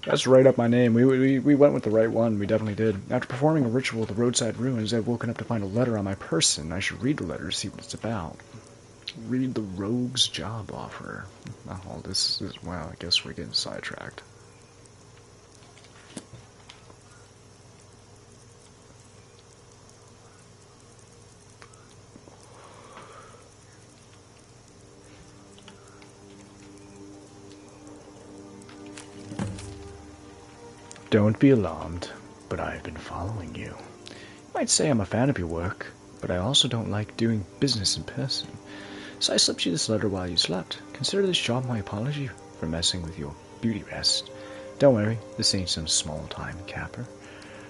Speaker 1: That's right up my name. We went with the right one. We definitely did. After performing a ritual at the roadside ruins, I've woken up to find a letter on my person. I should read the letter to see what it's about. Read the rogue's job offer. Oh, this is, well, I guess we're getting sidetracked. Don't be alarmed, but I have been following you. You might say I'm a fan of your work, but I also don't like doing business in person. So I slipped you this letter while you slept. Consider this job my apology for messing with your beauty rest. Don't worry, this ain't some small-time capper.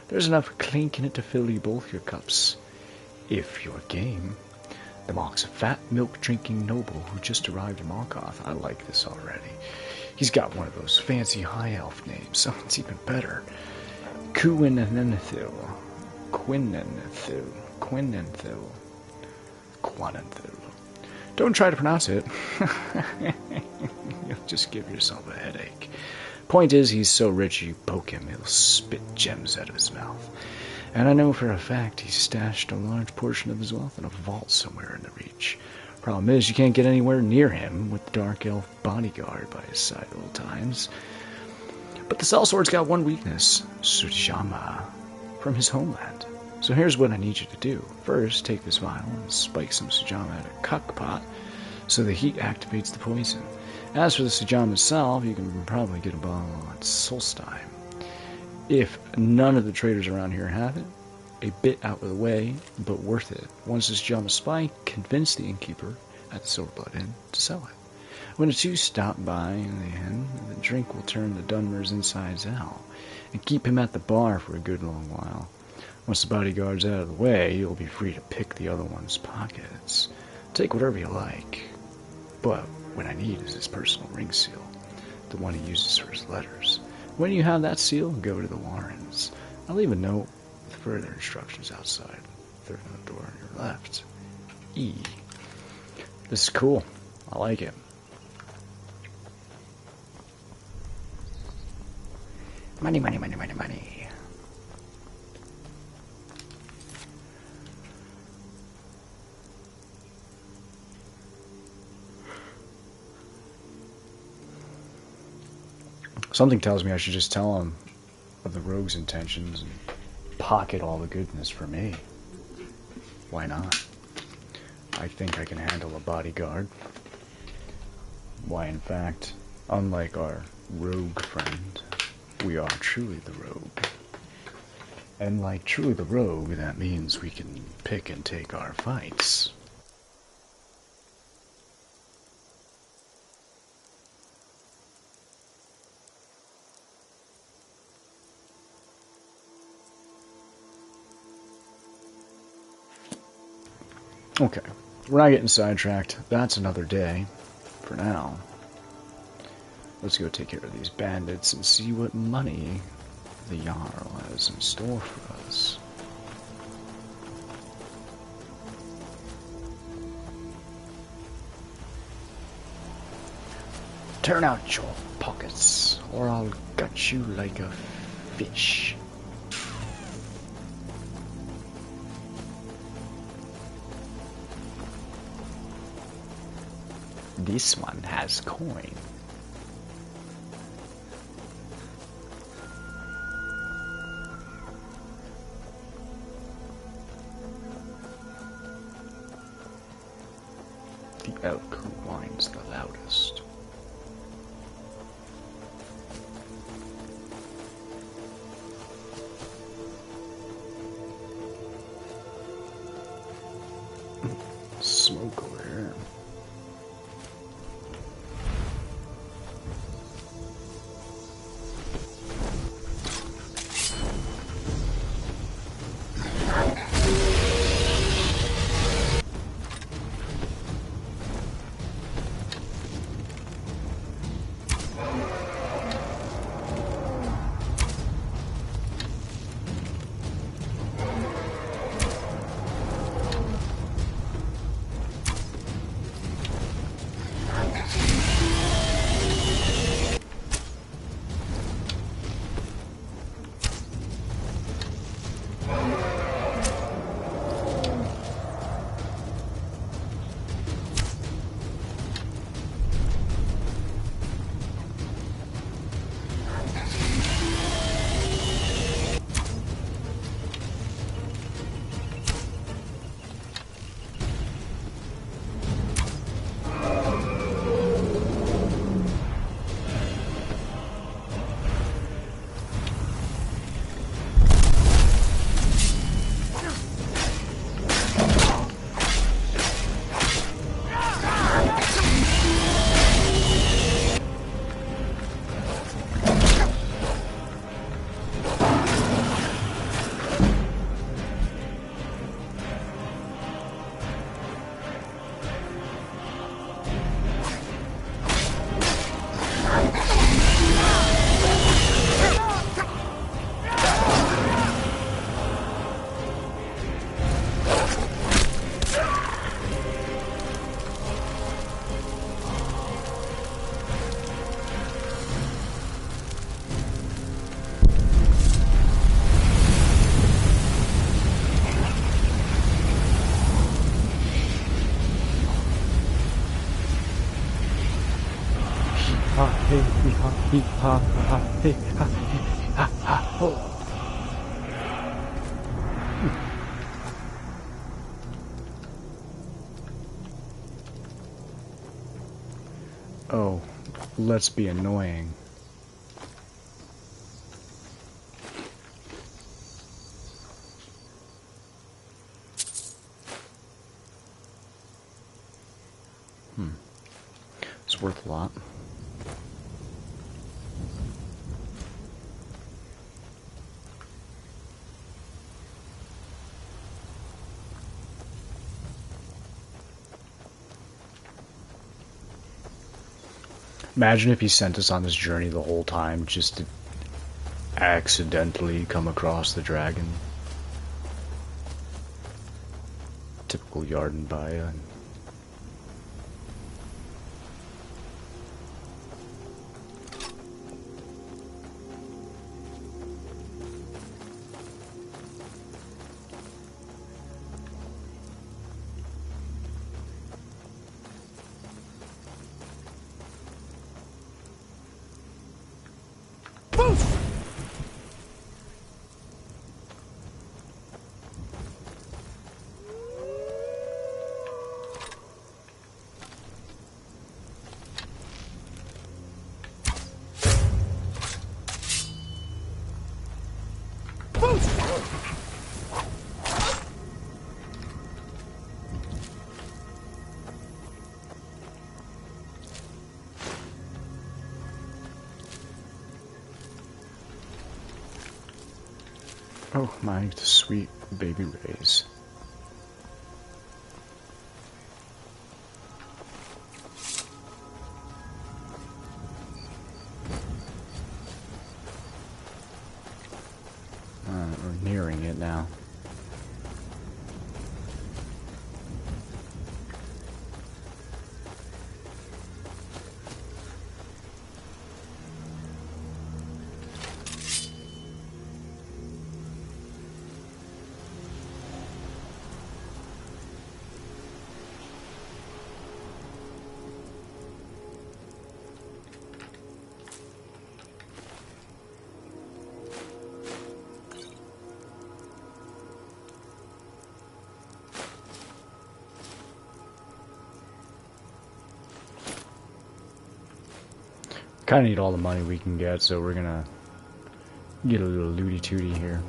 Speaker 1: There's enough clink in it to fill you both your cups. if you're game. The Mock's a fat, milk-drinking noble who just arrived in Malkoth. I like this already. He's got one of those fancy high elf names, so it's even better. Quinenthil. Don't try to pronounce it. You'll just give yourself a headache. Point is, he's so rich you poke him, he'll spit gems out of his mouth. And I know for a fact he stashed a large portion of his wealth in a vault somewhere in the Reach. Problem is, you can't get anywhere near him with the Dark Elf bodyguard by his side at all times. But the sellsword's got one weakness, Sujama, from his homeland. So here's what I need you to do. First, take this vial and spike some Sujama in a cuck pot so the heat activates the poison. As for the Sujama itself, you can probably get a bottle at Solstheim. If none of the traders around here have it, a bit out of the way, but worth it. Once this Sujama is spiked, convince the innkeeper at the Silverblood Inn to sell it. When the two stop by in the inn, the drink will turn the Dunmer's insides out and keep him at the bar for a good long while. Once the bodyguard's out of the way, you'll be free to pick the other one's pockets. Take whatever you like. But what I need is his personal ring seal, the one he uses for his letters. When you have that seal, go to the Warrens. I'll leave a note with further instructions outside. Third door on your left. E. This is cool. I like it. Money, money, money, money, money. Something tells me I should just tell him of the rogue's intentions and pocket all the goodness for me. Why not? I think I can handle a bodyguard. Why, in fact, unlike our rogue friend, we are truly the rogue. And like truly the rogue, that means we can pick and take our fights. Okay, we're not getting sidetracked. That's another day. For now, let's go take care of these bandits and see what money the Jarl has in store for us. Turn out your pockets, or I'll gut you like a fish. This one has coin. The elk who whines the loudest. Smoke over here. ha ha hey ha hey ha ha ho. Oh, let's be annoying. It's worth a lot. Imagine if he sent us on this journey the whole time just to accidentally come across the dragon. Typical Yarden Baya. Oh my sweet baby rays. We're nearing it now. Kind of need all the money we can get, so we're gonna get a little looty tooty here.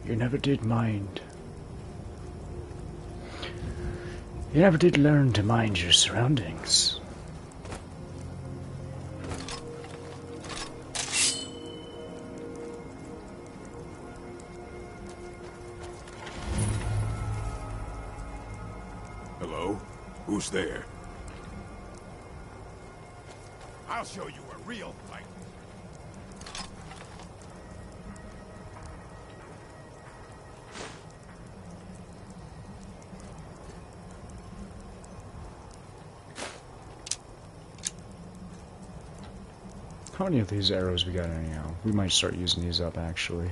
Speaker 1: You never did mind. You never did learn to mind your surroundings.
Speaker 8: Hello? Who's there? I'll show you a real fight.
Speaker 1: How many of these arrows we got anyhow? We might start using these up actually.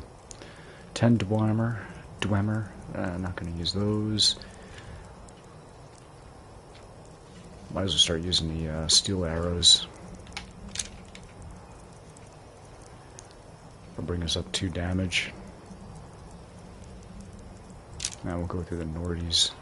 Speaker 1: 10 Dwemer. Not going to use those. Might as well start using the steel arrows. That'll bring us up 2 damage. Now we'll go through the Nordies.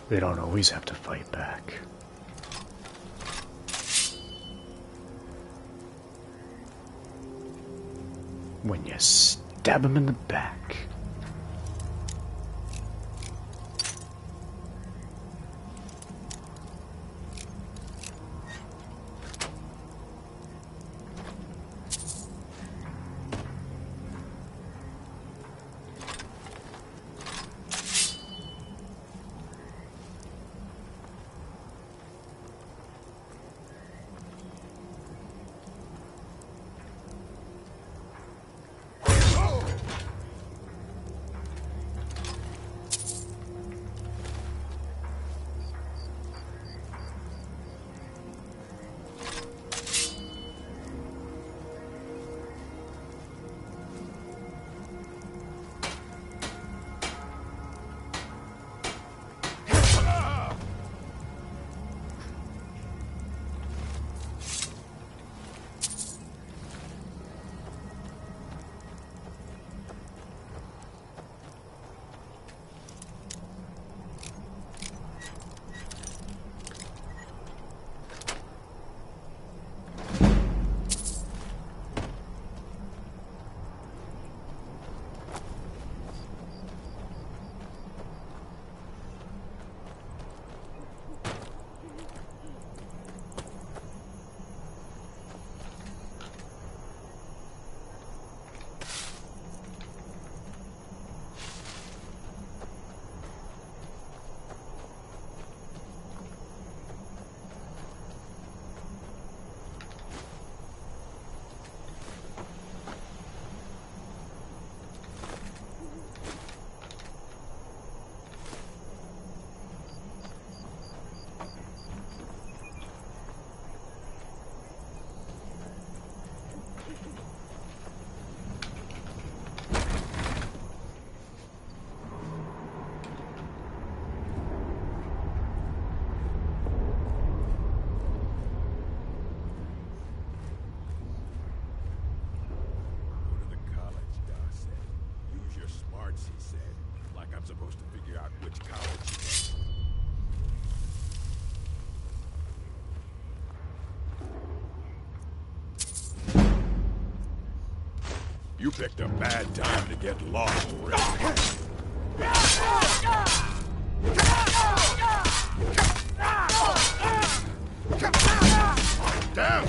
Speaker 1: They don't always have to fight back. When you stab them in the back.
Speaker 8: Supposed to figure out which college. You picked a bad time to get lost, Rick. Down!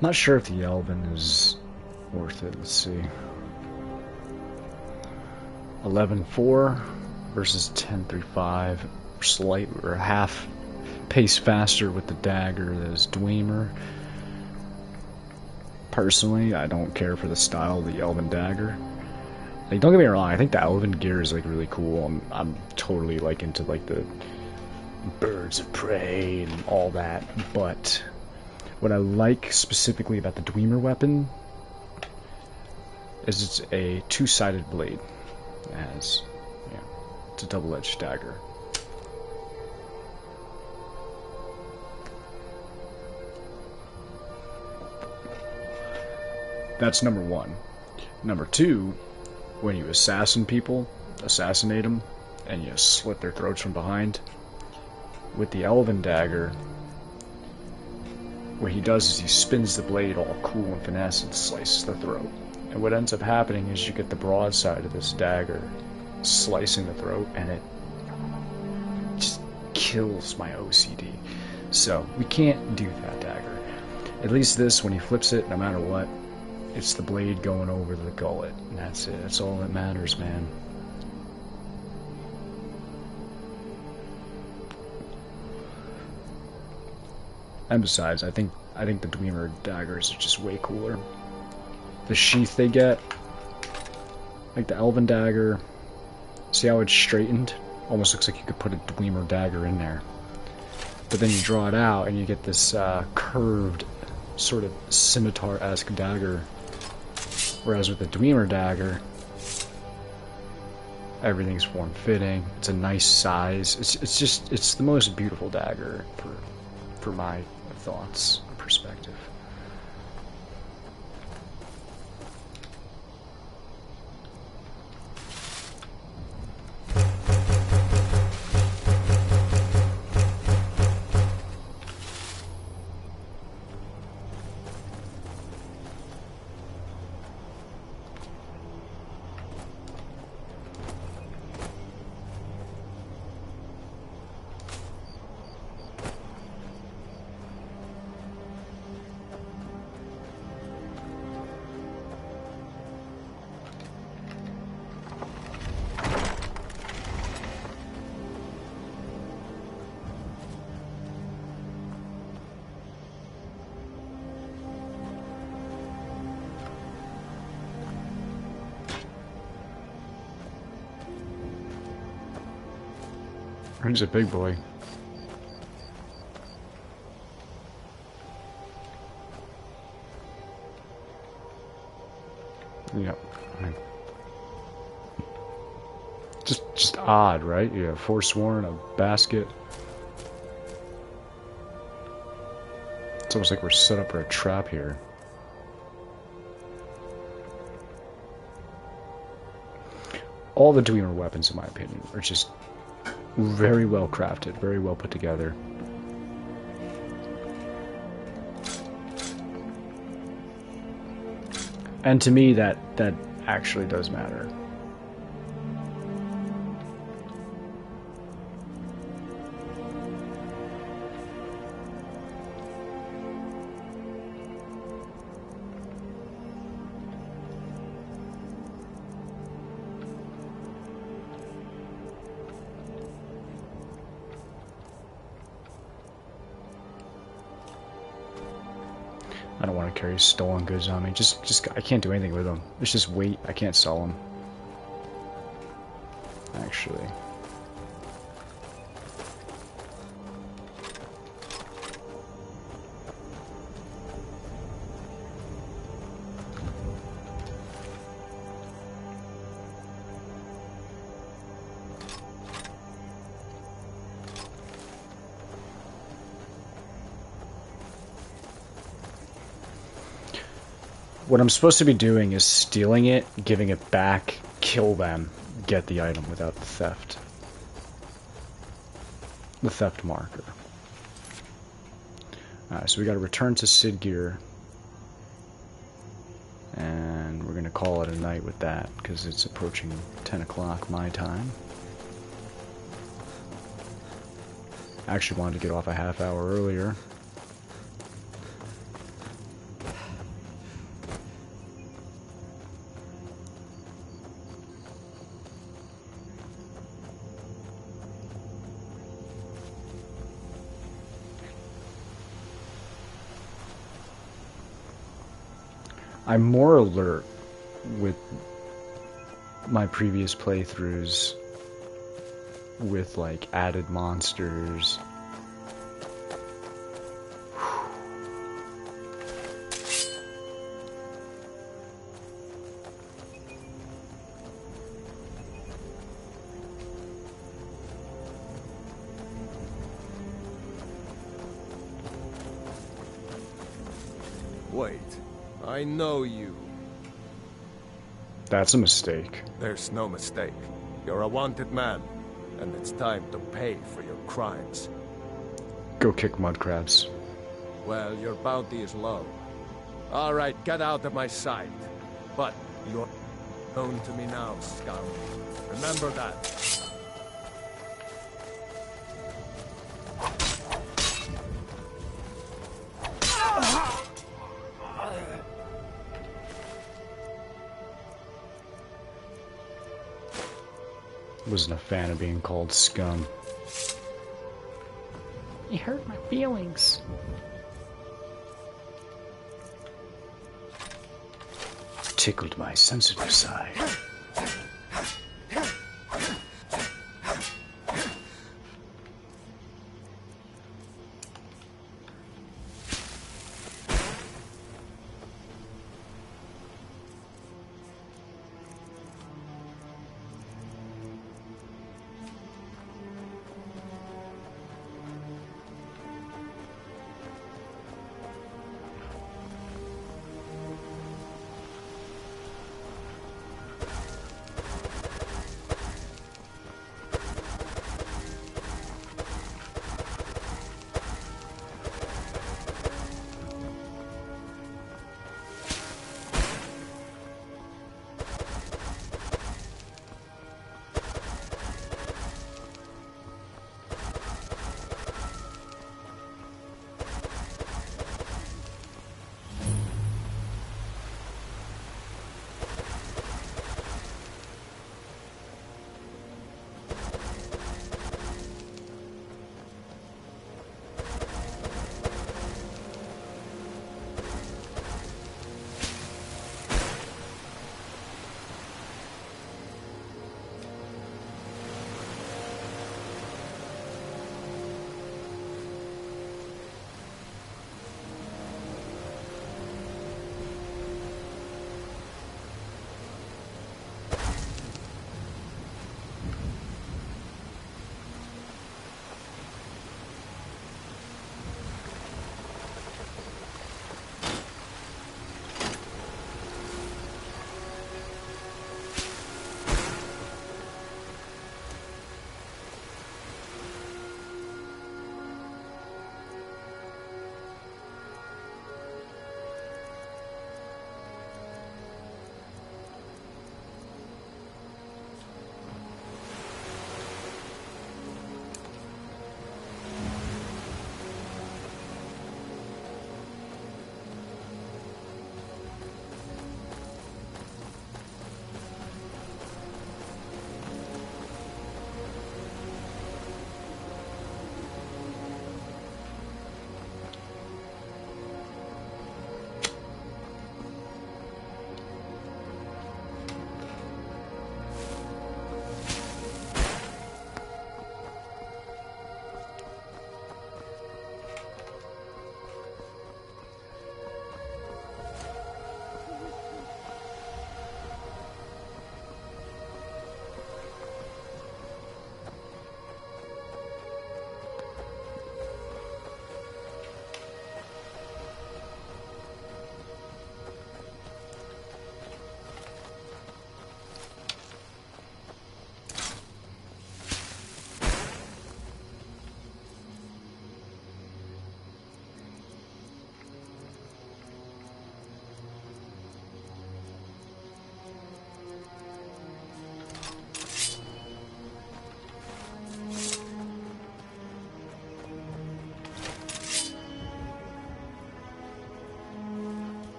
Speaker 1: Not sure if the Elven is worth it. Let's see. 11.4 versus 10.35. Slight or half pace faster with the dagger as Dwemer. Personally, I don't care for the style of the Elven dagger. Like, don't get me wrong, I think the Elven gear is like really cool. I'm totally like into like the birds of prey and all that. But what I like specifically about the Dwemer weapon is it's a two-sided blade. It has, yeah, it's a double-edged dagger. That's number one. Number two, when you assassinate them, and you slit their throats from behind, with the Elven dagger, what he does is he spins the blade all cool and finesse and slices the throat. And what ends up happening is you get the broadside of this dagger slicing the throat, and it just kills my OCD. So we can't do that dagger. At least this, when he flips it, no matter what, it's the blade going over the gullet, and that's it. That's all that matters, man. And besides, I think the Dwemer daggers are just way cooler. The sheath they get, like the Elven dagger, see how it's straightened? Almost looks like you could put a Dwemer dagger in there. But then you draw it out and you get this curved, sort of scimitar-esque dagger. Whereas with the Dwemer dagger, everything's form-fitting. It's a nice size. It's the most beautiful dagger for my thoughts and perspective. He's a big boy. Yep. Just odd, right? You have Forsworn, a basket. It's almost like we're set up for a trap here. All the Dwemer weapons, in my opinion, are just very well crafted, very well put together. And to me, that actually does matter. I don't want to carry stolen goods on me. Just I can't do anything with them. It's just weight. I can't sell them. Actually. What I'm supposed to be doing is stealing it, giving it back, kill them, get the item without the theft. The theft marker. Alright, so we gotta return to Sidgear. And we're gonna call it a night with that, because it's approaching 10 o'clock my time. I actually wanted to get off a half hour earlier. I'm more alert with my previous playthroughs with like added monsters.
Speaker 4: Wait, I know you.
Speaker 1: That's a mistake.
Speaker 4: There's no mistake. You're a wanted man, and it's time to pay for your crimes.
Speaker 1: Go kick mud crabs.
Speaker 4: Well, your bounty is low. All right, get out of my sight. But you're known to me now, scoundrel. Remember that.
Speaker 1: Wasn't a fan of being called scum. You hurt my feelings. Tickled my sensitive side.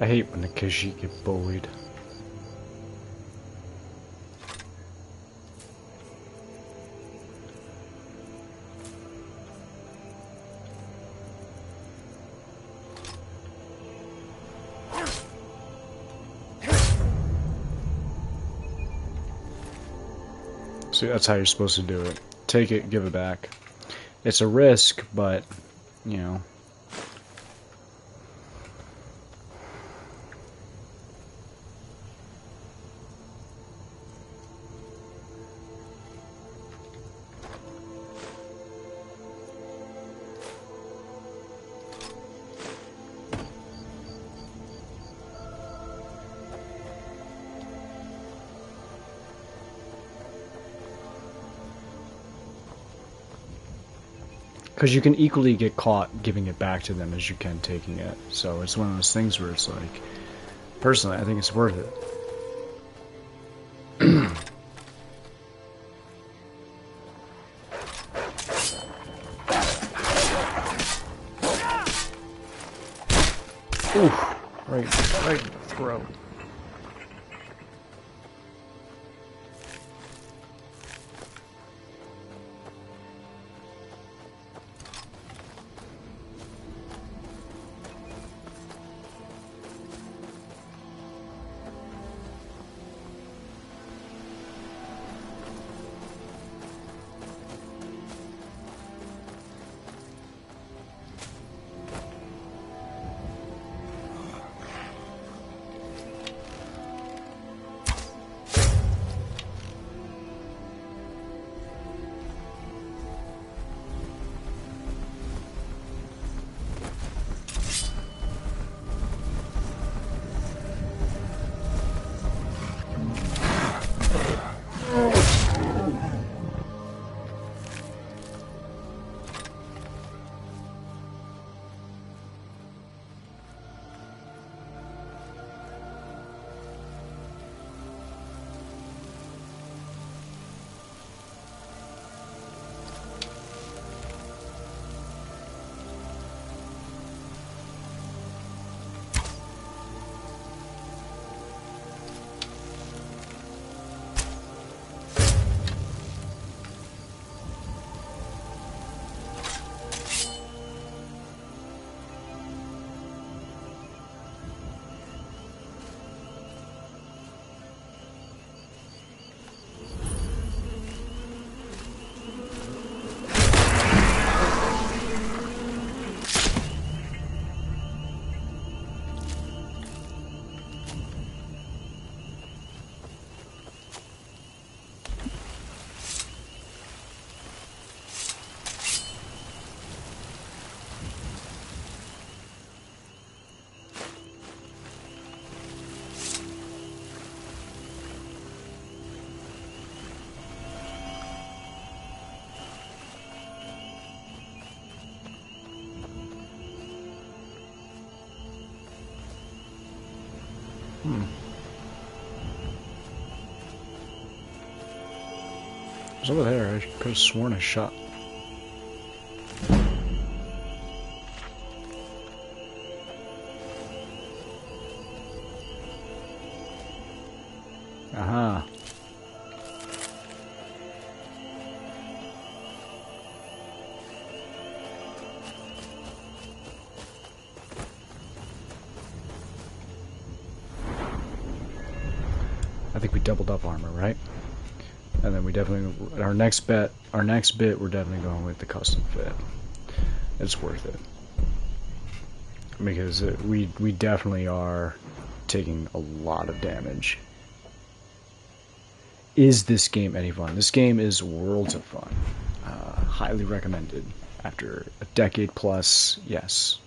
Speaker 1: I hate when the Khajiit get bullied. See, that's how you're supposed to do it. Take it, give it back. It's a risk, but, you know. Because you can equally get caught giving it back to them as you can taking it. So it's one of those things where it's like, personally, I think it's worth it. Oof, right in the throat. It's over there. I could have sworn I shot. Aha. I think we doubled up armor, right? And then we definitely, our next bit, we're definitely going with the custom fit. It's worth it. Because we definitely are taking a lot of damage. Is this game any fun? This game is worlds of fun. Highly recommended. After a decade plus, yes.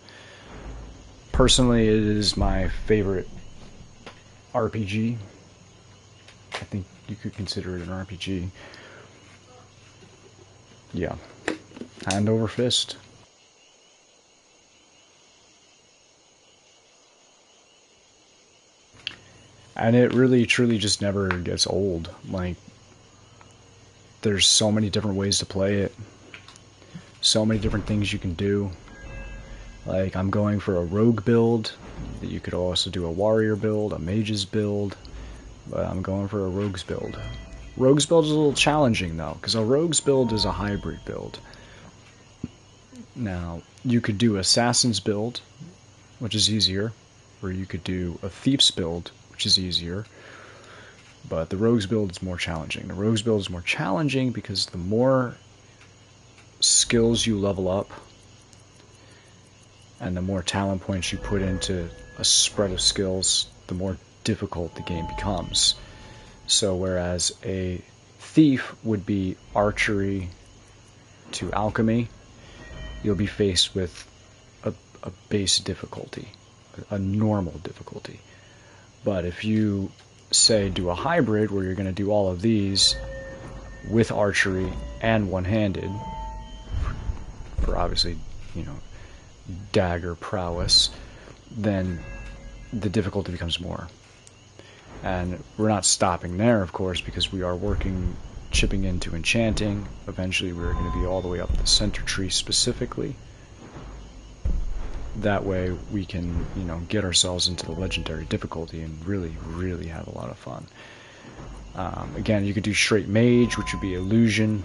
Speaker 1: Personally, it is my favorite RPG. I think you could consider it an RPG. Yeah. Hand over fist. And it really, truly just never gets old. Like, there's so many different ways to play it. So many different things you can do. Like, I'm going for a rogue build. You could also do a warrior build, a mage's build, but I'm going for a rogue's build. Rogue's build is a little challenging, though, because a rogue's build is a hybrid build. Now, you could do assassin's build, which is easier, or you could do a thief's build, which is easier, but the rogue's build is more challenging. The rogue's build is more challenging because the more skills you level up, and the more talent points you put into a spread of skills, the more difficult the game becomes. So whereas a thief would be archery to alchemy, you'll be faced with a base difficulty, a normal difficulty. But if you, say, do a hybrid where you're going to do all of these with archery and one-handed, for obviously, you know, dagger prowess, then the difficulty becomes more. And we're not stopping there, of course, because we are chipping into enchanting. Eventually we're going to be all the way up the center tree specifically. That way we can, you know, get ourselves into the legendary difficulty and really, really have a lot of fun. Again, you could do straight mage, which would be illusion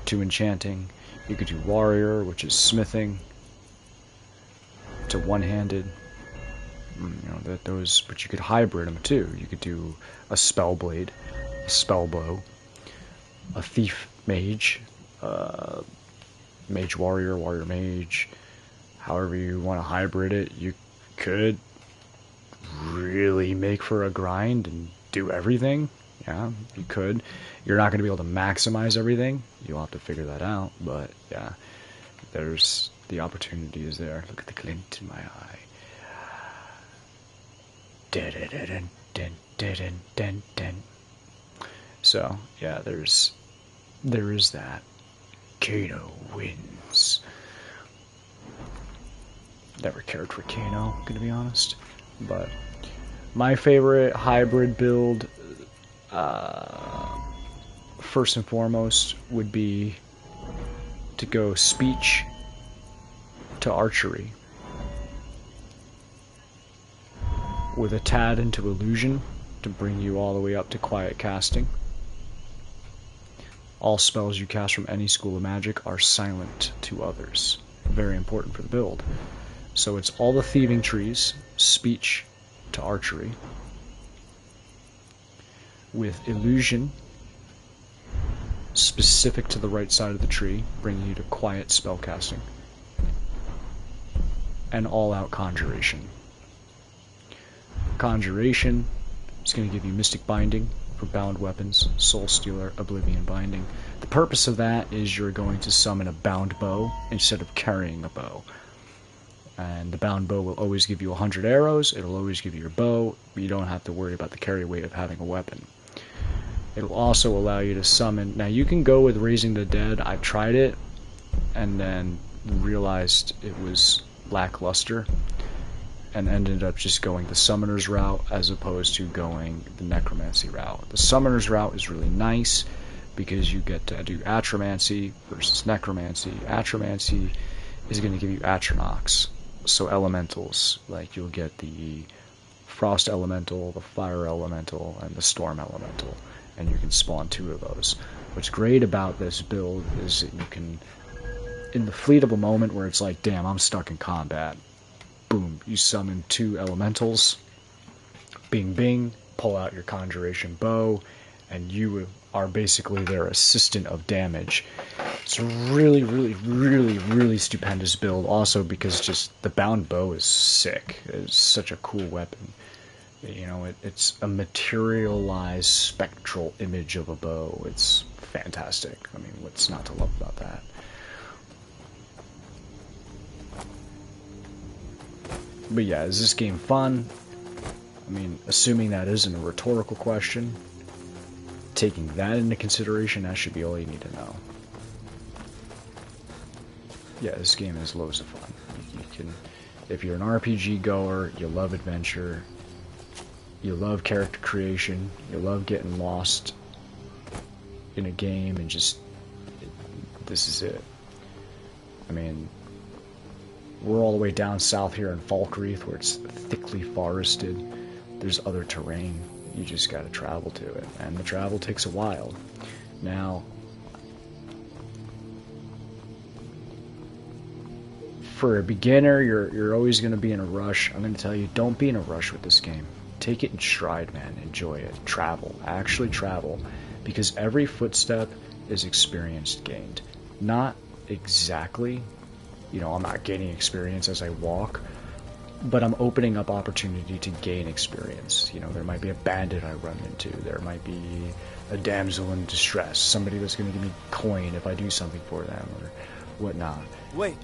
Speaker 1: to enchanting. You could do warrior, which is smithing, to one-handed. You know, those, but you could hybrid them too. You could do a spell blade, a spell bow, a thief mage, mage warrior, warrior mage. However you want to hybrid it, you could really make for a grind and do everything. Yeah, you could. You're not going to be able to maximize everything. You'll have to figure that out. But yeah, there's the opportunity is there. Look at the glint in my eye. So yeah, there is that. Kano wins. Never cared for Kano, gonna be honest. But my favorite hybrid build, first and foremost, would be to go speech to archery, with a tad into illusion to bring you all the way up to quiet casting. All spells you cast from any school of magic are silent to others. Very important for the build. So it's all the thieving trees, speech to archery, with illusion specific to the right side of the tree, bringing you to quiet spell casting, and all-out conjuration. Conjuration is going to give you Mystic Binding for bound weapons, Soul Stealer, Oblivion Binding. The purpose of that is you're going to summon a bound bow instead of carrying a bow. And the bound bow will always give you 100 arrows, it'll always give you your bow, you don't have to worry about the carry weight of having a weapon. It'll also allow you to summon, now you can go with Raising the Dead, I tried it, and then realized it was lackluster, and ended up just going the Summoner's route as opposed to going the Necromancy route. The Summoner's route is really nice, because you get to do Atromancy versus Necromancy. Atromancy is going to give you Atronox. So elementals, like you'll get the Frost Elemental, the Fire Elemental, and the Storm Elemental, and you can spawn 2 of those. What's great about this build is that you can, in the fleet of a moment where it's like, damn, I'm stuck in combat, boom, you summon 2 elementals, bing bing, pull out your Conjuration Bow, and you are basically their assistant of damage. It's a really, really, really, really stupendous build, also because just the bound bow is sick. It's such a cool weapon. You know, it's a materialized spectral image of a bow. It's fantastic. I mean, what's not to love about that? But yeah, is this game fun? I mean, assuming that isn't a rhetorical question, taking that into consideration, that should be all you need to know. Yeah, this game is loads of fun. You can, if you're an RPG goer, you love adventure, you love character creation, you love getting lost in a game, and just, this is it. I mean, we're all the way down south here in Falkreath, where it's thickly forested. There's other terrain. You just got to travel to it, and the travel takes a while. Now, for a beginner, you're always going to be in a rush. I'm going to tell you, don't be in a rush with this game. Take it in stride, man. Enjoy it. Travel. Actually travel. Because every footstep is experience gained. Not exactly, you know, I'm not gaining experience as I walk, but I'm opening up opportunity to gain experience. You know, there might be a bandit I run into. There might be a damsel in distress. Somebody that's going to give me coin if I do something for them or whatnot.
Speaker 11: Wait.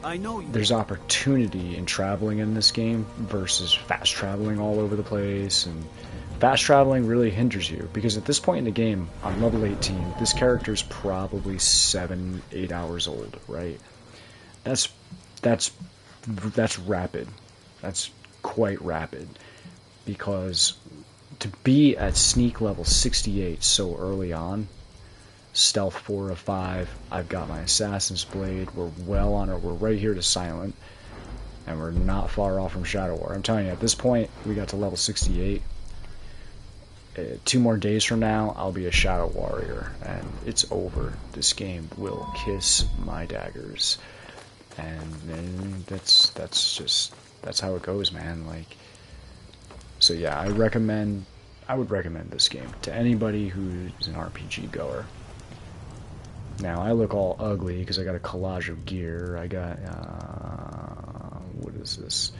Speaker 11: I know you.
Speaker 1: There's opportunity in traveling in this game versus fast traveling all over the place, and fast traveling really hinders you because at this point in the game, I'm level 18, this character's probably 7-8 hours old, right? That's rapid. That's quite rapid because to be at sneak level 68 so early on, stealth 4 of 5, I've got my assassin's blade, we're well on it, we're right here to silent, and we're not far off from Shadow War. I'm telling you, at this point, we got to level 68. 2 more days from now, I'll be a Shadow Warrior, and it's over. This game will kiss my daggers, and that's how it goes, man. Like, so yeah, I would recommend this game to anybody who's an RPG goer. Now, I look all ugly because I got a collage of gear. I got, what is this?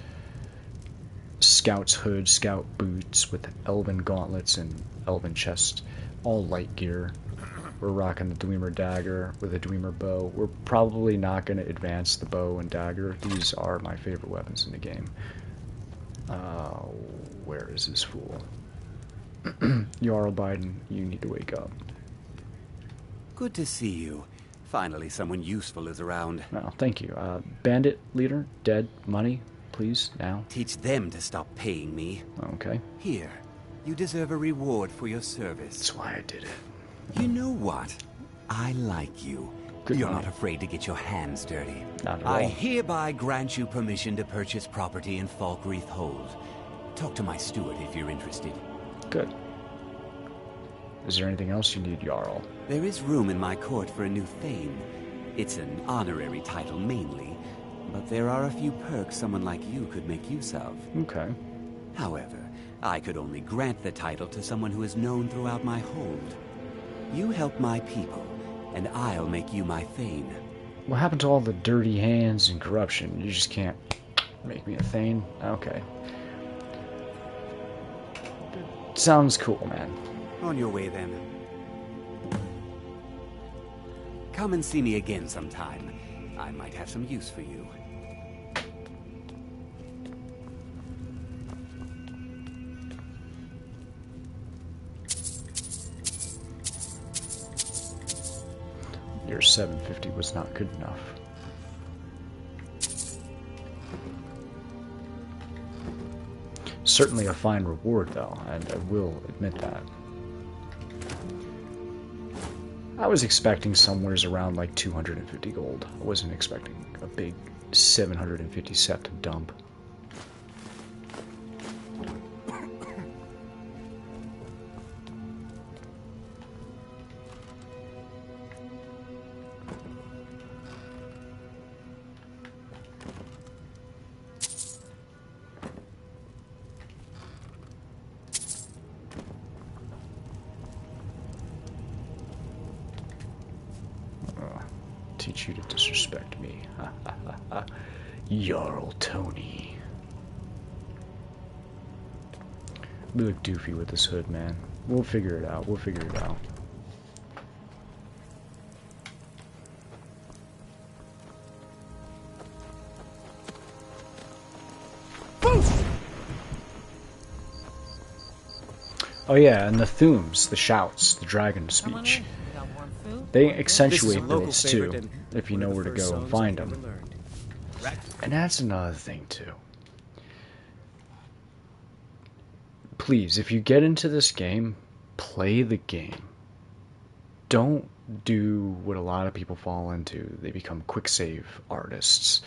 Speaker 1: Scout's hood, scout boots with elven gauntlets and elven chest. All light gear. We're rocking the Dwemer dagger with a Dwemer bow. We're probably not going to advance the bow and dagger. These are my favorite weapons in the game. Where is this fool? Jarl Biden, you need to wake up.
Speaker 21: Good to see you. Finally, someone useful is around.
Speaker 1: No, thank you. Bandit leader, dead, money, please, now.
Speaker 21: Teach them to stop paying me.
Speaker 1: Okay.
Speaker 21: Here, you deserve a reward for your service.
Speaker 1: That's why I did it.
Speaker 21: You know what? I like you.
Speaker 1: Good
Speaker 21: You're
Speaker 1: money.
Speaker 21: not afraid to get your hands dirty.
Speaker 1: Not at
Speaker 21: I
Speaker 1: all.
Speaker 21: hereby grant you permission to purchase property in Falkreath Hold. Talk to my steward if you're interested.
Speaker 1: Good. Is there anything else you need, Jarl?
Speaker 21: There is room in my court for a new Thane. It's an honorary title mainly, but there are a few perks someone like you could make use of.
Speaker 1: Okay.
Speaker 21: However, I could only grant the title to someone who is known throughout my hold. You help my people, and I'll make you my Thane.
Speaker 1: What happened to all the dirty hands and corruption? You just can't make me a Thane? Okay. Sounds cool, man.
Speaker 21: On your way, then. Come and see me again sometime. I might have some use for you.
Speaker 1: Your 750 was not good enough. Certainly a fine reward, though, and I will admit that. I was expecting somewheres around like 250 gold. I wasn't expecting a big 750 septim dump. Teach you to disrespect me. Jarl Tony. We look doofy with this hood, man. We'll figure it out. We'll figure it out. Oh yeah, and the Thums, the shouts, the dragon speech. They accentuate builds too, if you know where to go and find them. And that's another thing too. Please, if you get into this game, play the game. Don't do what a lot of people fall into. They become quick save artists,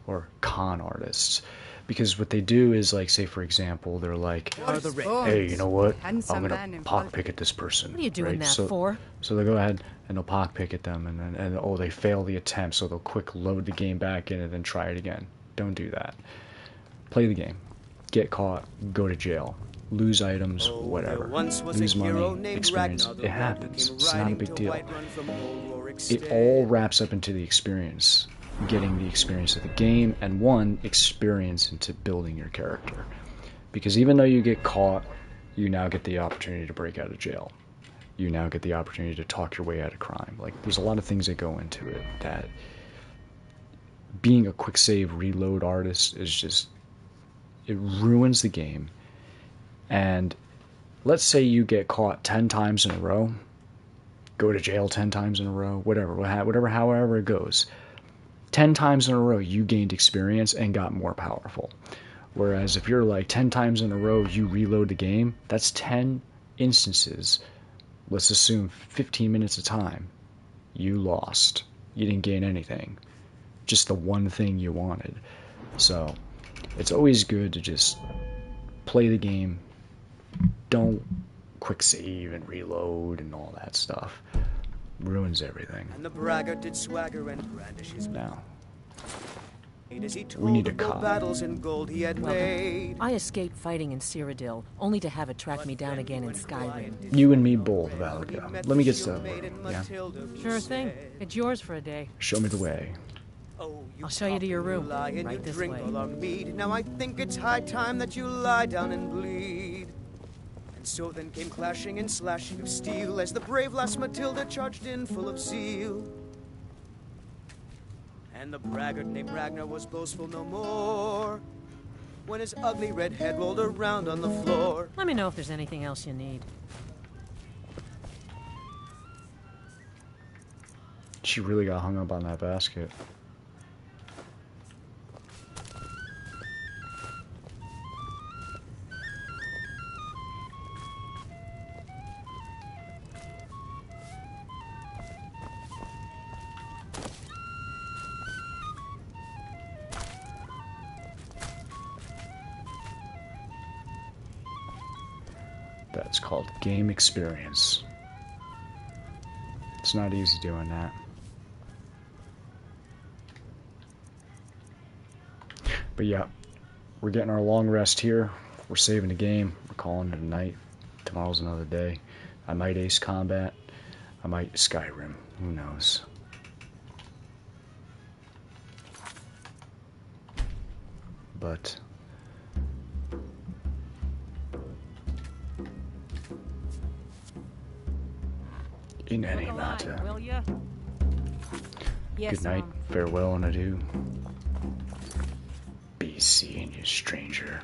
Speaker 1: or con artists. Because what they do is, like, say for example, they're like, hey, you know what? I'm gonna pockpicket this person.
Speaker 9: What are you doing that
Speaker 1: so,
Speaker 9: for?
Speaker 1: So they go ahead and they'll pockpicket them, and then oh, they fail the attempt, so they'll quick load the game back in and then try it again. Don't do that. Play the game. Get caught. Go to jail. Lose items. Whatever. Lose money. Experience. It happens. It's not a big deal. It all wraps up into the experience. Getting the experience of the game, and one, experience into building your character. Because even though you get caught, you now get the opportunity to break out of jail. You now get the opportunity to talk your way out of crime. Like, there's a lot of things that go into it that being a quick save reload artist is just, it ruins the game. And let's say you get caught 10 times in a row, go to jail 10 times in a row, whatever, however it goes. 10 times in a row, you gained experience and got more powerful. Whereas if you're like 10 times in a row, you reload the game, that's 10 instances. Let's assume 15 minutes of time. You lost. You didn't gain anything. Just the one thing you wanted. So, it's always good to just play the game. Don't quick save and reload and all that stuff. Ruins everything.
Speaker 23: And the braggart did swagger and brandish his
Speaker 1: now.
Speaker 23: As he
Speaker 1: We need
Speaker 23: told
Speaker 1: a
Speaker 23: of the
Speaker 1: cop.
Speaker 23: battles in gold he had made.
Speaker 9: I escaped fighting in Cyrodiil, only to have it track me down again in Skyrim.
Speaker 1: You and me both, Valga. Let me get some. Yeah.
Speaker 9: Sure thing. It's yours for a day.
Speaker 1: Show me the way.
Speaker 9: I'll show you to your room.
Speaker 23: Lie and
Speaker 9: Right
Speaker 23: you
Speaker 9: this
Speaker 23: drink
Speaker 9: way.
Speaker 23: all our mead. Now I think it's high time that you lie down and bleed. And so then came clashing and slashing of steel as the brave lass Matilda charged in full of zeal. And the braggart named Ragnar was boastful no more when his ugly red head rolled around on the floor.
Speaker 9: Let me know if there's anything else you need.
Speaker 1: She really got hung up on that basket. That's called game experience. It's not easy doing that. But yeah, we're getting our long rest here. We're saving the game. We're calling it a night. Tomorrow's another day. I might ace combat. I might Skyrim. Who knows? But in any matter,
Speaker 9: Will ya? Yes,
Speaker 1: good night, farewell, and adieu. Be seeing you, stranger.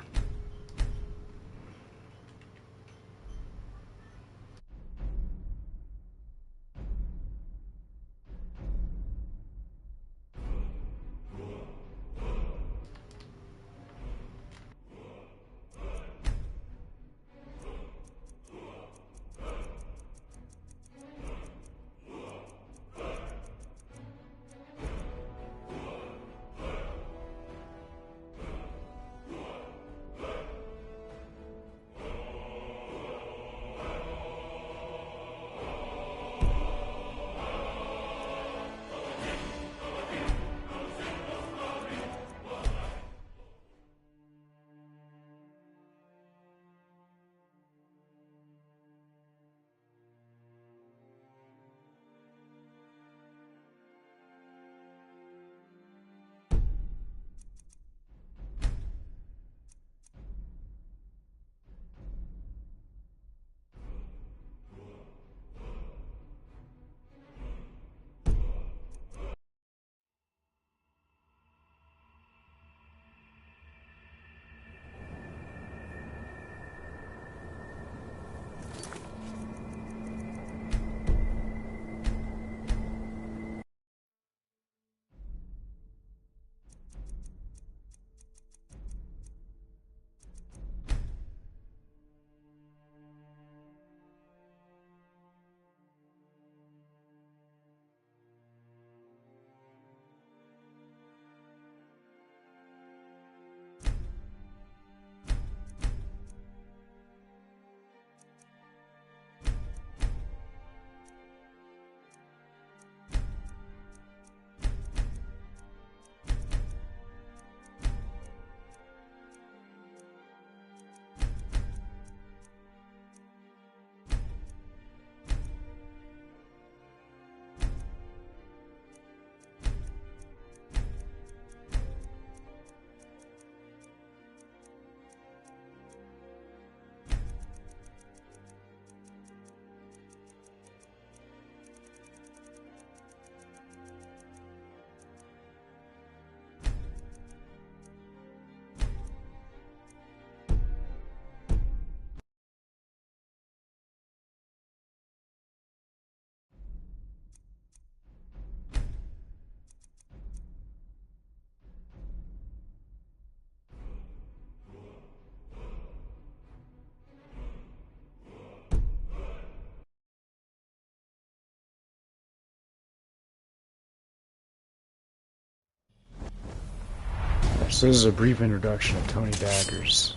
Speaker 1: So this is a brief introduction of Tony Daggers.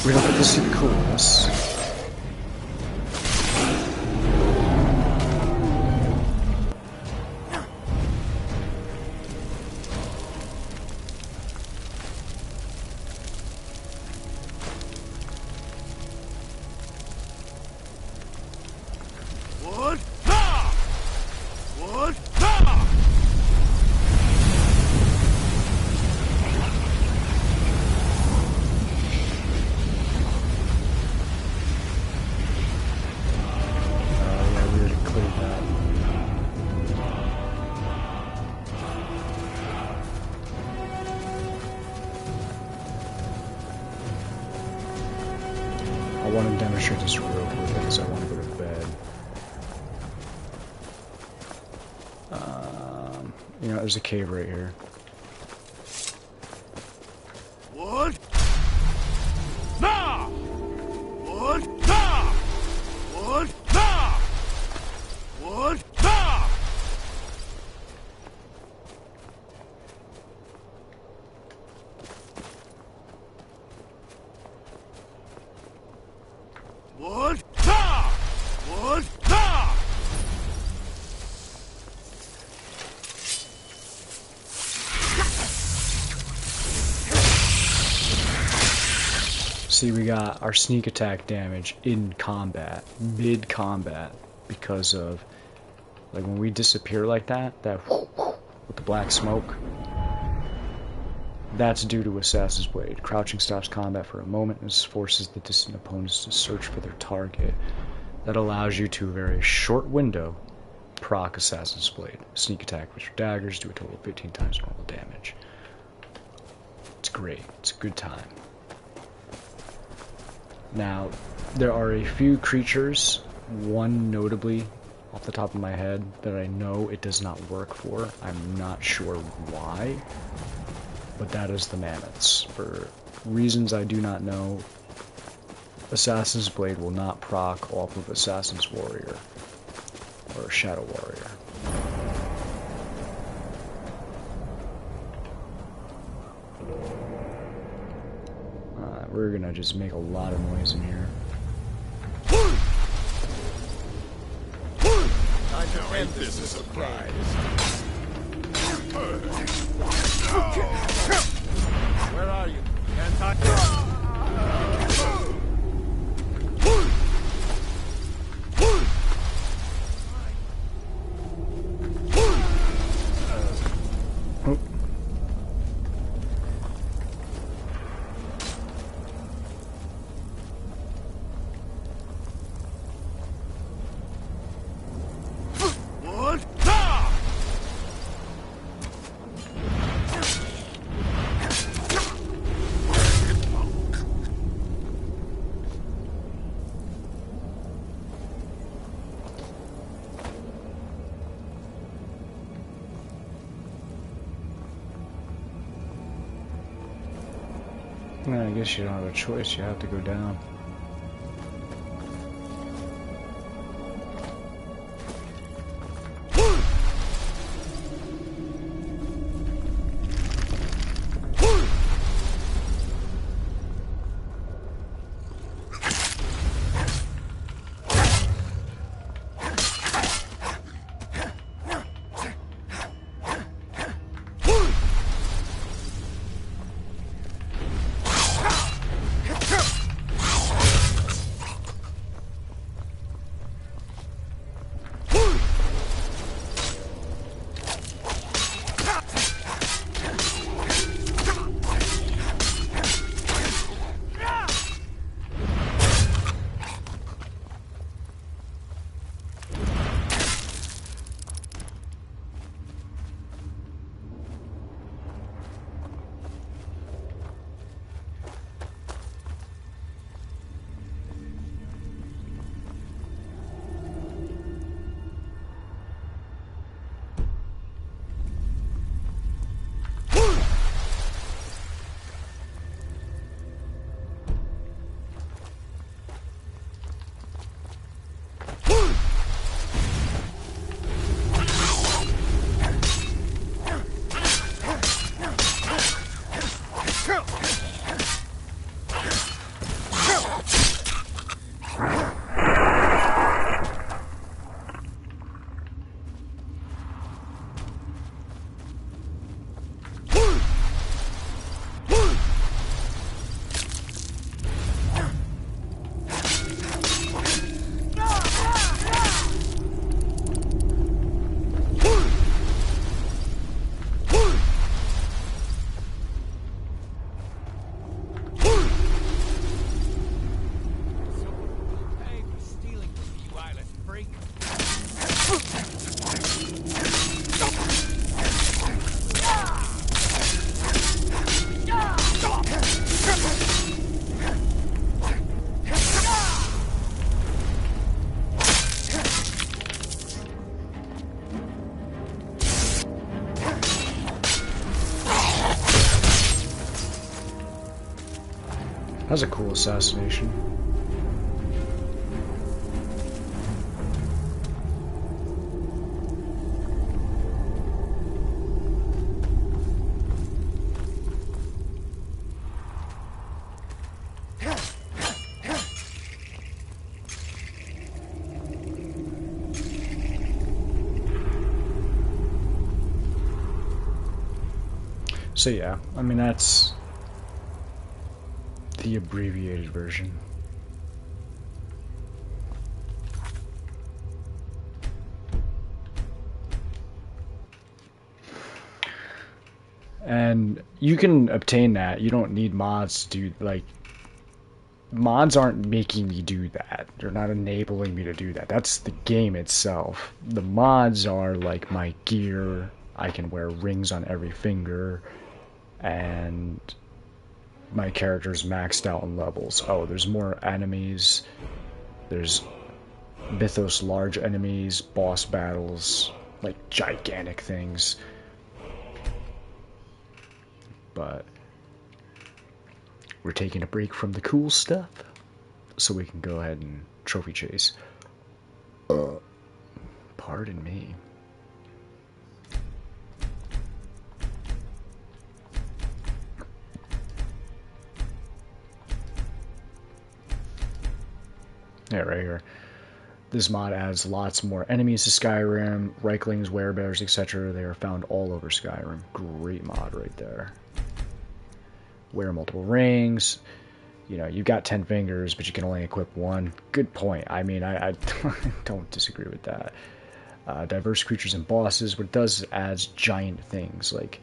Speaker 1: We don't get to see the coolness.
Speaker 6: What? Ha! What? Ha!
Speaker 1: Yeah, we already cleared that. I want to demonstrate this real quick because I want to go to bed. You know, there's a cave right here.
Speaker 6: What? Nah! What? Nah! What? Nah! What? Nah! What? Nah! What? Nah!
Speaker 1: See, we got our sneak attack damage in combat, mid-combat, because of, like, when we disappear like that with the black smoke, that's due to Assassin's Blade. Crouching stops combat for a moment and forces the distant opponents to search for their target. That allows you to, a very short window, proc Assassin's Blade. Sneak attack with your daggers, do a total of 15 times normal damage. It's great. It's a good time. Now, there are a few creatures, one notably off the top of my head, that I know it does not work for. I'm not sure why, but that is the mammoths. For reasons I do not know, Assassin's Blade will not proc off of Assassin's Warrior or Shadow Warrior. We're gonna just make a lot of noise in here.
Speaker 8: Now ain't this a surprise?
Speaker 3: Where are you? Can't touch
Speaker 6: What? Ha!
Speaker 1: I guess you don't have a choice, you have to go down. That's a cool assassination. So yeah, I mean that's the abbreviated version. And you can obtain that. You don't need mods to do, like, mods aren't making me do that. They're not enabling me to do that. That's the game itself. The mods are like my gear. I can wear rings on every finger, and my character's maxed out in levels. Oh, there's more enemies. There's Mythos large enemies, boss battles, like gigantic things. But we're taking a break from the cool stuff so we can go ahead and trophy chase. Pardon me. Yeah, right here. This mod adds lots more enemies to Skyrim, Reiklings, werebears, etc. They are found all over Skyrim. Great mod right there. Wear multiple rings. You know, you got 10 fingers, but you can only equip one. Good point. I mean, I don't disagree with that. Diverse creatures and bosses. What it does is it adds giant things. Like,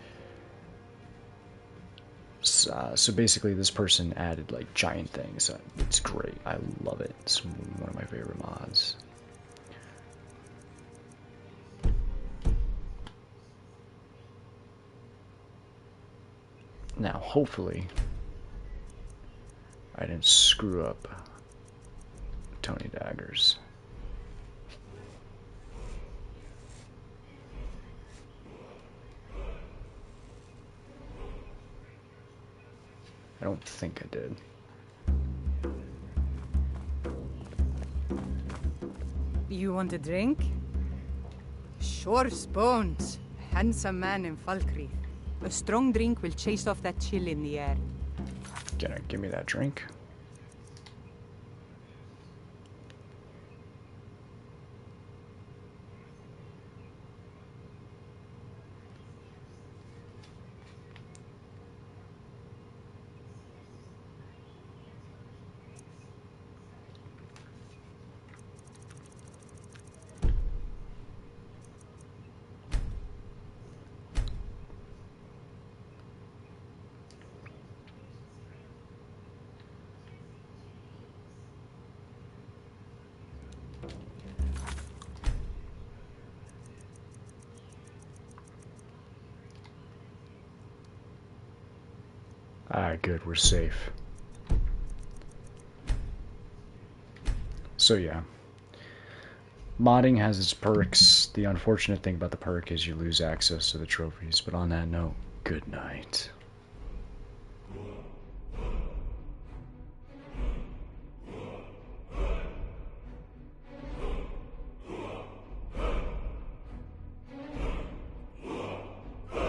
Speaker 1: so basically this person added, like, giant things. It's great. I love it. It's one of my favorite mods. Now, hopefully, I didn't screw up Tony Daggers. I don't think I did.
Speaker 24: You want a drink? Sure, Bones. Handsome man in Falkreath.
Speaker 17: A strong drink will chase off that chill in the air.
Speaker 1: Gonna give me that drink? Alright, good, we're safe. So yeah. Modding has its perks. The unfortunate thing about the perk is you lose access to the trophies. But on that note, good night.